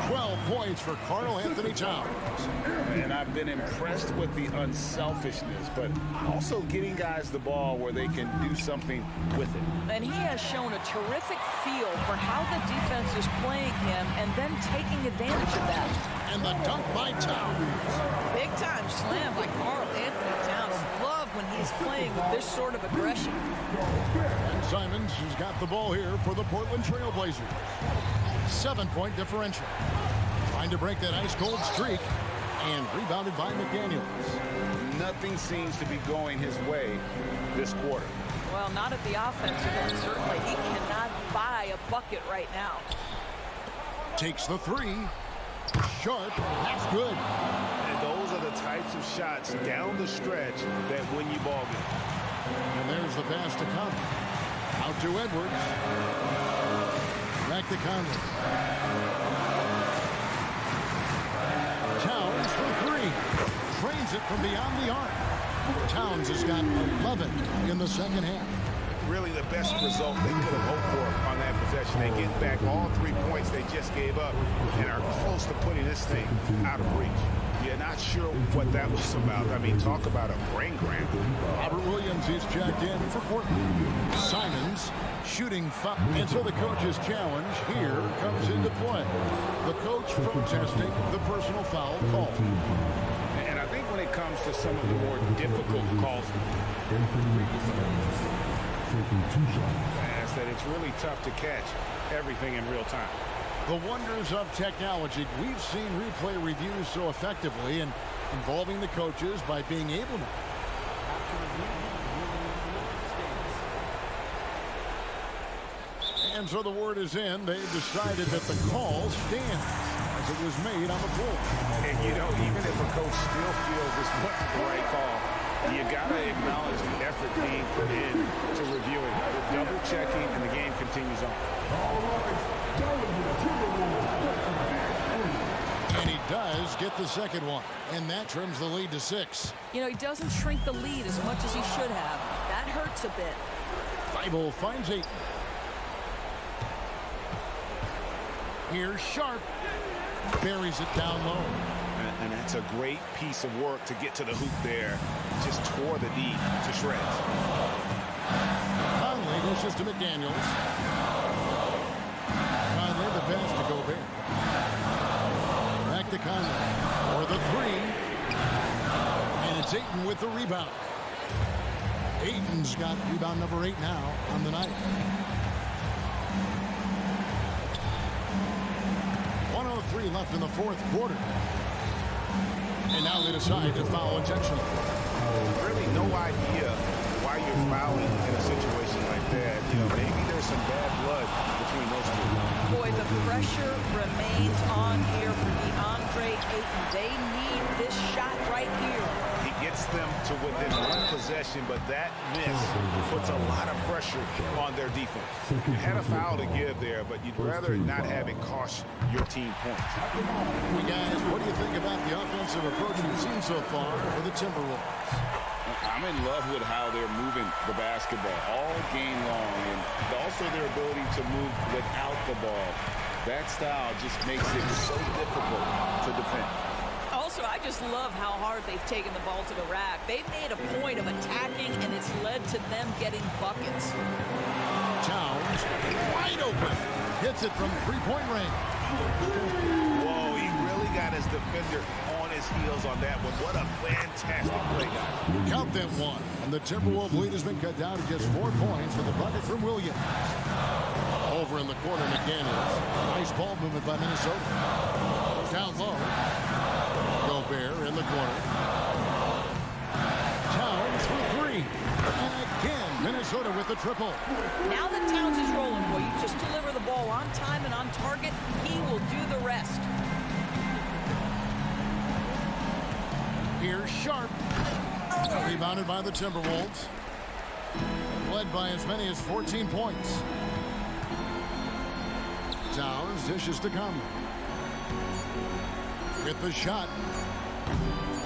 Speaker 6: 12 points for Karl Anthony Towns.
Speaker 8: And I've been impressed with the unselfishness, but also getting guys the ball where they can do something with it.
Speaker 13: And he has shown a terrific feel for how the defense is playing him and then taking advantage of that.
Speaker 6: And the dunk by Towns.
Speaker 13: Big time slam by Karl Anthony Towns. when he's playing with this sort of aggression.
Speaker 6: And Simons has got the ball here for the Portland Trailblazers. 7-point differential. Trying to break that ice-cold streak. And rebounded by McDaniels.
Speaker 8: Nothing seems to be going his way this quarter.
Speaker 13: Well, not at the offensive end, certainly. He cannot buy a bucket right now.
Speaker 6: Takes the three. Sharp. That's good.
Speaker 8: And those are the types of shots down the stretch that win you ball games.
Speaker 6: And there's the pass to Conley. Out to Edwards. Back to Conley. Towns for three. Trains it from beyond the arc. Towns has got 11 in the second half.
Speaker 8: Really the best result they could have hoped for on that possession. They get back all 3 points they just gave up and are close to putting this thing out of reach. You're not sure what that was about. I mean, talk about a brain cramp.
Speaker 6: Robert Williams is checked in for Portland. Simons shooting foul. And so the coach's challenge here comes into play. The coach protesting the personal foul call.
Speaker 8: And I think when it comes to some of the more difficult calls, that it's really tough to catch everything in real time.
Speaker 6: The wonders of technology. We've seen replay reviews so effectively and involving the coaches by being able to. And so the word is in. They've decided that the call stands as it was made on the floor.
Speaker 8: And you know, even if a coach still feels this wasn't the right call, you got to acknowledge the effort being put in to reviewing, the double checking, and the game continues on.
Speaker 6: And he does get the second one, and that trims the lead to 6.
Speaker 13: You know, he doesn't shrink the lead as much as he should have. That hurts a bit.
Speaker 6: Thibault finds 8. Here's Sharp. Buries it down low.
Speaker 8: And that's a great piece of work to get to the hoop there. Just tore the D to shreds.
Speaker 6: Conley dishes to McDaniels. Conley the pass to Gobert. Back to Conley for the 3. And it's Ayton with the rebound. Ayton's got rebound number 8 now on the night. 1:03 left in the fourth quarter. And now they decide to foul intentionally.
Speaker 8: Really no idea why you're fouling in a situation like that. You know, maybe there's some bad blood between those two.
Speaker 13: Boy, the pressure remains on here for DeAndre Ayton. They need this shot right here.
Speaker 8: He gets them to within 1 possession, but that miss puts a lot of pressure on their defense. You had a foul to give there, but you'd rather not have it cost your team points.
Speaker 6: Hey guys, what do you think about the offensive approach we've seen so far for the Timberwolves?
Speaker 8: I'm in love with how they're moving the basketball all game long, and also their ability to move without the ball. That style just makes it so difficult to defend.
Speaker 13: Also, I just love how hard they've taken the ball to the rack. They've made a point of attacking, and it's led to them getting buckets.
Speaker 6: Towns, wide open. Hits it from three-point range.
Speaker 8: Whoa, he really got his defender on his heels on that one. What a fantastic play, guys.
Speaker 6: Count them 1. And the Timberwolves lead has been cut down to just 4 points for the bucket from Williams. Over in the corner, McDaniels. Nice ball movement by Minnesota. Down low. Gobert in the corner. Towns for 3. And again, Minnesota with the triple.
Speaker 13: Now that Towns is rolling, boy, you just deliver the ball on time and on target, he will do the rest.
Speaker 6: Here's Sharp. Rebounded by the Timberwolves. Led by as many as 14 points. Towns dishes to Conley. With the shot.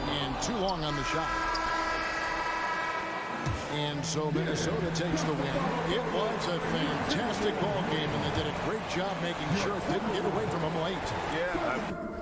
Speaker 6: And too long on the shot. And so Minnesota takes the win. It was a fantastic ball game, and they did a great job making sure it didn't get away from them late.
Speaker 8: Yeah.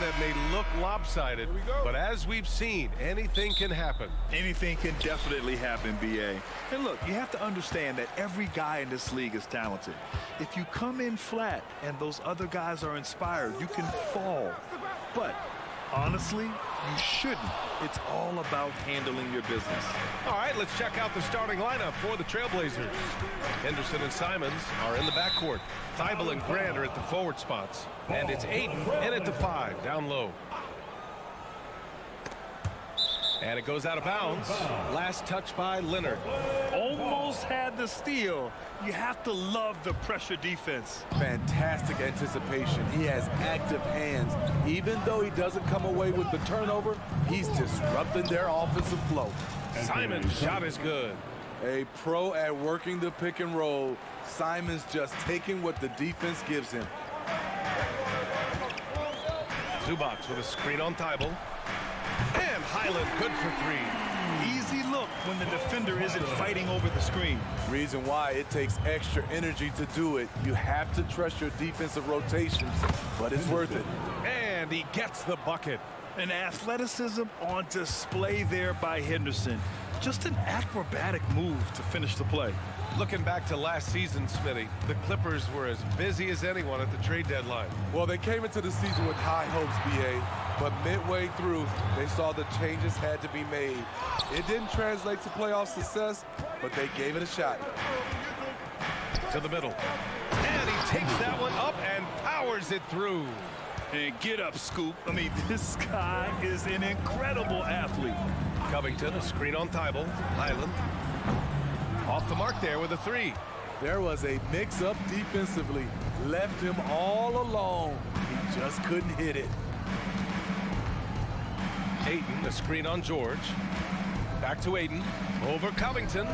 Speaker 2: that may look lopsided, but as we've seen, anything can happen.
Speaker 4: Anything can definitely happen, B.A. And look, you have to understand that every guy in this league is talented. If you come in flat and those other guys are inspired, you can fall. But honestly, you shouldn't. It's all about handling your business.
Speaker 2: All right, let's check out the starting lineup for the Trailblazers. Henderson and Simons are in the backcourt. Thibault and Grant are at the forward spots. And it's Ayton in at the 5, down low. And it goes out of bounds. Last touch by Leonard.
Speaker 4: Almost had the steal. You have to love the pressure defense.
Speaker 10: Fantastic anticipation. He has active hands. Even though he doesn't come away with the turnover, he's disrupting their offensive flow.
Speaker 2: Simon's shot is good.
Speaker 10: A pro at working the pick and roll. Simon's just taking what the defense gives him.
Speaker 2: Zubac with a screen on Thibault. And Highland good for 3.
Speaker 4: Easy look when the defender isn't fighting over the screen.
Speaker 10: Reason why it takes extra energy to do it. You have to trust your defensive rotations, but it's worth it.
Speaker 2: And he gets the bucket.
Speaker 4: An athleticism on display there by Henderson. Just an acrobatic move to finish the play.
Speaker 2: Looking back to last season, Smitty, the Clippers were as busy as anyone at the trade deadline.
Speaker 7: Well, they came into the season with high hopes, B.A., but midway through, they saw the changes had to be made. It didn't translate to playoff success, but they gave it a shot.
Speaker 2: To the middle. And he takes that one up and powers it through.
Speaker 4: And get up, Scoop. I mean, this guy is an incredible athlete.
Speaker 2: Covington, a screen on Thibault. Highland. Off the mark there with a 3.
Speaker 10: There was a mix-up defensively. Left him all alone. He just couldn't hit it.
Speaker 2: Ayton, a screen on George. Back to Ayton. Over Covington.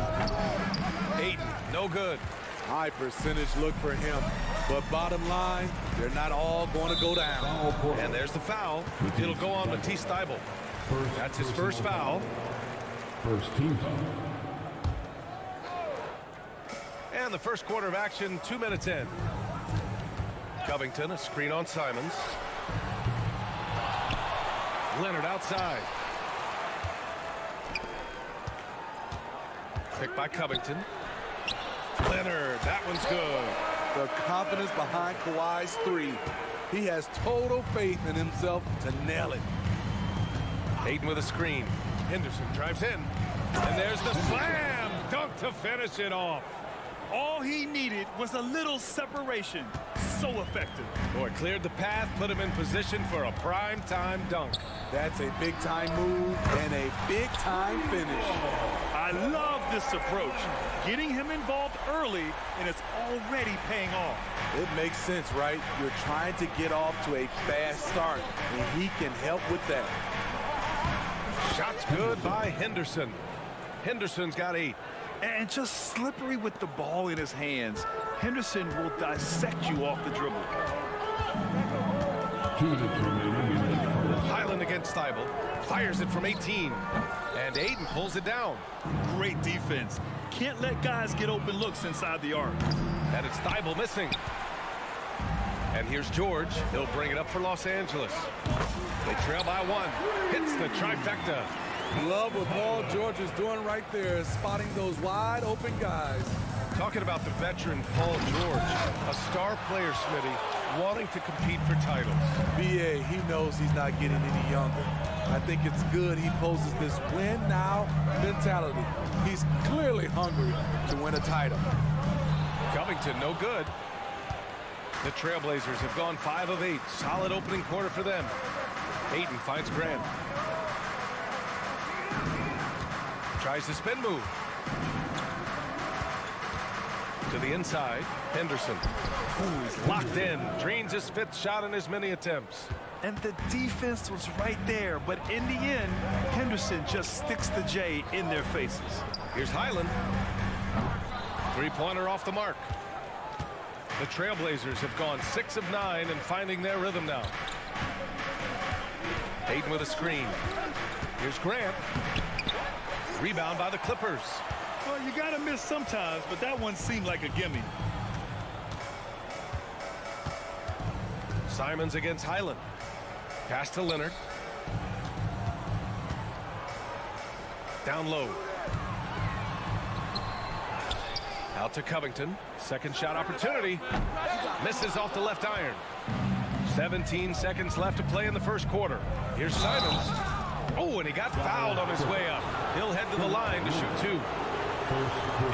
Speaker 2: Ayton, no good.
Speaker 10: High percentage look for him. But bottom line, they're not all going to go down.
Speaker 2: And there's the foul. It'll go on Matisse Thibault. That's his first foul.
Speaker 1: First team foul.
Speaker 2: And the first quarter of action, 2 minutes in. Covington, a screen on Simons. Leonard outside. Picked by Covington. Leonard, that one's good.
Speaker 10: The confidence behind Kawhi's 3. He has total faith in himself to nail it.
Speaker 2: Ayton with a screen. Henderson drives in. And there's the slam dunk to finish it off.
Speaker 4: All he needed was a little separation. So effective.
Speaker 2: Boy, cleared the path, put him in position for a prime-time dunk.
Speaker 10: That's a big-time move and a big-time finish.
Speaker 4: I love this approach. Getting him involved early, and it's already paying off.
Speaker 10: It makes sense, right? You're trying to get off to a fast start, and he can help with that.
Speaker 2: Shots good by Henderson. Henderson's got 8.
Speaker 4: And just slippery with the ball in his hands. Henderson will dissect you off the dribble.
Speaker 2: Highland against Thibault. Fires it from 18. And Ayton pulls it down.
Speaker 4: Great defense. Can't let guys get open looks inside the arc.
Speaker 2: And it's Thibault missing. And here's George. He'll bring it up for Los Angeles. They trail by 1. Hits the trifecta.
Speaker 10: Love what Paul George is doing right there, spotting those wide open guys.
Speaker 2: Talking about the veteran Paul George, a star player, Smitty, wanting to compete for titles.
Speaker 10: B.A., he knows he's not getting any younger. I think it's good he poses this win now mentality. He's clearly hungry to win a title.
Speaker 2: Covington, no good. The Trailblazers have gone 5 of 8. Solid opening quarter for them. Ayton finds Grant. Tries the spin move. To the inside, Henderson. Ooh, he's locked in. Drains his 5th shot in as many attempts.
Speaker 4: And the defense was right there, but in the end, Henderson just sticks the J in their faces.
Speaker 2: Here's Highland. 3-pointer off the mark. The Trailblazers have gone 6 of 9 and finding their rhythm now. Ayton with a screen. Here's Grant. Rebound by the Clippers.
Speaker 4: Well, you got to miss sometimes, but that one seemed like a gimme.
Speaker 2: Simons against Highland. Pass to Leonard. Down low. Out to Covington. Second shot opportunity. Misses off the left iron. 17 seconds left to play in the first quarter. Here's Simons. Oh, and he got fouled on his way up. He'll head to the line to shoot two.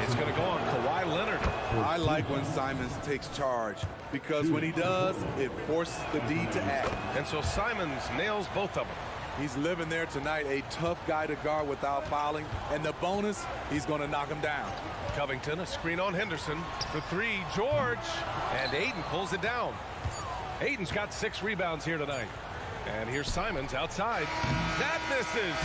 Speaker 2: It's going to go on Kawhi Leonard.
Speaker 10: I like when Simons takes charge because when he does, it forces the D to act.
Speaker 2: And so Simons nails both of them.
Speaker 10: He's living there tonight, a tough guy to guard without fouling. And the bonus, he's going to knock him down.
Speaker 2: Covington, a screen on Henderson. For three, George. And Ayton pulls it down. Ayton's got 6 rebounds here tonight. And here's Simons outside. That misses.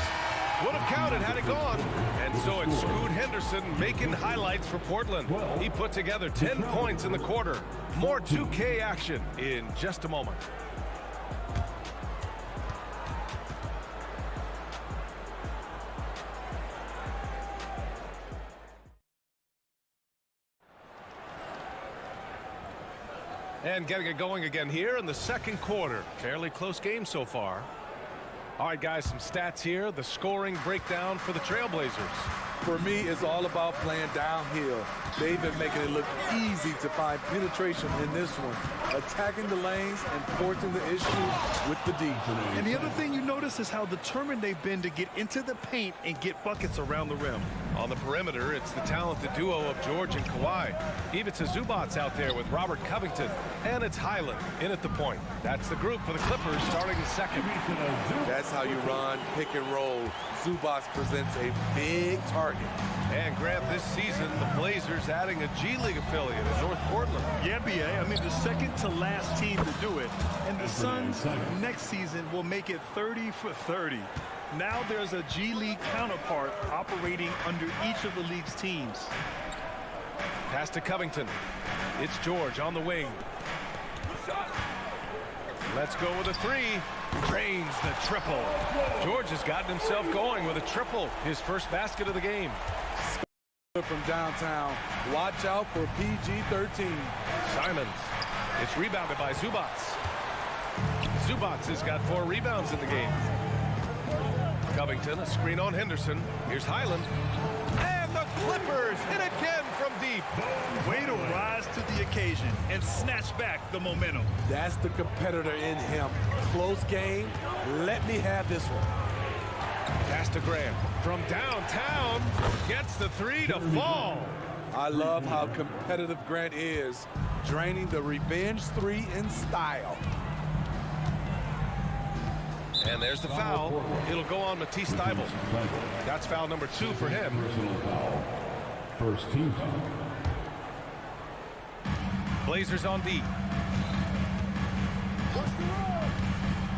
Speaker 2: Would have counted had it gone. And so it's Scoot Henderson making highlights for Portland. He put together 10 points in the quarter. More 2K action in just a moment. And getting it going again here in the second quarter. Fairly close game so far. All right, guys, some stats here. The scoring breakdown for the Trailblazers.
Speaker 10: For me, it's all about playing downhill. They've been making it look easy to find penetration in this one, attacking the lanes and forcing the issue with the D.
Speaker 4: And the other thing you notice is how determined they've been to get into the paint and get buckets around the rim.
Speaker 2: On the perimeter, it's the talented duo of George and Kawhi. Ivica Zubac's out there with Robert Covington. And it's Highland in at the point. That's the group for the Clippers starting the second.
Speaker 10: That's how you run pick and roll. Zubac presents a big target.
Speaker 2: And Grant, this season, the Blazers adding a G League affiliate in North Portland.
Speaker 4: Yeah, BA. I mean, the second to last team to do it. And the Suns next season will make it 30 for 30. Now there's a G League counterpart operating under each of the league's teams.
Speaker 2: Pass to Covington. It's George on the wing. Let's go with a three. Drains the triple. George has gotten himself going with a triple. His first basket of the game.
Speaker 10: From downtown. Watch out for PG-13.
Speaker 2: Simons. It's rebounded by Zubac. Zubac has got 4 rebounds in the game. Covington, a screen on Henderson. Here's Highland. And the Clippers hit again from deep.
Speaker 4: Way to rise to the occasion and snatch back the momentum.
Speaker 10: That's the competitor in him. Close game. Let me have this one.
Speaker 2: Pass to Graham from downtown. Gets the 3 to fall.
Speaker 10: I love how competitive Grant is, draining the revenge 3 in style.
Speaker 2: And there's the foul. It'll go on Matisse Thybulle. That's foul number 2 for him.
Speaker 1: First team foul.
Speaker 2: Blazers on D.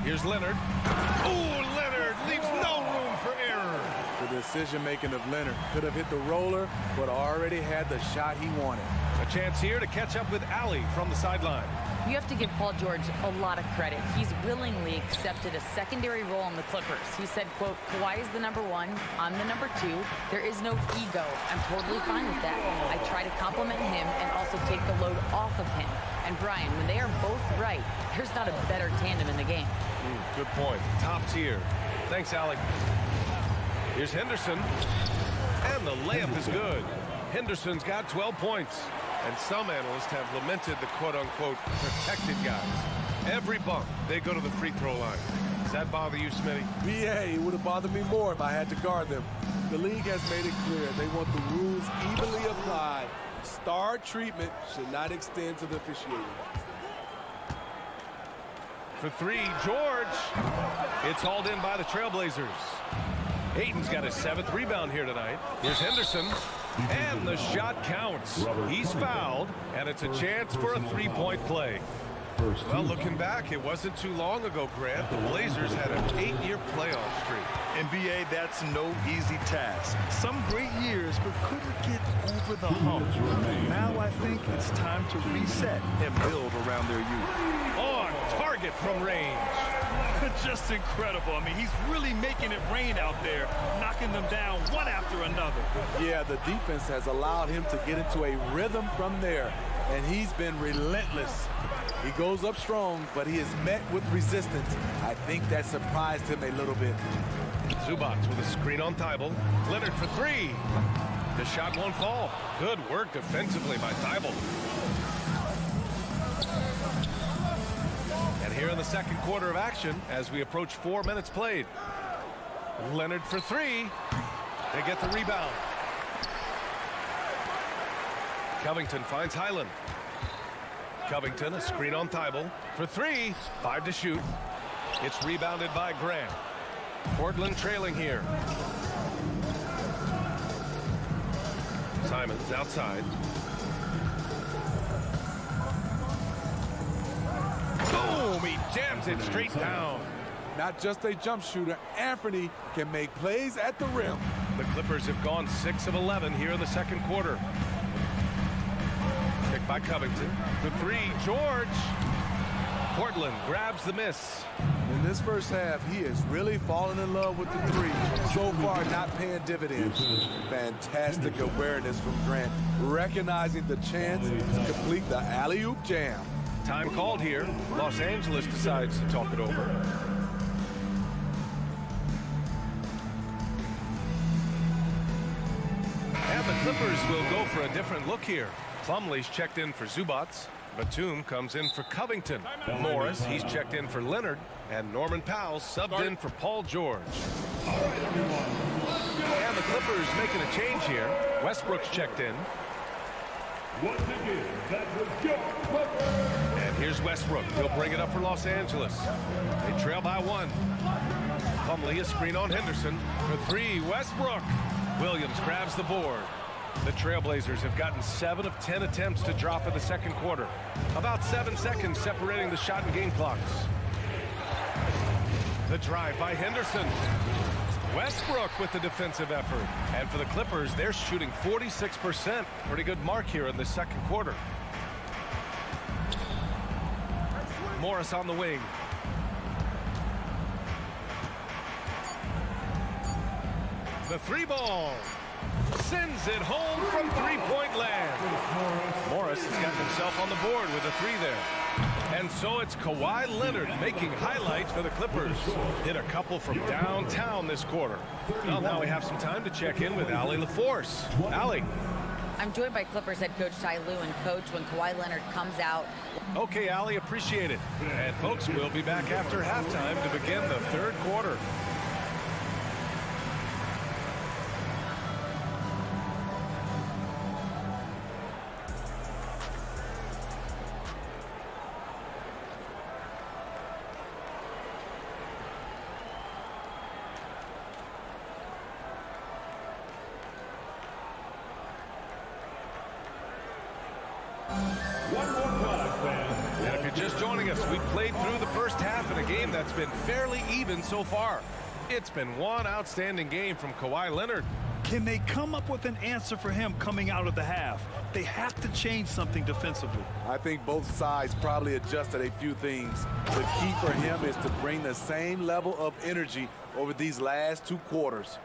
Speaker 2: Here's Leonard. Oh, Leonard leaves no room for error.
Speaker 10: The decision-making of Leonard could have hit the roller, but already had the shot he wanted.
Speaker 2: A chance here to catch up with Allie from the sideline.
Speaker 5: You have to give Paul George a lot of credit. He's willingly accepted a secondary role on the Clippers. He said, quote, Kawhi is the number 1, I'm the number 2. There is no ego. I'm totally fine with that. I try to compliment him and also take the load off of him. And Brian, when they are both right, there's not a better tandem in the game.
Speaker 2: Good point. Top tier. Thanks, Alec. Here's Henderson. And the layup is good. Henderson's got 12 points. And some analysts have lamented the quote-unquote protected guys. Every bump, they go to the free throw line. Does that bother you, Smitty?
Speaker 10: Yeah, it would have bothered me more if I had to guard them. The league has made it clear they want the rules evenly applied. Star treatment should not extend to the officiating.
Speaker 2: For 3, George. It's hauled in by the Trailblazers. Ayton's got his 7th rebound here tonight. Here's Henderson. And the shot counts. He's fouled, and it's a chance for a 3-point play. Well, looking back, it wasn't too long ago, Grant. The Blazers had an 8-year playoff streak.
Speaker 4: NBA, that's no easy task. Some great years, but couldn't get over the hump. Now I think it's time to reset and build around their youth.
Speaker 2: On target from range.
Speaker 4: Just incredible. I mean, he's really making it rain out there, knocking them down one after another.
Speaker 10: Yeah, the defense has allowed him to get into a rhythm from there. and he's been relentless. He goes up strong, but he is met with resistance. I think that surprised him a little bit.
Speaker 2: Zubac with a screen on Thibault. Leonard for three. The shot won't fall. Good work defensively by Thibault. And here in the second quarter of action, as we approach 4 minutes played. Leonard for three. They get the rebound. Covington finds Highland. Covington, a screen on Thibault for three. 5 to shoot. It's rebounded by Grant. Portland trailing here. Simons outside. Boom! He jams it straight down.
Speaker 10: Not just a jump shooter, Anthony can make plays at the rim.
Speaker 2: The Clippers have gone 6 of 11 here in the second quarter. Picked by Covington. For three, George. Portland grabs the miss.
Speaker 10: In this first half, he is really falling in love with the three. So far, not paying dividends. Fantastic awareness from Grant, recognizing the chance to complete the alley-oop jam.
Speaker 2: Time called here. Los Angeles decides to talk it over. And the Clippers will go for a different look here. Plumlee's checked in for Zubac. Batum comes in for Covington. Morris, he's checked in for Leonard. And Norman Powell subbed in for Paul George. And the Clippers making a change here. Westbrook's checked in.
Speaker 1: Once again, that was your Clippers.
Speaker 2: And here's Westbrook. He'll bring it up for Los Angeles. They trail by 1. Plumlee, a screen on Henderson. For three, Westbrook. Williams grabs the board. The Trailblazers have gotten 7 of 10 attempts to drop in the second quarter. About 7 seconds separating the shot and game clocks. The drive by Henderson. Westbrook with the defensive effort. And for the Clippers, they're shooting 46%. Pretty good mark here in the second quarter. Morris on the wing. The three ball. Sends it home from three-point land. Morris has got himself on the board with a three there. And so it's Kawhi Leonard making highlights for the Clippers. Hit a couple from downtown this quarter. Well, now we have some time to check in with Allie LaForce. Allie.
Speaker 5: I'm joined by Clippers head coach Ty Lue, and coach, when Kawhi Leonard comes out.
Speaker 2: Okay, Allie, appreciate it. And folks, we'll be back after halftime to begin the third quarter. And if you're just joining us, we played through the first half in a game that's been fairly even so far. It's been one outstanding game from Kawhi Leonard.
Speaker 4: Can they come up with an answer for him coming out of the half? They have to change something defensively.
Speaker 10: I think both sides probably adjusted a few things. The key for him is to bring the same level of energy over these last 2 quarters.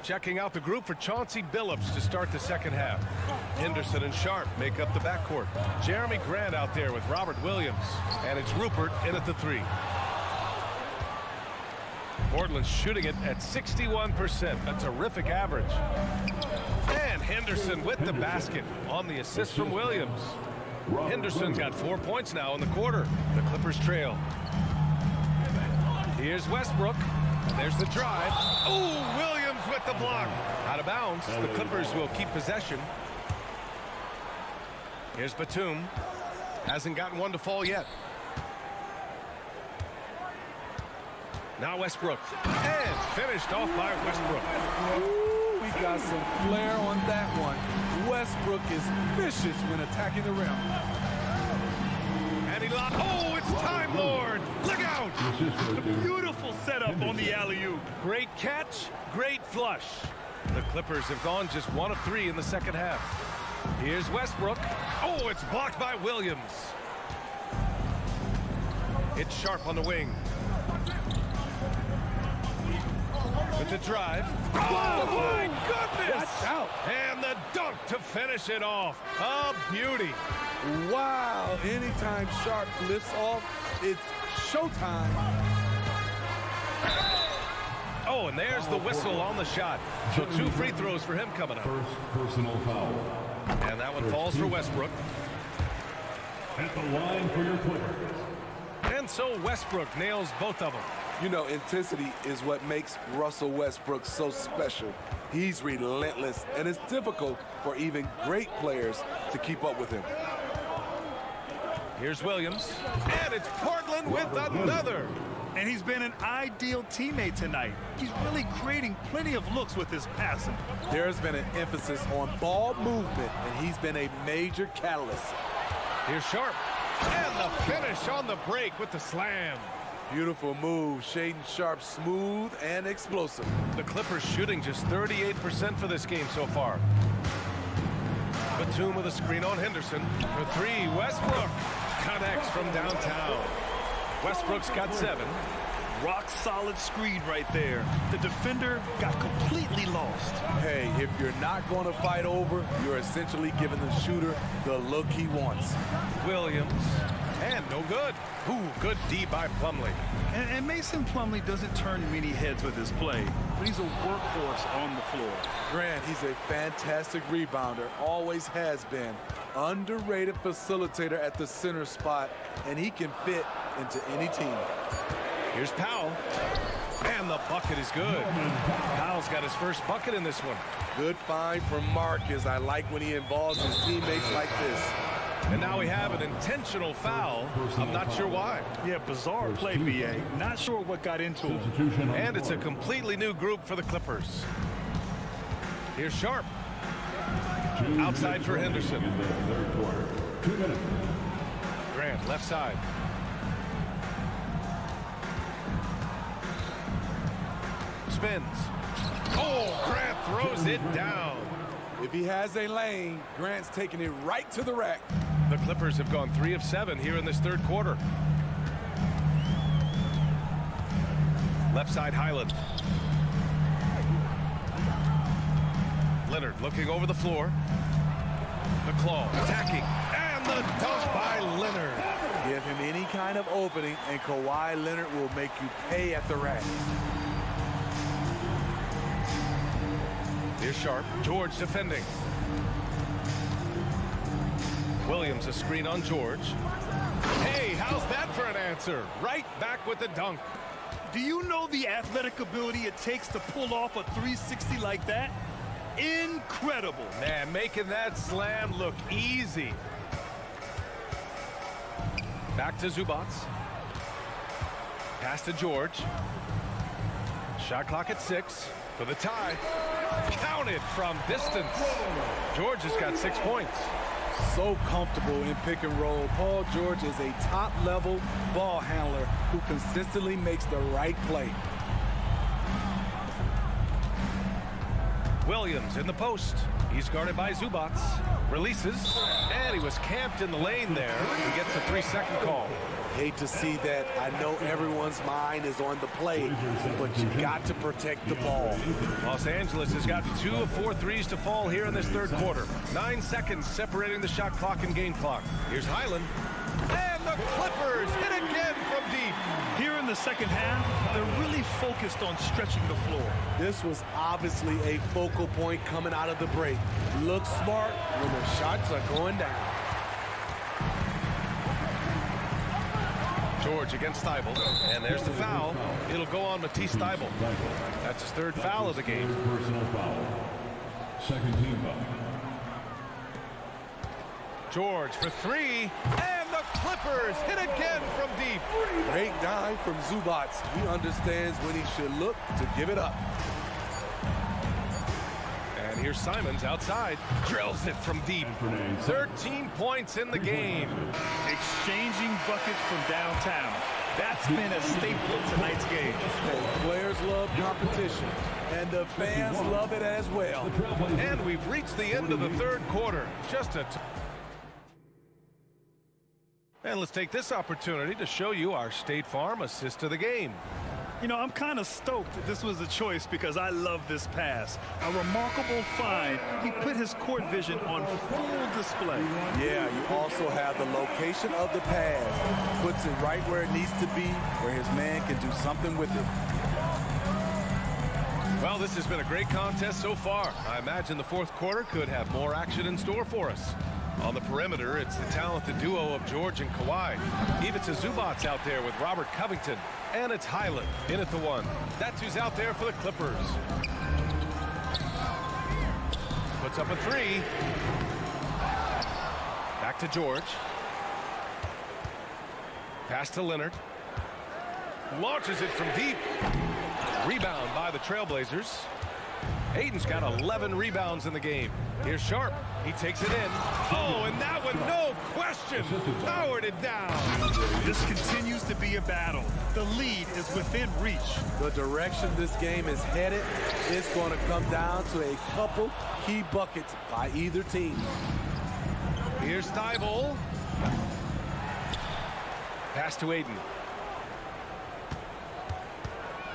Speaker 2: Checking out the group for Chauncey Billups to start the second half. Henderson and Sharp make up the backcourt. Jeremy Grant out there with Robert Williams. And it's Rupert in at the three. Portland's shooting it at 61%, a terrific average. And Henderson with the basket on the assist from Williams. Henderson's got 4 points now in the quarter. The Clippers trail. Here's Westbrook. There's the drive. Oh, Williams with the block. Out of bounds. The Clippers will keep possession. Here's Batum. Hasn't gotten one to fall yet. Now Westbrook. And finished off by Westbrook.
Speaker 10: Ooh, we got some flair on that one. Westbrook is vicious when attacking the rim.
Speaker 2: And he locked. Oh, it's Time Lord. Look out.
Speaker 4: Beautiful setup on the alley-oop.
Speaker 2: Great catch, great flush. The Clippers have gone just 1 of 3 in the second half. Here's Westbrook. Oh, it's blocked by Williams. It's Sharp on the wing. With the drive. Oh, my goodness!
Speaker 10: Watch out.
Speaker 2: And the dunk. dunk to finish it off. A beauty.
Speaker 10: Wow, anytime Sharp lifts off, it's showtime.
Speaker 2: Oh, and there's the whistle on the shot. So 2 free throws for him coming up.
Speaker 1: First personal foul.
Speaker 2: And that one falls for Westbrook.
Speaker 1: At the line for your Clippers.
Speaker 2: And so Westbrook nails both of them.
Speaker 10: You know, intensity is what makes Russell Westbrook so special. He's relentless, and it's difficult for even great players to keep up with him.
Speaker 2: Here's Williams. And it's Portland with another.
Speaker 4: And he's been an ideal teammate tonight. He's really creating plenty of looks with his passing.
Speaker 10: There's been an emphasis on ball movement, and he's been a major catalyst.
Speaker 2: Here's Sharp. And the finish on the break with the slam.
Speaker 10: Beautiful move. Shaedon Sharp, smooth and explosive.
Speaker 2: The Clippers shooting just 38% for this game so far. Batum with a screen on Henderson. For 3, Westbrook connects from downtown. Westbrook's got 7.
Speaker 4: Rock solid screen right there. The defender got completely lost.
Speaker 10: Hey, if you're not going to fight over, you're essentially giving the shooter the look he wants.
Speaker 2: Williams. And no good. Ooh, good D by Plumlee.
Speaker 4: And Mason Plumlee doesn't turn many heads with his play, but he's a workhorse on the floor.
Speaker 10: Grant, he's a fantastic rebounder, always has been. Underrated facilitator at the center spot, and he can fit into any team.
Speaker 2: Here's Powell. And the bucket is good. Powell's got his first bucket in this one.
Speaker 10: Good find from Marcus. I like when he involves his teammates like this.
Speaker 2: And now we have an intentional foul. I'm not sure why.
Speaker 4: Yeah, bizarre play, BA. Not sure what got into him.
Speaker 2: And it's a completely new group for the Clippers. Here's Sharp. Outside for Henderson.
Speaker 1: 2 minutes.
Speaker 2: Grant, left side. Spins. Oh, Grant throws it down.
Speaker 10: If he has a lane, Grant's taking it right to the rack.
Speaker 2: The Clippers have gone 3 of 7 here in this third quarter. Left side, Highland. Leonard looking over the floor. The claw attacking. And the dunk by Leonard.
Speaker 10: Give him any kind of opening, and Kawhi Leonard will make you pay at the rack.
Speaker 2: Here's Sharp. George defending. Williams a screen on George. Hey, how's that for an answer? Right back with the dunk.
Speaker 4: Do you know the athletic ability it takes to pull off a 360 like that? Incredible.
Speaker 2: Man, making that slam look easy. Back to Zubac. Pass to George. Shot clock at 6 for the tie. Counted from distance. George has got 6 points.
Speaker 10: So comfortable in pick and roll. Paul George is a top-level ball handler who consistently makes the right play.
Speaker 2: Williams in the post. He's guarded by Zubac. Releases. And he was camped in the lane there. He gets a 3-second call.
Speaker 10: Hate to see that. I know everyone's mind is on the play, but you got to protect the ball.
Speaker 2: Los Angeles has got 2 of 4 threes to fall here in this third quarter. 9 seconds separating the shot clock and game clock. Here's Highland. And the Clippers hit again from deep.
Speaker 4: Here in the second half, they're really focused on stretching the floor.
Speaker 10: This was obviously a focal point coming out of the break. Look smart when the shots are going down.
Speaker 2: George against Thibault, and there's the foul. It'll go on Matisse Thibault. That's his 3rd foul of the game.
Speaker 1: Personal foul. Second team foul.
Speaker 2: George for 3, and the Clippers hit again from deep.
Speaker 10: Great dive from Zubac. He understands when he should look to give it up.
Speaker 2: And here's Simons outside. Drills it from deep. 13 points in the game.
Speaker 4: Exchanging buckets from downtown. That's been a staple of tonight's game.
Speaker 10: Players love competition, and the fans love it as well.
Speaker 2: And we've reached the end of the third quarter. And let's take this opportunity to show you our State Farm assist of the game.
Speaker 4: You know, I'm kind of stoked that this was a choice because I love this pass. A remarkable find. He put his court vision on full display.
Speaker 10: Yeah, you also have the location of the pass. Puts it right where it needs to be, where his man can do something with it.
Speaker 2: Well, this has been a great contest so far. I imagine the fourth quarter could have more action in store for us. On the perimeter, it's the talented duo of George and Kawhi. Ivica Zubac's out there with Robert Covington. And it's Highland in at the one. That's who's out there for the Clippers. Puts up a three. Back to George. Pass to Leonard. Launches it from deep. Rebound by the Trailblazers. Aiden's got 11 rebounds in the game. Here's Sharp. He takes it in. Oh, and that one, no question, powered it down.
Speaker 4: This continues to be a battle. The lead is within reach.
Speaker 10: The direction this game is headed is going to come down to a couple key buckets by either team.
Speaker 2: Here's Thibault. Pass to Aiden.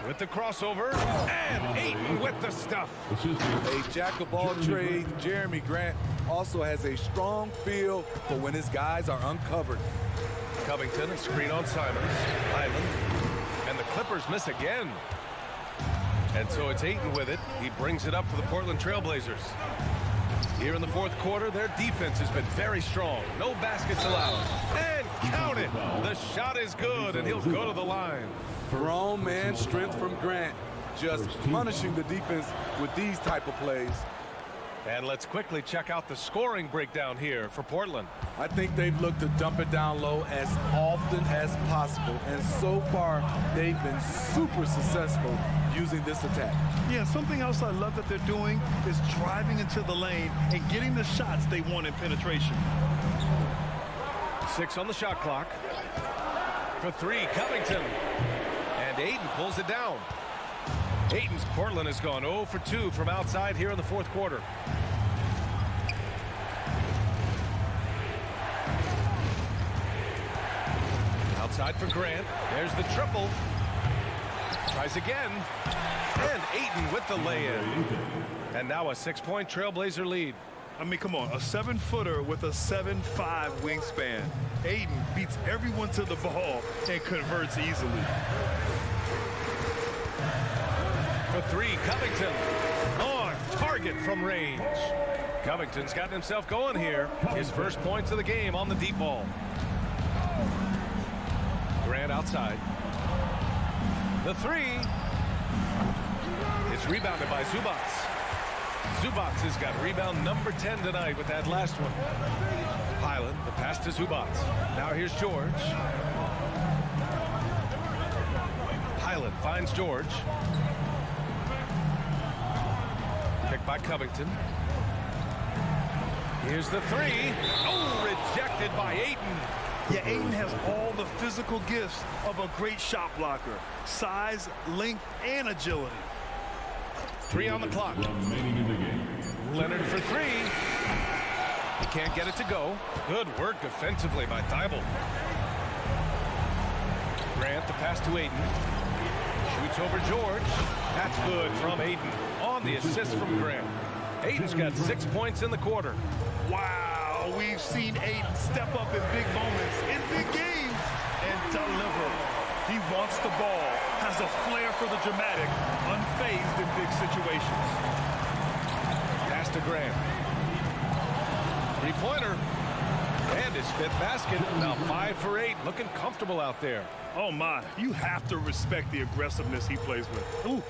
Speaker 2: With the crossover, and Ayton with the stuff.
Speaker 10: A jack of all trades, Jeremy Grant also has a strong feel for when his guys are uncovered.
Speaker 2: Covington, a screen on Simons. Highland. And the Clippers miss again. And so it's Ayton with it. He brings it up for the Portland Trailblazers. Here in the fourth quarter, their defense has been very strong. No baskets allowed. And count it. The shot is good, and he'll go to the line.
Speaker 10: Grown man strength from Grant, just punishing the defense with these type of plays.
Speaker 2: And let's quickly check out the scoring breakdown here for Portland.
Speaker 10: I think they've looked to dump it down low as often as possible, and so far they've been super successful using this attack.
Speaker 4: Yeah, something else I love that they're doing is driving into the lane and getting the shots they want in penetration.
Speaker 2: 6 on the shot clock. For three, Covington. And Ayton pulls it down. Ayton's Portland has gone 0 for 2 from outside here in the fourth quarter. Outside for Grant. There's the triple. Tries again. And Ayton with the lay-in. And now a 6-point Trailblazer lead.
Speaker 4: I mean, come on, a 7-footer with a 7'5" wingspan. Ayton beats everyone to the ball and converts easily.
Speaker 2: For three, Covington. On target from range. Covington's gotten himself going here. His first points of the game on the deep ball. Grant outside. The three. It's rebounded by Zubats. Zubats has got rebound number 10 tonight with that last one. Highland, the pass to Zubats. Now here's George. Highland finds George. Picked by Covington. Here's the three. Oh, rejected by Ayton.
Speaker 4: Yeah, Ayton has all the physical gifts of a great shot blocker. Size, length, and agility.
Speaker 2: 3 on the clock. Leonard for three. He can't get it to go. Good work defensively by Thibault. Grant, the pass to Ayton. Shoots over George. That's good from Ayton. On the assist from Grant. Ayton's got 6 points in the quarter.
Speaker 4: Wow, we've seen Ayton step up in big moments, in big games, and deliver. He wants the ball, has a flair for the dramatic, unfazed in big situations.
Speaker 2: Pass to Grant. Three-pointer. And his 5th basket. Now 5 for 8. Looking comfortable out there.
Speaker 4: Oh, my. You have to respect the aggressiveness he plays with. Ooh.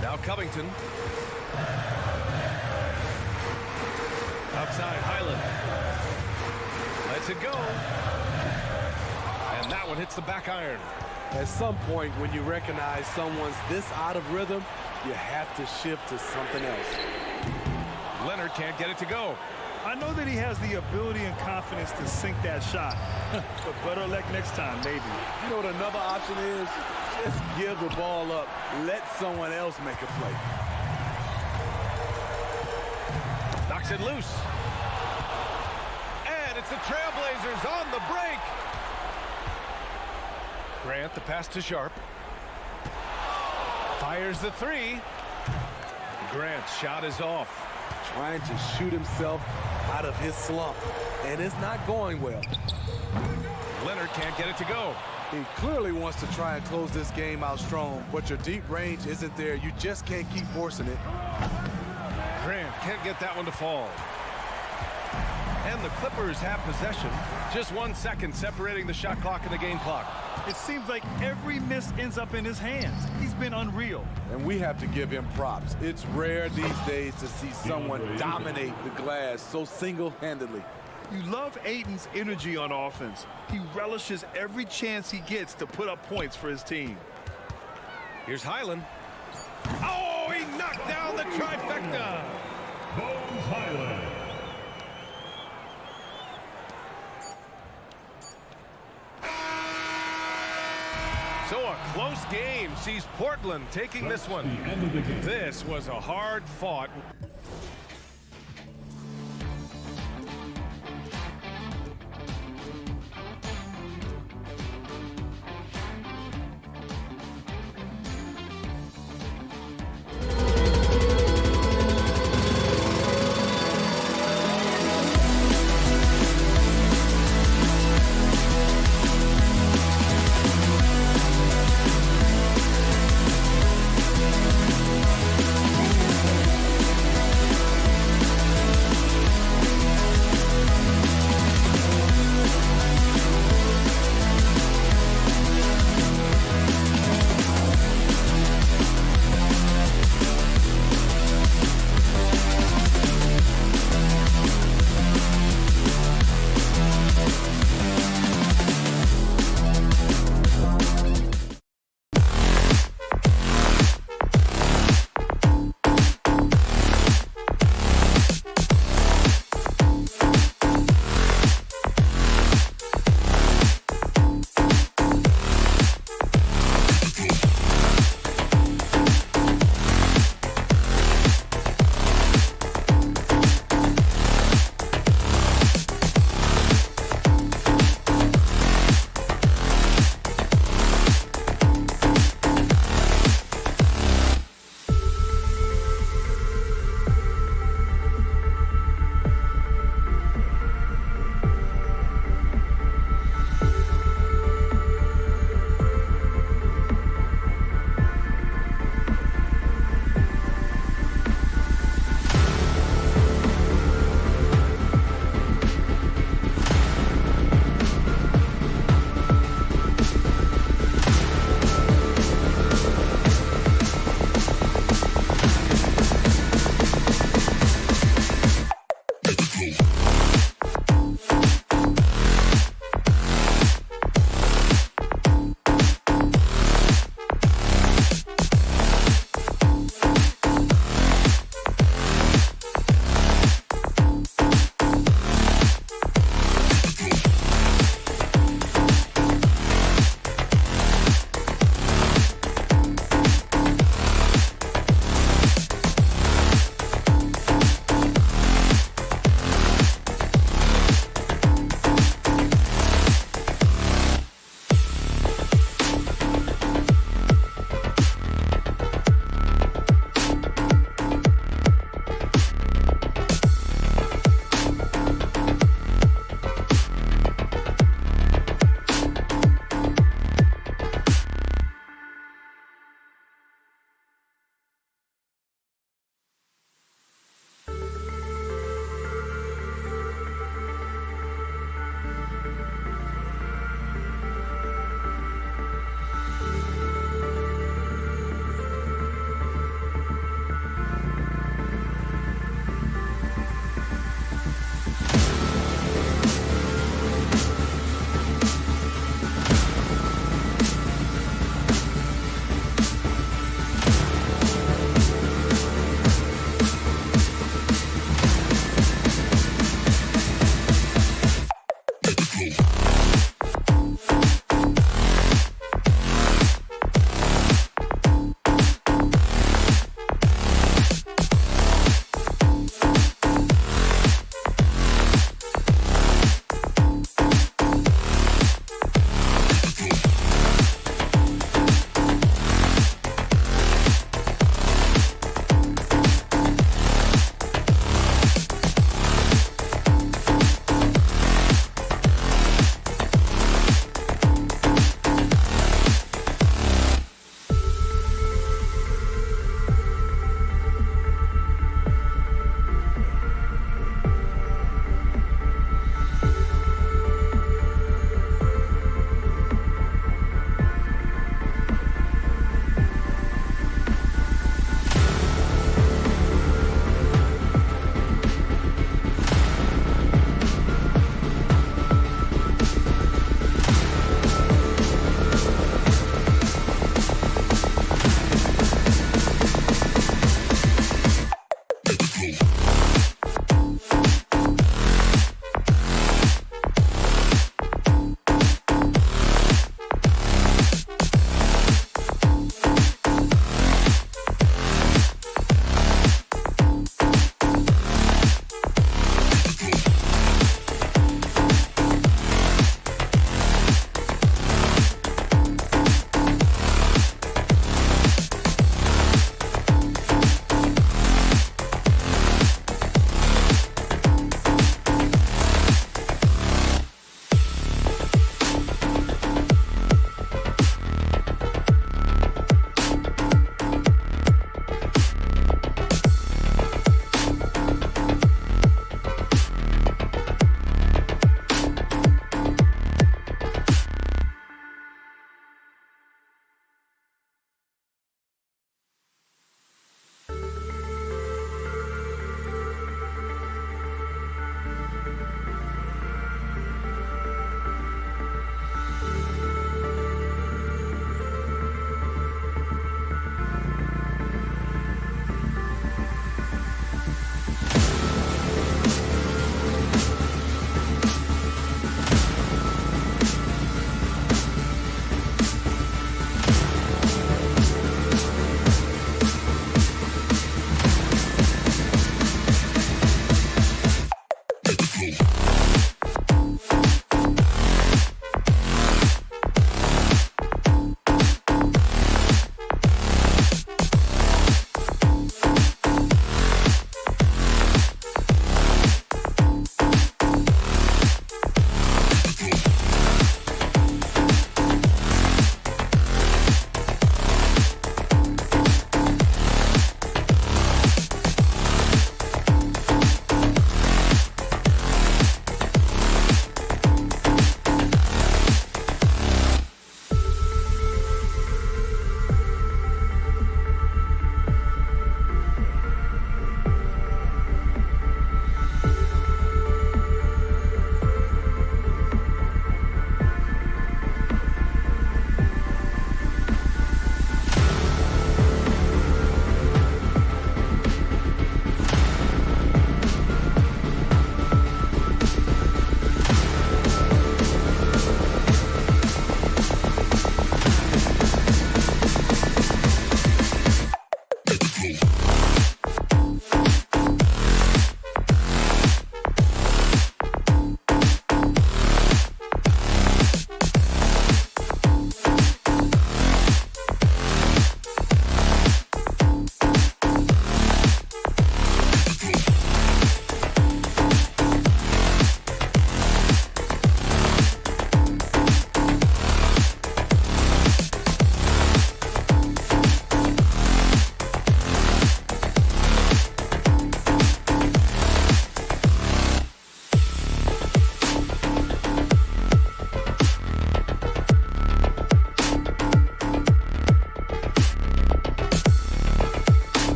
Speaker 2: Now Covington. Outside Highland. Lets it go. And that one hits the back iron.
Speaker 10: At some point, when you recognize someone's this out of rhythm, you have to shift to something else.
Speaker 2: Leonard can't get it to go.
Speaker 4: I know that he has the ability and confidence to sink that shot. But better luck next time, maybe.
Speaker 10: You know what another option is? Just give the ball up. Let someone else make a play.
Speaker 2: Knocks it loose. And it's the Trailblazers on the break. Grant, the pass to Sharp. Fires the three. Grant's shot is off.
Speaker 10: Trying to shoot himself out of his slump, and it's not going well.
Speaker 2: Leonard can't get it to go.
Speaker 10: He clearly wants to try and close this game out strong, but your deep range isn't there. You just can't keep forcing it.
Speaker 2: Grant can't get that one to fall. And the Clippers have possession. Just 1 second separating the shot clock and the game clock.
Speaker 4: It seems like every miss ends up in his hands. He's been unreal.
Speaker 10: And we have to give him props. It's rare these days to see someone dominate the glass so single-handedly.
Speaker 4: You love Ayton's energy on offense. He relishes every chance he gets to put up points for his team.
Speaker 2: Here's Highland. Oh, he knocked down the trifecta.
Speaker 1: Bones Highland.
Speaker 2: So a close game sees Portland taking this one. This was a hard-fought.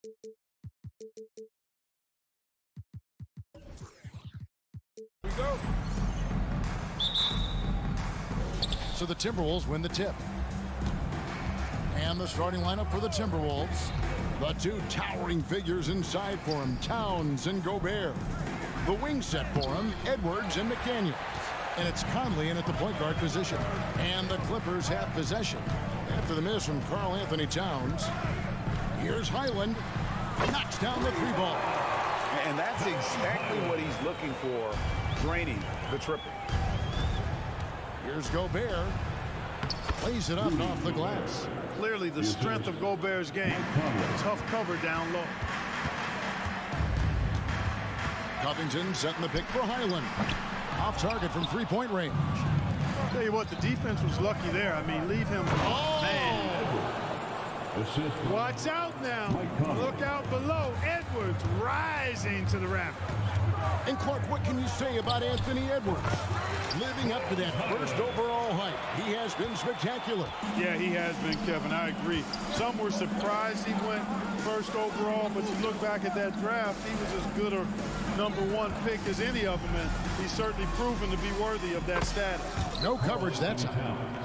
Speaker 6: So the Timberwolves win the tip. And the starting lineup for the Timberwolves. The two towering figures inside for him, Towns and Gobert. The wing set for him, Edwards and McDaniels. And it's Conley in at the point guard position. And the Clippers have possession. After the miss from Karl Anthony Towns, here's Highland. Knocks down the three ball.
Speaker 8: And that's exactly what he's looking for, draining the triple.
Speaker 6: Here's Gobert. Plays it up off the glass.
Speaker 3: Clearly the strength of Gobert's game. Tough cover down low.
Speaker 6: Covington setting the pick for Highland. Off target from three-point range.
Speaker 3: Tell you what, the defense was lucky there. I mean, leave him. Oh, man. Watch out now. Look out below. Edwards rising to the rafters.
Speaker 6: And Clark, what can you say about Anthony Edwards? Living up to that first overall hype. He has been spectacular.
Speaker 3: Yeah, he has been, Kevin. I agree. Some were surprised he went first overall, but you look back at that draft, he was as good a #1 pick as any of them, and he's certainly proven to be worthy of that status.
Speaker 6: No coverage that time.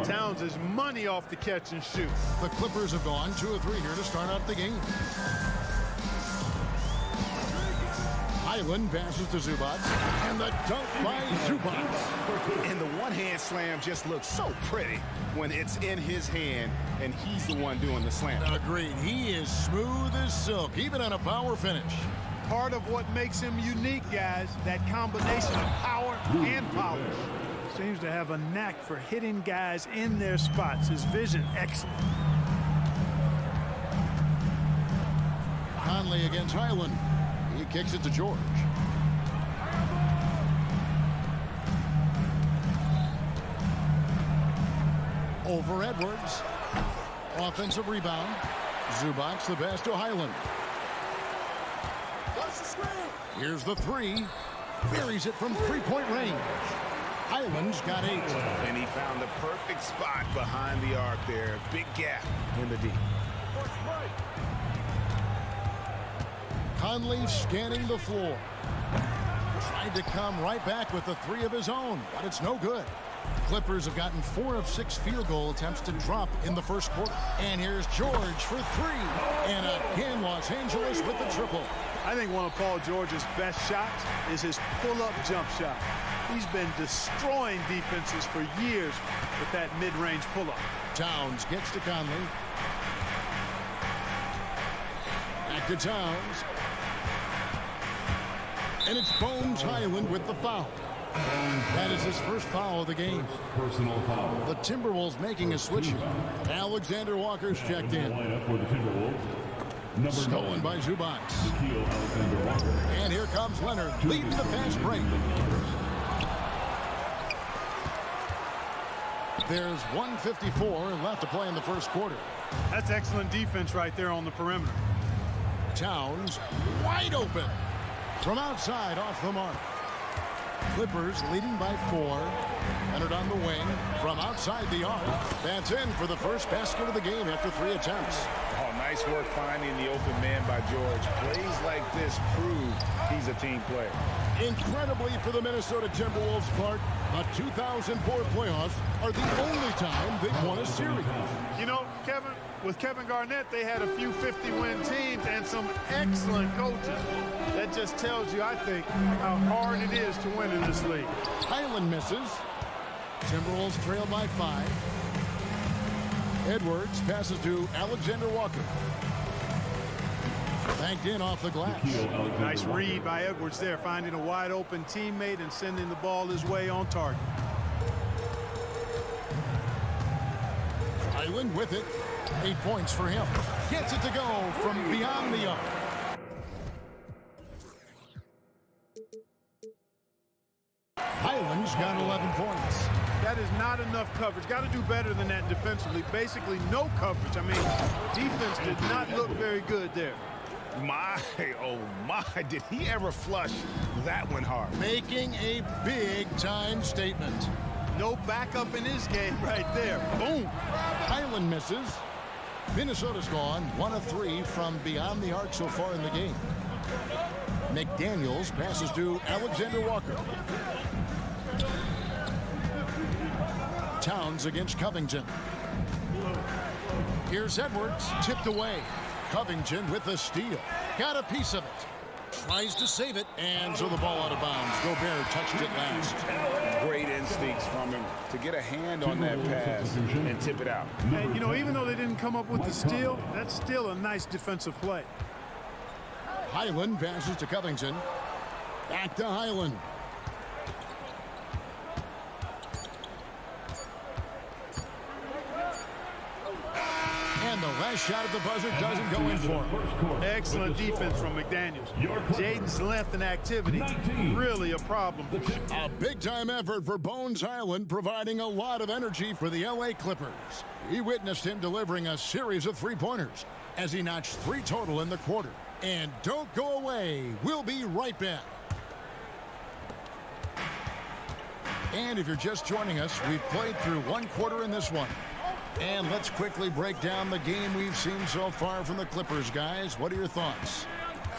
Speaker 3: Towns is money off the catch and shoot.
Speaker 6: The Clippers have gone 2 of 3 here to start out the game. Highland passes to Zubac, and the dunk by Zubac.
Speaker 8: And the one-hand slam just looks so pretty when it's in his hand, and he's the one doing the slam.
Speaker 6: Agreed. He is smooth as silk, even on a power finish.
Speaker 3: Part of what makes him unique, guys, that combination of power and polish. Seems to have a knack for hitting guys in their spots. His vision, excellent.
Speaker 6: Conley against Highland. He kicks it to George. Over Edwards. Offensive rebound. Zubac the pass to Highland. Here's the three. Buries it from three-point range. Highland's got 8.
Speaker 8: And he found the perfect spot behind the arc there. Big gap in the D.
Speaker 6: Conley scanning the floor. Tried to come right back with the 3 of his own, but it's no good. Clippers have gotten 4 of 6 field goal attempts to drop in the first quarter. And here's George for 3. And again, Los Angeles with the triple.
Speaker 3: I think one of Paul George's best shots is his pull-up jump shot. He's been destroying defenses for years with that mid-range pull-up.
Speaker 6: Towns gets to Conley. Back to Towns. And it's Bones Highland with the foul. That is his first foul of the game.
Speaker 1: Personal foul.
Speaker 6: The Timberwolves making a switch here. Alexander Walker's checked in. Stolen by Zubac. And here comes Leonard leading the fast break. There's 1:54 left to play in the first quarter.
Speaker 3: That's excellent defense right there on the perimeter.
Speaker 6: Towns wide open from outside off the mark. Clippers leading by 4. Leonard on the wing from outside the arc. That's in for the first basket of the game after 3 attempts.
Speaker 8: Oh, nice work finding the open man by George. Plays like this prove he's a team player.
Speaker 6: Incredibly for the Minnesota Timberwolves, Clark, the 2004 playoffs are the only time they've won a series.
Speaker 3: You know, Kevin, with Kevin Garnett, they had a few 50-win teams and some excellent coaches. That just tells you, I think, how hard it is to win in this league.
Speaker 6: Highland misses. Timberwolves trail by 5. Edwards passes to Alexander Walker. Banked in off the glass.
Speaker 3: Nice read by Edwards there, finding a wide open teammate and sending the ball his way on target.
Speaker 6: Highland with it. 8 points for him. Gets it to go from beyond the arc. Highland's got 11 points.
Speaker 3: That is not enough coverage. Got to do better than that defensively. Basically no coverage. I mean, defense did not look very good there.
Speaker 8: My, oh my, did he ever flush that one hard?
Speaker 6: Making a big-time statement.
Speaker 3: No backup in his game right there. Boom.
Speaker 6: Highland misses. Minnesota's gone 1 of 3 from beyond the arc so far in the game. McDaniels passes to Alexander Walker. Towns against Covington. Here's Edwards, tipped away. Covington with the steal. Got a piece of it. Tries to save it, and so the ball out of bounds. Gobert touched it last.
Speaker 8: Great instincts from him to get a hand on that pass and tip it out.
Speaker 3: And, you know, even though they didn't come up with the steal, that's still a nice defensive play.
Speaker 6: Highland passes to Covington. Back to Highland. And the last shot at the buzzer doesn't go in for him.
Speaker 3: Excellent defense from McDaniels. Jaden's length and activity, really a problem.
Speaker 6: A big-time effort for Bones Highland, providing a lot of energy for the LA Clippers. We witnessed him delivering a series of three-pointers as he notched 3 total in the quarter. And don't go away. We'll be right back. And if you're just joining us, we've played through 1 quarter in this one. And let's quickly break down the game we've seen so far from the Clippers, guys. What are your thoughts?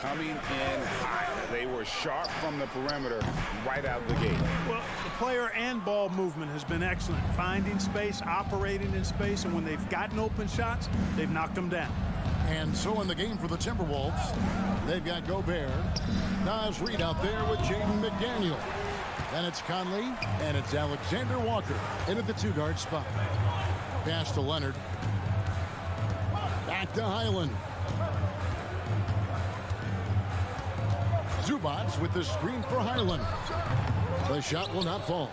Speaker 8: Coming in hot. They were sharp from the perimeter right out the gate.
Speaker 3: Well, the player and ball movement has been excellent. Finding space, operating in space, and when they've gotten open shots, they've knocked them down.
Speaker 6: And so in the game for the Timberwolves, they've got Gobert. Nas Reed out there with Jaden McDaniel. Then it's Conley, and it's Alexander Walker in at the 2-guard spot. Pass to Leonard. Back to Highland. Zubats with the screen for Highland. The shot will not fall.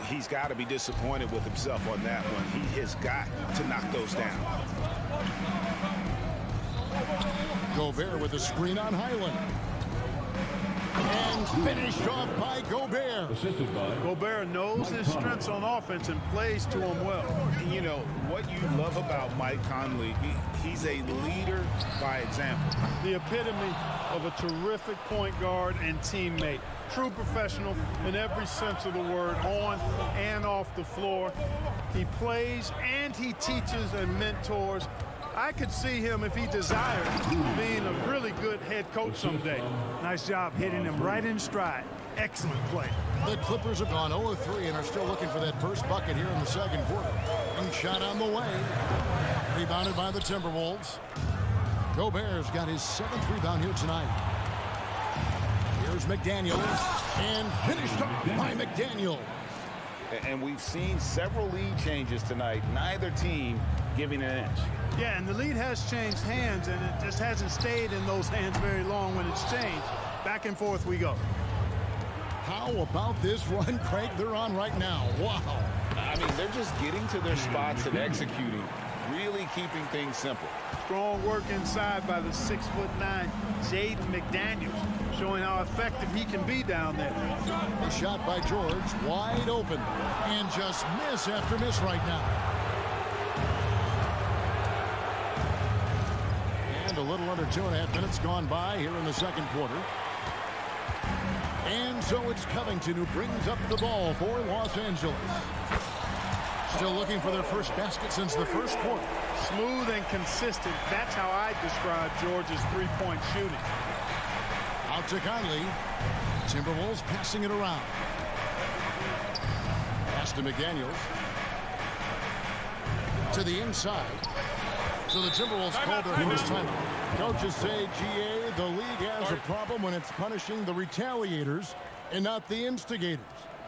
Speaker 8: He's got to be disappointed with himself on that one. He has got to knock those down.
Speaker 6: Gobert with the screen on Highland. And finished off by Gobert.
Speaker 3: Gobert knows his strengths on offense and plays to them well.
Speaker 8: And you know, what you love about Mike Conley, he's a leader by example.
Speaker 3: The epitome of a terrific point guard and teammate. True professional in every sense of the word, on and off the floor. He plays and he teaches and mentors. I could see him, if he desired, being a really good head coach someday. Nice job hitting him right in stride. Excellent play.
Speaker 6: The Clippers have gone 0-3 and are still looking for that first bucket here in the second quarter. And shot on the way. Rebounded by the Timberwolves. Gobert's got his 7th rebound here tonight. Here's McDaniels. And finished off by McDaniel.
Speaker 8: And we've seen several lead changes tonight. Neither team giving an inch.
Speaker 3: Yeah, and the lead has changed hands, and it just hasn't stayed in those hands very long when it's changed. Back and forth we go.
Speaker 6: How about this run, Craig, they're on right now? Wow.
Speaker 8: I mean, they're just getting to their spots and executing, really keeping things simple.
Speaker 3: Strong work inside by the 6'9" Jaden McDaniels, showing how effective he can be down there.
Speaker 6: A shot by George, wide open, and just miss after miss right now. And a little under 2.5 minutes gone by here in the second quarter. And so it's Covington who brings up the ball for Los Angeles. Still looking for their first basket since the first quarter.
Speaker 3: Smooth and consistent. That's how I describe George's three-point shooting.
Speaker 6: Out to Conley. Timberwolves passing it around. Pass to McDaniels. To the inside. So the Timberwolves call their first timeout. Coaches say, GA, the league has a problem when it's punishing the retaliators and not the instigators.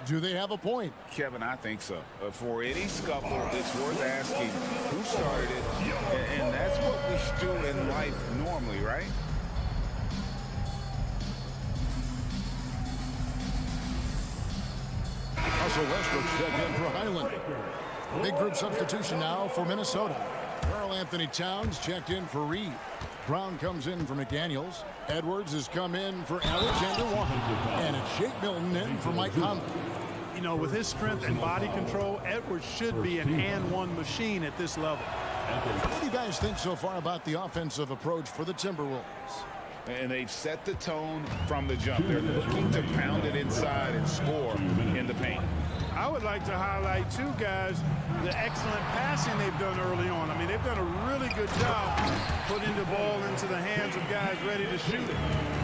Speaker 6: Do they have a point?
Speaker 8: Kevin, I think so. For any scuffle, it's worth asking who started it, and that's what we do in life normally, right?
Speaker 6: Russell Westbrook checked in for Highland. Big group substitution now for Minnesota. Karl Anthony Towns checked in for Reed. Brown comes in for McDaniels. Edwards has come in for Alexander Walker. And it's Shake Milton in for Mike Conley.
Speaker 3: You know, with his strength and body control, Edwards should be an and-one machine at this level.
Speaker 6: What do you guys think so far about the offensive approach for the Timberwolves?
Speaker 8: And they've set the tone from the jump. They're looking to pound it inside and score in the paint.
Speaker 3: I would like to highlight, too, guys, the excellent passing they've done early on. I mean, they've done a really good job putting the ball into the hands of guys ready to shoot it.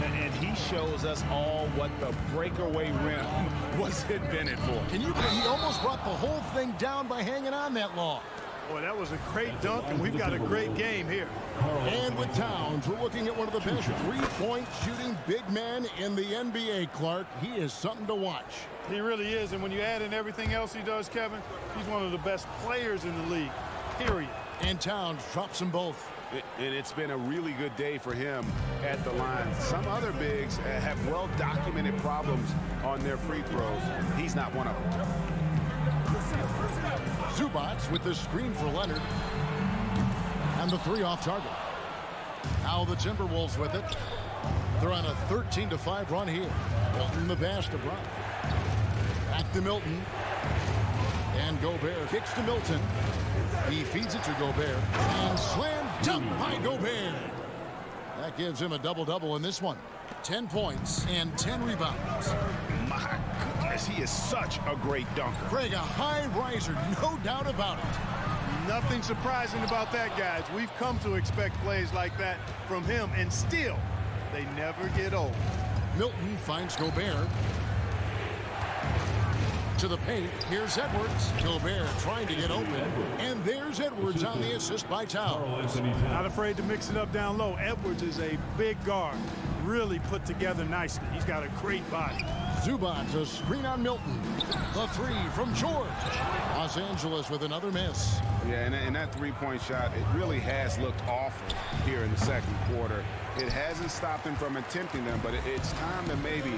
Speaker 8: And he shows us all what the breakaway rim was invented for.
Speaker 6: Can you believe he almost brought the whole thing down by hanging on that long?
Speaker 3: Boy, that was a great dunk, and we've got a great game here.
Speaker 6: And with Towns, we're looking at one of the best three-point shooting big men in the NBA, Clark. He is something to watch.
Speaker 3: He really is, and when you add in everything else he does, Kevin, he's one of the best players in the league, period.
Speaker 6: And Towns drops them both.
Speaker 8: And it's been a really good day for him at the line. Some other bigs have well-documented problems on their free throws. He's not one of them.
Speaker 6: Zubac with the screen for Leonard. And the three off target. Now the Timberwolves with it. They're on a 13-5 run here. Milton the pass to Brown. Back to Milton. And Gobert kicks to Milton. He feeds it to Gobert. And slam dunk by Gobert. That gives him a double-double in this one. 10 points and 10 rebounds.
Speaker 8: My goodness, he is such a great dunker.
Speaker 6: Greg, a high riser, no doubt about it.
Speaker 3: Nothing surprising about that, guys. We've come to expect plays like that from him, and still, they never get old.
Speaker 6: Milton finds Gobert. To the paint, here's Edwards. Gobert trying to get open, and there's Edwards on the assist by Towns.
Speaker 3: Not afraid to mix it up down low. Edwards is a big guard, really put together nicely. He's got a great body.
Speaker 6: Zubac, a screen on Milton. The three from George. Los Angeles with another miss.
Speaker 8: Yeah, and that three-point shot, it really has looked awful here in the second quarter. It hasn't stopped him from attempting them, but it's time to maybe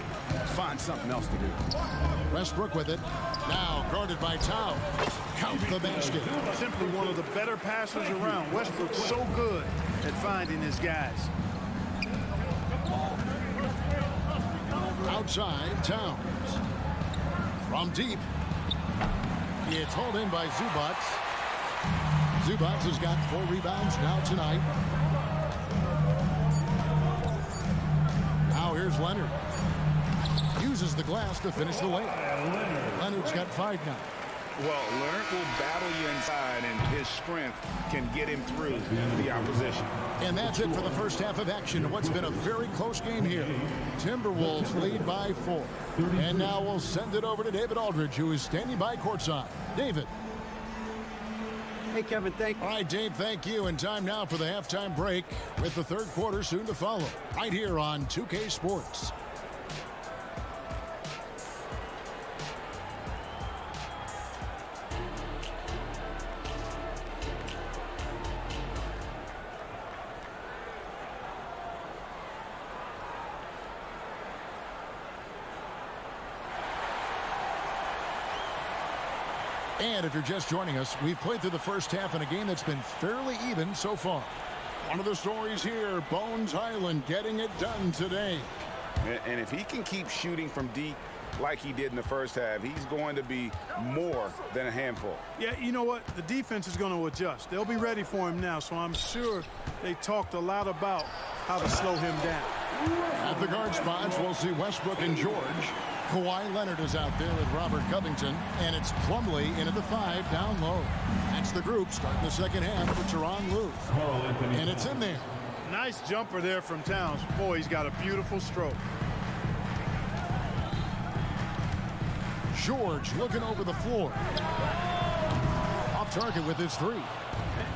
Speaker 8: find something else to do.
Speaker 6: Westbrook with it. Now guarded by Towns. Count the basket.
Speaker 3: Simply one of the better passers around. Westbrook's so good at finding his guys.
Speaker 6: Outside, Towns. From deep. It's hauled in by Zubac. Zubac has got 4 rebounds now tonight. Now here's Leonard. Uses the glass to finish the layup. Leonard's got 5 now.
Speaker 8: Well, Leonard will battle you inside, and his strength can get him through the opposition.
Speaker 6: And that's it for the first half of action. What's been a very close game here. Timberwolves lead by 4. And now we'll send it over to David Aldridge, who is standing by courtside. David.
Speaker 11: Hey, Kevin, thank you.
Speaker 6: All right, Dave, thank you. And time now for the halftime break with the third quarter soon to follow. Right here on 2K Sports. And if you're just joining us, we've played through the first half in a game that's been fairly even so far. One of the stories here, Bones Highland getting it done today.
Speaker 8: And if he can keep shooting from deep like he did in the first half, he's going to be more than a handful.
Speaker 3: Yeah, you know what? The defense is going to adjust. They'll be ready for him now, so I'm sure they talked a lot about how to slow him down.
Speaker 6: At the guard spots, we'll see Westbrook and George. Kawhi Leonard is out there with Robert Covington, and it's Plumlee in at the 5 down low. That's the group starting the second half for Tyronn Lue. And it's in there.
Speaker 3: Nice jumper there from Towns. Boy, he's got a beautiful stroke.
Speaker 6: George looking over the floor. Off target with his 3.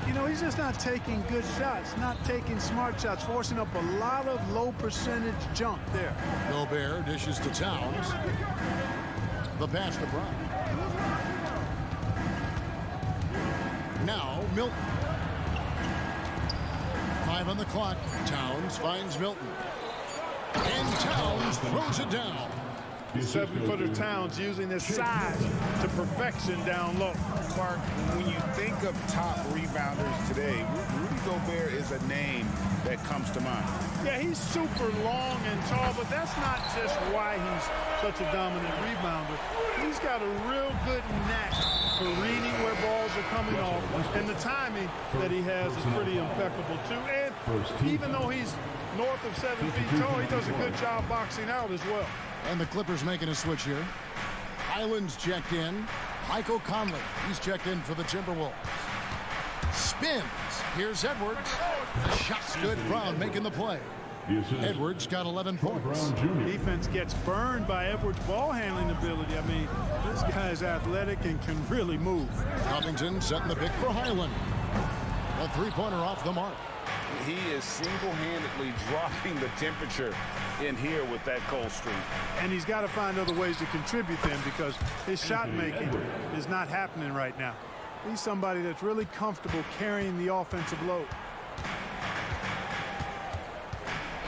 Speaker 3: You know, he's just not taking good shots, not taking smart shots, forcing up a lot of low percentage jump there.
Speaker 6: Gobert dishes to Towns. The pass to Brown. Now Milton. 5 on the clock. Towns finds Milton. And Towns throws it down.
Speaker 3: 7-footer Towns using his size to perfection down low.
Speaker 8: Clark, when you think of top rebounders today, Rudy Gobert is a name that comes to mind.
Speaker 3: Yeah, he's super long and tall, but that's not just why he's such a dominant rebounder. He's got a real good knack for reading where balls are coming off, and the timing that he has is pretty impeccable too. And even though he's north of 7 feet tall, he does a good job boxing out as well.
Speaker 6: And the Clippers making a switch here. Highland's checked in. Michael Conley, he's checked in for the Timberwolves. Spins. Here's Edwards. The shot's good. Brown making the play. Edwards got 11 points.
Speaker 3: Defense gets burned by Edwards' ball handling ability. I mean, this guy's athletic and can really move.
Speaker 6: Covington setting the pick for Highland. A three-pointer off the mark.
Speaker 8: He is single-handedly dropping the temperature in here with that cold streak.
Speaker 3: And he's got to find other ways to contribute to him because his shot making is not happening right now. He's somebody that's really comfortable carrying the offensive load.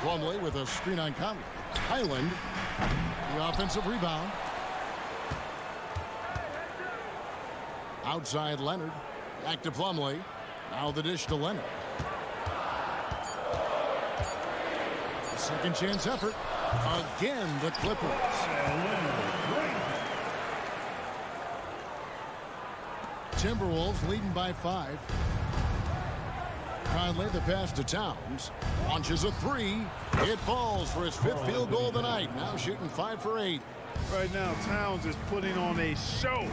Speaker 6: Plumlee with a screen on Conley. Highland, the offensive rebound. Outside Leonard. Back to Plumlee. Now the dish to Leonard. Second chance effort. Again, the Clippers. Timberwolves leading by 5. Conley, the pass to Towns. Launches a three. It falls for his 5th field goal of the night. Now shooting 5 for 8.
Speaker 3: Right now, Towns is putting on a show.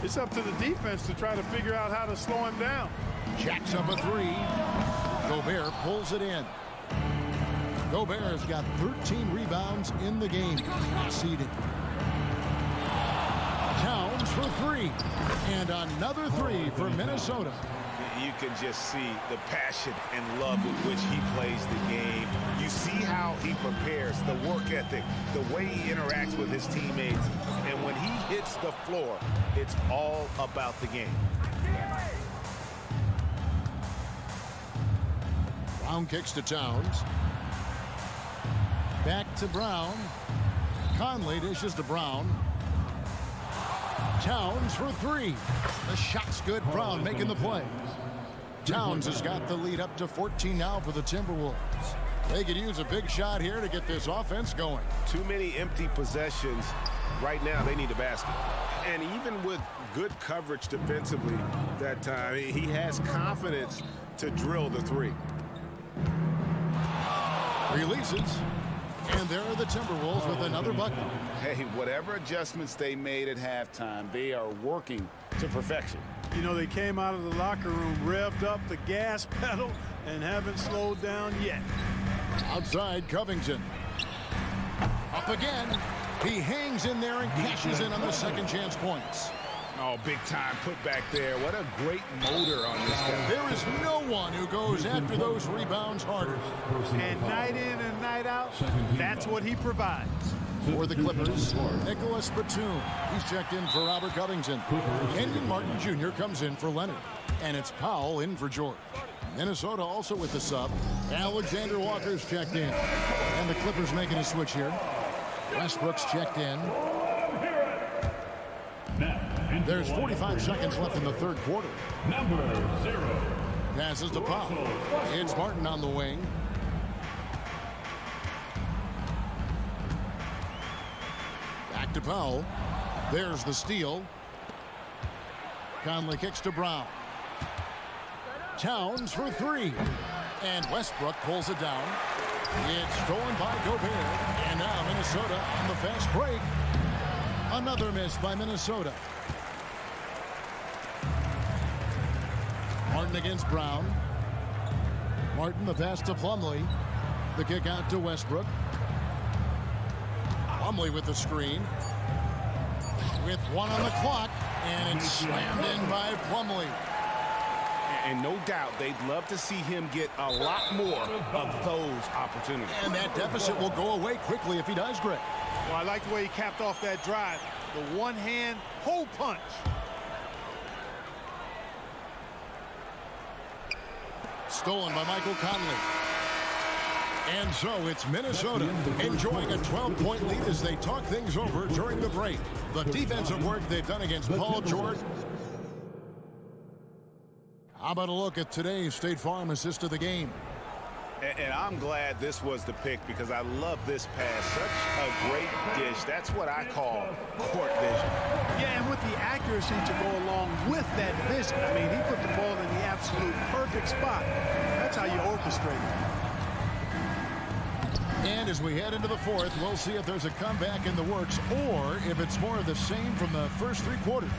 Speaker 3: It's up to the defense to try to figure out how to slow him down.
Speaker 6: Jacks up a three. Gobert pulls it in. Gobert has got 13 rebounds in the game. Seeding. Towns for 3. And another 3 for Minnesota.
Speaker 8: You can just see the passion and love with which he plays the game. You see how he prepares, the work ethic, the way he interacts with his teammates. And when he hits the floor, it's all about the game.
Speaker 6: Brown kicks to Towns. Back to Brown. Conley dishes to Brown. Towns for 3. The shot's good. Brown making the play. Towns has got the lead up to 14 now for the Timberwolves. They could use a big shot here to get this offense going.
Speaker 8: Too many empty possessions. Right now, they need a basket. And even with good coverage defensively that time, he has confidence to drill the 3.
Speaker 6: Releases. And there are the Timberwolves with another bucket.
Speaker 8: Hey, whatever adjustments they made at halftime, they are working to perfection.
Speaker 3: You know, they came out of the locker room, revved up the gas pedal, and haven't slowed down yet.
Speaker 6: Outside, Covington. Up again. He hangs in there and cashes in on the second chance points.
Speaker 8: Oh, big time put back there. What a great motor on this guy.
Speaker 6: There is no one who goes after those rebounds harder.
Speaker 3: And night in and night out, that's what he provides.
Speaker 6: For the Clippers, Nicholas Batum. He's checked in for Robert Covington. Kenyon Martin Jr. comes in for Leonard. And it's Powell in for George. Minnesota also with the sub. Alexander Walker's checked in. And the Clippers making a switch here. Westbrook's checked in. There's 45 seconds left in the third quarter.
Speaker 1: Number 0.
Speaker 6: Passes to Powell. It's Martin on the wing. Back to Powell. There's the steal. Conley kicks to Brown. Towns for 3. And Westbrook pulls it down. It's stolen by Gobert. And now Minnesota on the fast break. Another miss by Minnesota. Martin against Brown. Martin the pass to Plumlee. The kick out to Westbrook. Plumlee with the screen. With 1 on the clock. And it's slammed in by Plumlee.
Speaker 8: And no doubt they'd love to see him get a lot more of those opportunities.
Speaker 6: And that deficit will go away quickly if he does, Greg.
Speaker 3: Well, I like the way he capped off that drive. The one-hand hole punch.
Speaker 6: Stolen by Michael Conley. And so it's Minnesota enjoying a 12-point lead as they talk things over during the break. The defensive work they've done against Paul George. How about a look at today's State Farm assist of the game?
Speaker 8: And I'm glad this was the pick because I love this pass. Such a great dish. That's what I call court vision.
Speaker 3: Yeah, and with the accuracy to go along with that vision. I mean, he put the ball in the absolute perfect spot. That's how you orchestrate it.
Speaker 6: And as we head into the fourth, we'll see if there's a comeback in the works or if it's more of the same from the first three quarters.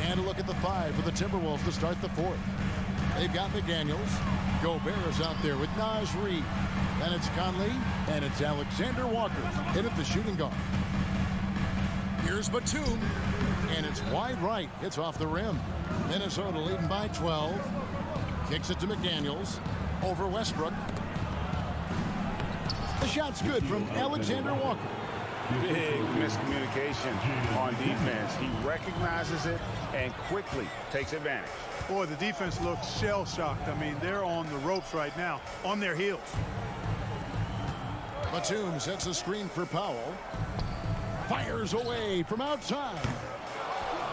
Speaker 6: And a look at the five for the Timberwolves to start the fourth. They've got McDaniels. Gobert is out there with Naz Reid. Then it's Conley, and it's Alexander Walker in at the shooting guard. Here's Batum, and it's wide right. It's off the rim. Minnesota leading by 12. Kicks it to McDaniels. Over Westbrook. The shot's good from Alexander Walker.
Speaker 8: Big miscommunication on defense. He recognizes it and quickly takes advantage.
Speaker 3: Boy, the defense looks shell-shocked. I mean, they're on the ropes right now, on their heels.
Speaker 6: Batum sets a screen for Powell. Fires away from outside.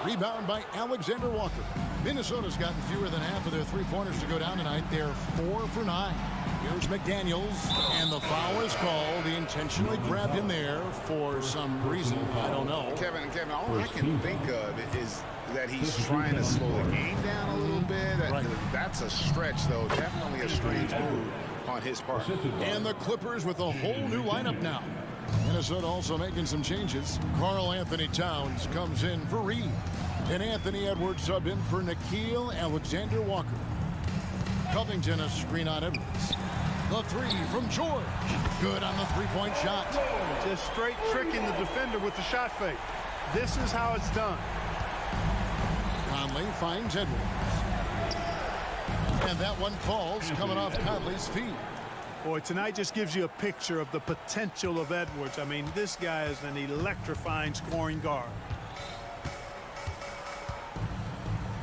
Speaker 6: Rebound by Alexander Walker. Minnesota's gotten fewer than half of their three-pointers to go down tonight. They're 4 for 9. Here's McDaniels, and the foul is called. He intentionally grabbed him there for some reason. I don't know.
Speaker 8: Kevin, all I can think of is that he's trying to slow the game down a little bit.
Speaker 6: Right.
Speaker 8: That's a stretch, though. Definitely a strange move on his part.
Speaker 6: And the Clippers with a whole new lineup now. Minnesota also making some changes. Karl Anthony Towns comes in for Reed. And Anthony Edwards subbed in for Nickeil Alexander-Walker. Covington a screen on Edwards. The three from George. Good on the three-point shot.
Speaker 3: Just straight tricking the defender with the shot fake. This is how it's done.
Speaker 6: Conley finds Edwards. And that one falls coming off Conley's feet.
Speaker 3: Boy, tonight just gives you a picture of the potential of Edwards. I mean, this guy is an electrifying scoring guard.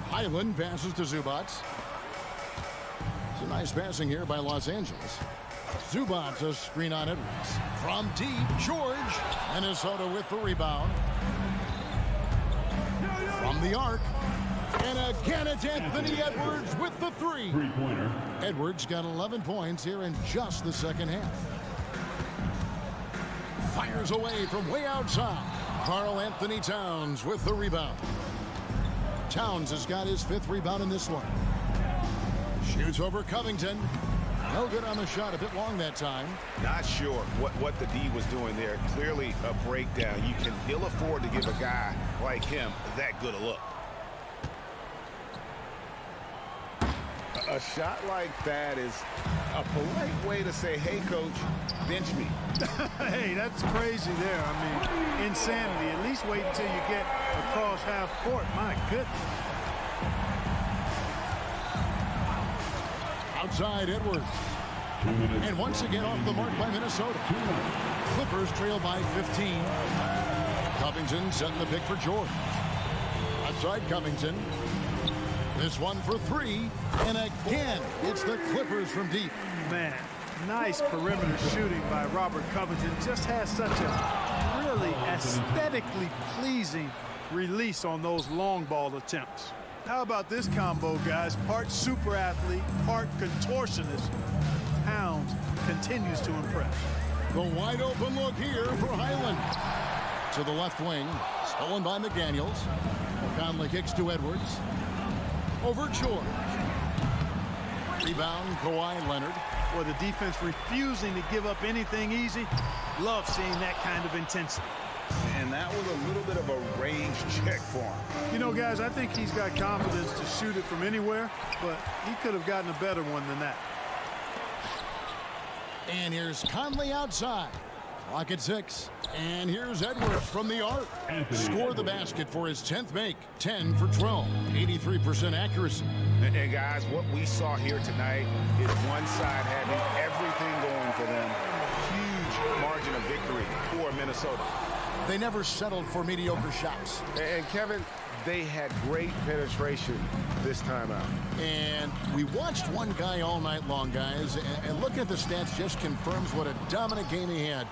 Speaker 6: Highland passes to Zubac. It's a nice passing here by Los Angeles. Zubac a screen on Edwards. From deep, George. Minnesota with the rebound. From the arc. And again, it's Anthony Edwards with the three.
Speaker 1: Three-pointer.
Speaker 6: Edwards got 11 points here in just the second half. Fires away from way outside. Karl Anthony Towns with the rebound. Towns has got his 5th rebound in this one. Shoots over Covington. No good on the shot, a bit long that time.
Speaker 8: Not sure what the D was doing there. Clearly a breakdown. You can ill afford to give a guy like him that good a look. A shot like that is a polite way to say, hey, coach, bench me.
Speaker 3: Hey, that's crazy there. I mean, insanity. At least wait until you get across half court. My goodness.
Speaker 6: Outside Edwards. And once again off the mark by Minnesota. Clippers trail by 15. Covington setting the pick for George. Outside Covington. This one for 3. And again, it's the Clippers from deep.
Speaker 3: Man, nice perimeter shooting by Robert Covington. Just has such a really aesthetically pleasing release on those long ball attempts. How about this combo, guys? Part super athlete, part contortionist. Towns continues to impress.
Speaker 6: The wide open look here for Highland. To the left wing, stolen by McDaniels. Conley kicks to Edwards. Over George. Rebound, Kawhi Leonard.
Speaker 3: Well, the defense refusing to give up anything easy. Love seeing that kind of intensity.
Speaker 8: And that was a little bit of a range check for him.
Speaker 3: You know, guys, I think he's got confidence to shoot it from anywhere, but he could have gotten a better one than that.
Speaker 6: And here's Conley outside. Clock at 6. And here's Edwards from the arc. Score the basket for his 10th make. 10 for 12. 83% accuracy.
Speaker 8: And guys, what we saw here tonight is one side having everything going for them. Huge margin of victory for Minnesota.
Speaker 6: They never settled for mediocre shots.
Speaker 8: And Kevin, they had great penetration this time out.
Speaker 6: And we watched one guy all night long, guys, and looking at the stats just confirms what a dominant game he had.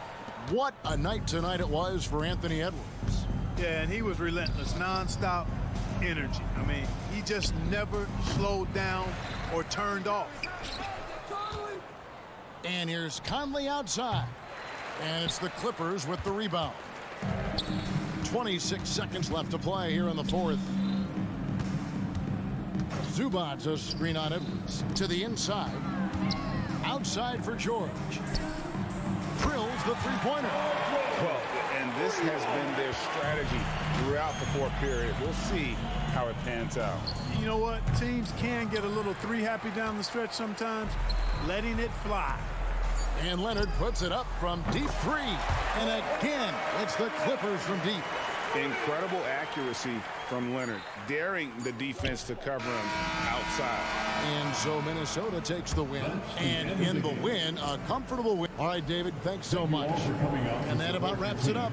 Speaker 6: What a night tonight it was for Anthony Edwards.
Speaker 3: Yeah, and he was relentless, nonstop energy. I mean, he just never slowed down or turned off.
Speaker 6: And here's Conley outside. And it's the Clippers with the rebound. 26 seconds left to play here in the fourth. Zubac a screen on Edwards. To the inside. Outside for George. drills the three-pointer.
Speaker 8: Well, and this has been their strategy throughout the fourth period. We'll see how it pans out.
Speaker 3: You know what? Teams can get a little three-happy down the stretch sometimes, letting it fly.
Speaker 6: And Leonard puts it up from deep three. And again, it's the Clippers from deep.
Speaker 8: Incredible accuracy from Leonard, daring the defense to cover him outside.
Speaker 6: And so Minnesota takes the win. And in the win, a comfortable win. All right, David, thanks so much. And that about wraps it up.